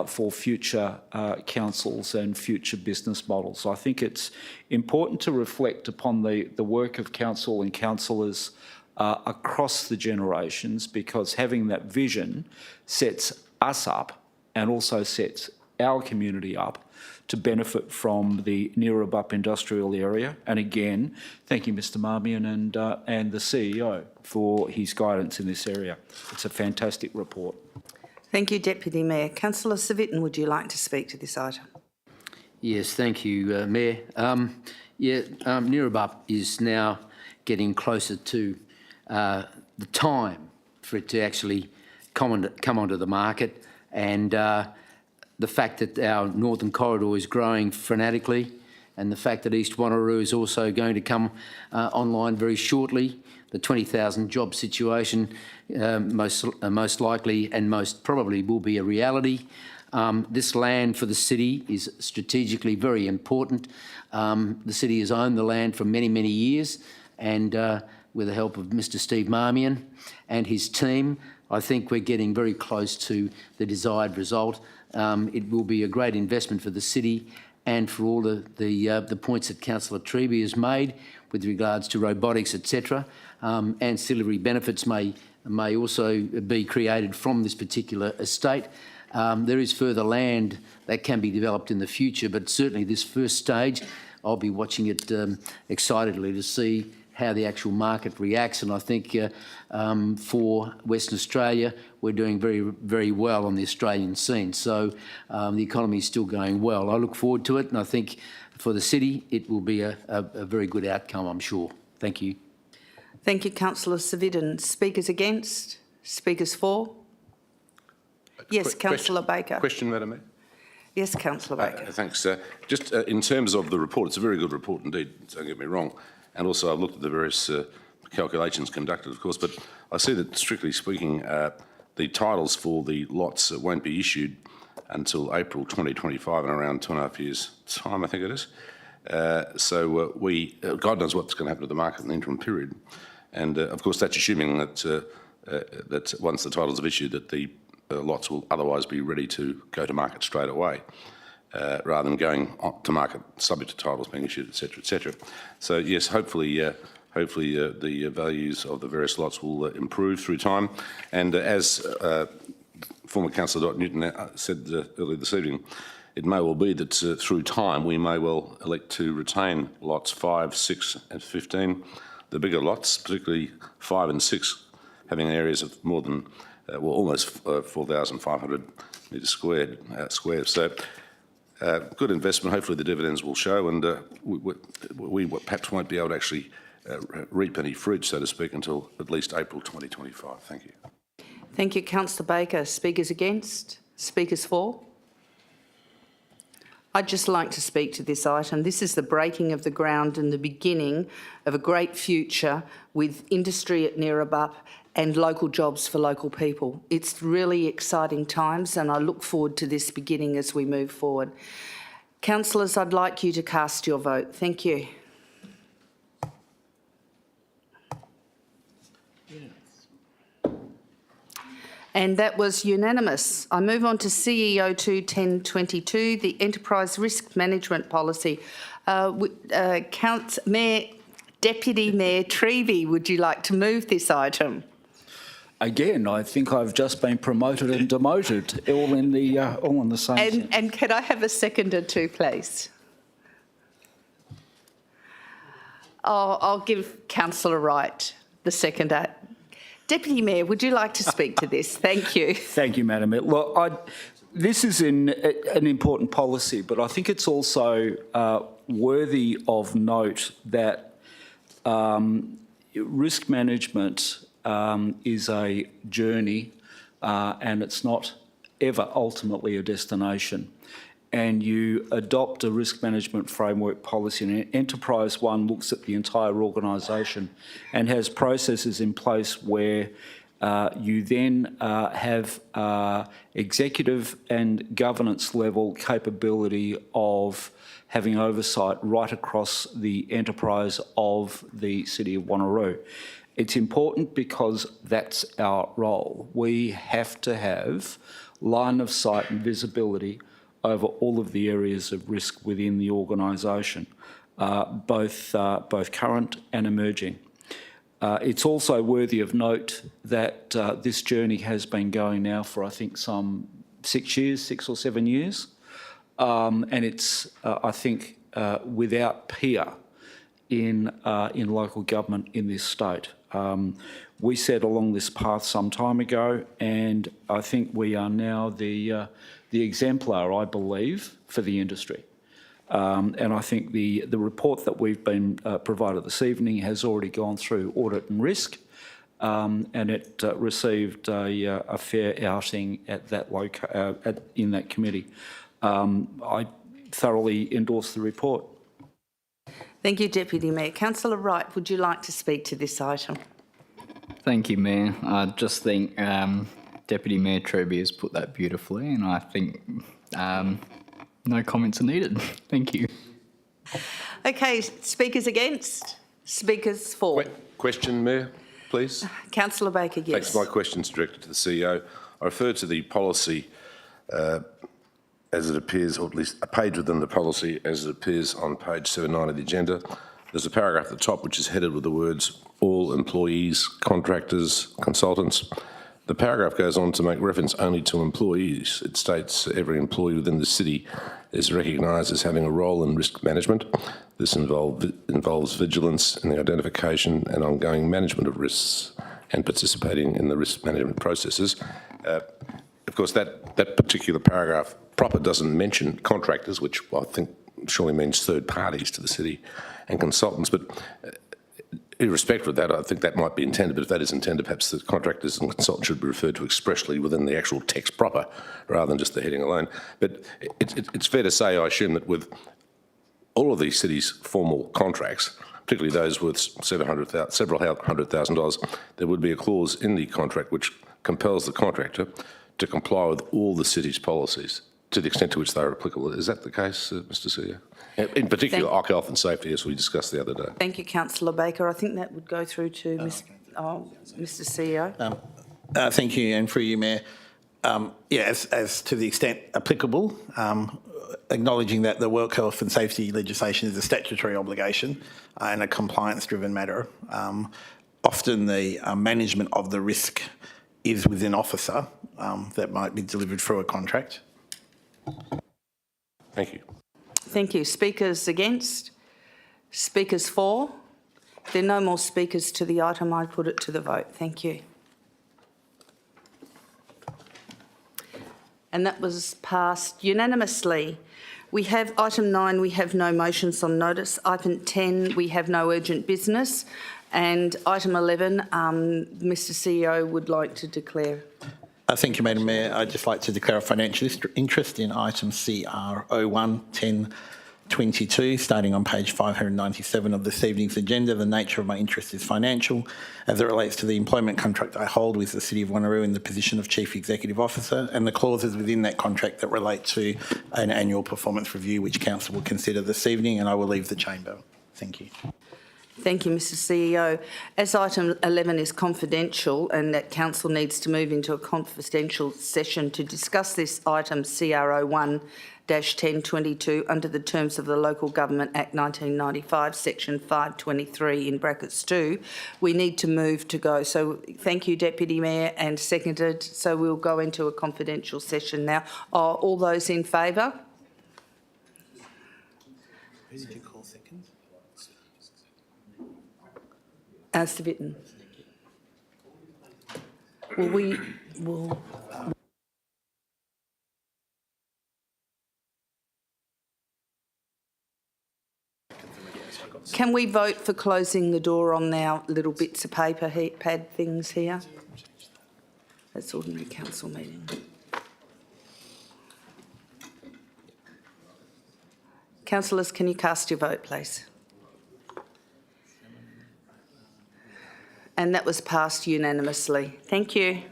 S12: for future councils and future business models. I think it's important to reflect upon the work of council and councillors across the generations, because having that vision sets us up and also sets our community up to benefit from the Neerabup industrial area. And again, thank you, Mr. Marmion and the CEO for his guidance in this area. It's a fantastic report.
S1: Thank you, Deputy Mayor. Councillor Civic, would you like to speak to this item?
S13: Yes, thank you, Mayor. Neerabup is now getting closer to the time for it to actually come onto the market, and the fact that our northern corridor is growing frenetically, and the fact that East Wanneroo is also going to come online very shortly. The 20,000 job situation most likely and most probably will be a reality. This land for the city is strategically very important. The city has owned the land for many, many years, and with the help of Mr. Steve Marmion and his team, I think we're getting very close to the desired result. It will be a great investment for the city and for all the points that Councillor Treby has made with regards to robotics, etc. Ancillary benefits may also be created from this particular estate. There is further land that can be developed in the future, but certainly this first stage, I'll be watching it excitedly to see how the actual market reacts. And I think for Western Australia, we're doing very, very well on the Australian scene. So the economy is still going well. I look forward to it, and I think for the city, it will be a very good outcome, I'm sure. Thank you.
S1: Thank you, Councillor Civic. Speakers against? Speakers for? Yes, Councillor Baker.
S14: Question, Madam Mayor.
S1: Yes, Councillor Baker.
S14: Thanks. Just in terms of the report, it's a very good report indeed, don't get me wrong. And also I've looked at the various calculations conducted, of course, but I see that, strictly speaking, the titles for the lots won't be issued until April 2025, in around 2.5 years' time, I think it is. So God knows what's going to happen to the market in the interim period. And of course, that's assuming that, that once the titles are issued, that the lots will otherwise be ready to go to market straight away, rather than going to market subject to titles being issued, etc., etc. So yes, hopefully the values of the various lots will improve through time. And as former Councillor Dot Newton said earlier this evening, it may well be that through time we may well elect to retain lots 5, 6 and 15. The bigger lots, particularly 5 and 6, having areas of more than, well, almost 4,500 metres squared. So good investment. Hopefully the dividends will show, and we perhaps won't be able to actually reap any fruit, so to speak, until at least April 2025. Thank you.
S1: Thank you, Councillor Baker. Speakers against? Speakers for? I'd just like to speak to this item. This is the breaking of the ground and the beginning of a great future with industry at Neerabup and local jobs for local people. It's really exciting times, and I look forward to this beginning as we move forward. Councillors, I'd like you to cast your vote. Thank you. And that was unanimous. I move on to CEO 21022, the Enterprise Risk Management Policy. Deputy Mayor Treby, would you like to move this item?
S12: Again, I think I've just been promoted and demoted, all in the same sentence.
S1: And can I have a seconder too, please? I'll give Councillor Wright the seconder. Deputy Mayor, would you like to speak to this? Thank you.
S12: Thank you, Madam Mayor. Look, this is an important policy, but I think it's also worthy of note that risk management is a journey and it's not ever ultimately a destination. And you adopt a risk management framework policy, and Enterprise One looks at the entire organisation and has processes in place where you then have executive and governance level capability of having oversight right across the enterprise of the City of Wanneroo. It's important because that's our role. We have to have line of sight and visibility over all of the areas of risk within the organisation, both current and emerging. It's also worthy of note that this journey has been going now for, I think, some 6 or 7 years, and it's, I think, without peer in local government in this state. We set along this path some time ago, and I think we are now the exemplar, I believe, for the industry. And I think the report that we've been provided this evening has already gone through audit and risk, and it received a fair outing at that in that committee. I thoroughly endorse the report.
S1: Thank you, Deputy Mayor. Councillor Wright, would you like to speak to this item?
S9: Thank you, Mayor. I just think Deputy Mayor Truby has put that beautifully, and I think no comments are needed. Thank you.
S1: Okay, speakers against? Speakers for?
S14: Question, Mayor, please.
S1: Councillor Baker, yes.
S14: Thanks. My question's directed to the CEO. I refer to the policy as it appears, or at least a page within the policy as it appears on page 79 of the agenda. There's a paragraph at the top which is headed with the words, all employees, contractors, consultants. The paragraph goes on to make reference only to employees. It states every employee within the city is recognised as having a role in risk management. This involves vigilance in the identification and ongoing management of risks and participating in the risk management processes. Of course, that particular paragraph proper doesn't mention contractors, which I think surely means third parties to the city, and consultants, but irrespective of that, I think that might be intended, but if that is intended, perhaps the contractors and consultants should be referred to expressly within the actual text proper, rather than just the heading alone. But it's fair to say, I assume, that with all of these cities' formal contracts, particularly those worth several $100,000, there would be a clause in the contract which compels the contractor to comply with all the city's policies to the extent to which they are applicable. Is that the case, Mr. CEO? In particular, OC health and safety, as we discussed the other day.
S1: Thank you, Councillor Baker. I think that would go through to Mr. CEO.
S18: Thank you, and through you, Mayor. As to the extent applicable, acknowledging that the work health and safety legislation is a statutory obligation and a compliance-driven matter. Often the management of the risk is with an officer that might be delivered through a contract.
S14: Thank you.
S1: Thank you. Speakers against? Speakers for? If there are no more speakers to the item, I put it to the vote. Thank you. And that was passed unanimously. We have item 9, we have no motions on notice. Item 10, we have no urgent business. And item 11, Mr. CEO would like to declare.
S18: Thank you, Madam Mayor. I'd just like to declare a financial interest in item CR011022, starting on page 597 of this evening's agenda. The nature of my interest is financial, as it relates to the employment contract I hold with the City of Wanneroo in the position of Chief Executive Officer, and the clauses within that contract that relate to an annual performance review, which Council will consider this evening, and I will leave the chamber. Thank you.
S1: Thank you, Mr CEO. As item 11 is confidential and that council needs to move into a confidential session to discuss this item CRO 1-1022 under the terms of the Local Government Act 1995, section 523 in brackets 2, we need to move to go. So thank you, Deputy Mayor, and seconded. So we'll go into a confidential session now. Are all those in favour?
S18: Who did you call second?
S1: Mr Vitten. Well, we will. Can we vote for closing the door on our little bits of paper pad things here? That's ordinary council meeting. Councillors, can you cast your vote, please? And that was passed unanimously. Thank you.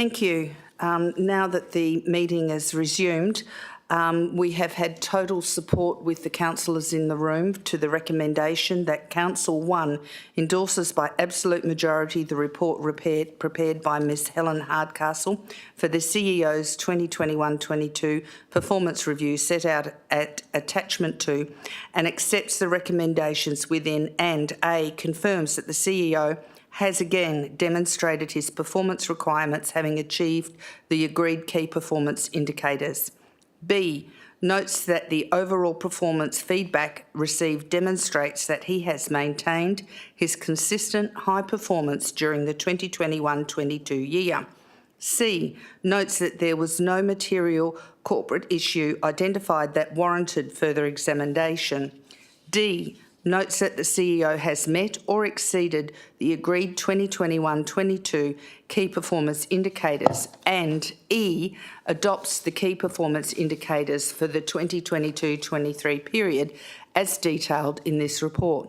S1: Thank you. Now that the meeting is resumed, we have had total support with the councillors in the room to the recommendation that Council 1 endorses by absolute majority the report prepared by Ms Helen Hardcastle for the CEO's 2021-22 performance review set out at attachment 2 and accepts the recommendations within and A, confirms that the CEO has again demonstrated his performance requirements having achieved the agreed key performance indicators. B, notes that the overall performance feedback received demonstrates that he has maintained his consistent high performance during the 2021-22 year. C, notes that there was no material corporate issue identified that warranted further examination. D, notes that the CEO has met or exceeded the agreed 2021-22 key performance indicators, and E, adopts the key performance indicators for the 2022-23 period as detailed in this report.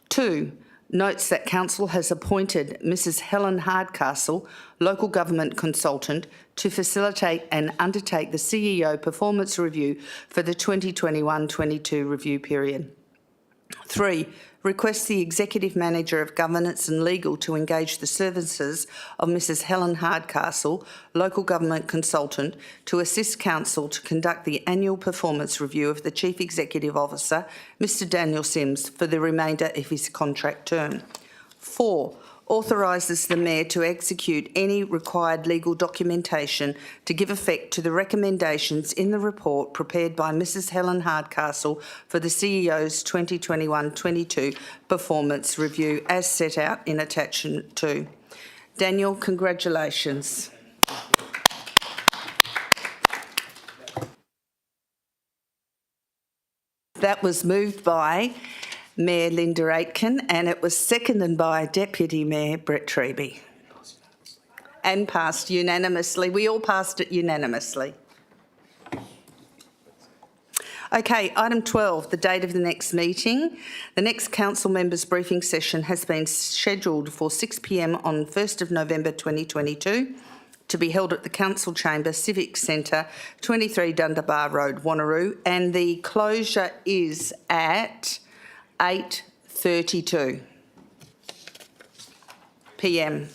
S1: 2, notes that Council has appointed Mrs Helen Hardcastle, local government consultant, to facilitate and undertake the CEO performance review for the 2021-22 review period. 3, requests the Executive Manager of Governance and Legal to engage the services of Mrs Helen Hardcastle, local government consultant, to assist Council to conduct the annual performance review of the Chief Executive Officer, Mr Daniel Sims, for the remainder of his contract term. 4, authorises the Mayor to execute any required legal documentation to give effect to the recommendations in the report prepared by Mrs Helen Hardcastle for the CEO's 2021-22 performance review as set out in attachment 2. Daniel, congratulations. That was moved by Mayor Linda Aitken, and it was seconded by Deputy Mayor Brett Treby. And passed unanimously. We all passed it unanimously. Okay, item 12, the date of the next meeting. The next Council Members briefing session has been scheduled for 6 p.m. on 1st of November 2022 to be held at the Council Chamber, Civic Centre, 23 Dundebar Road, Wanneroo, and the closure is at 8:32 p.m.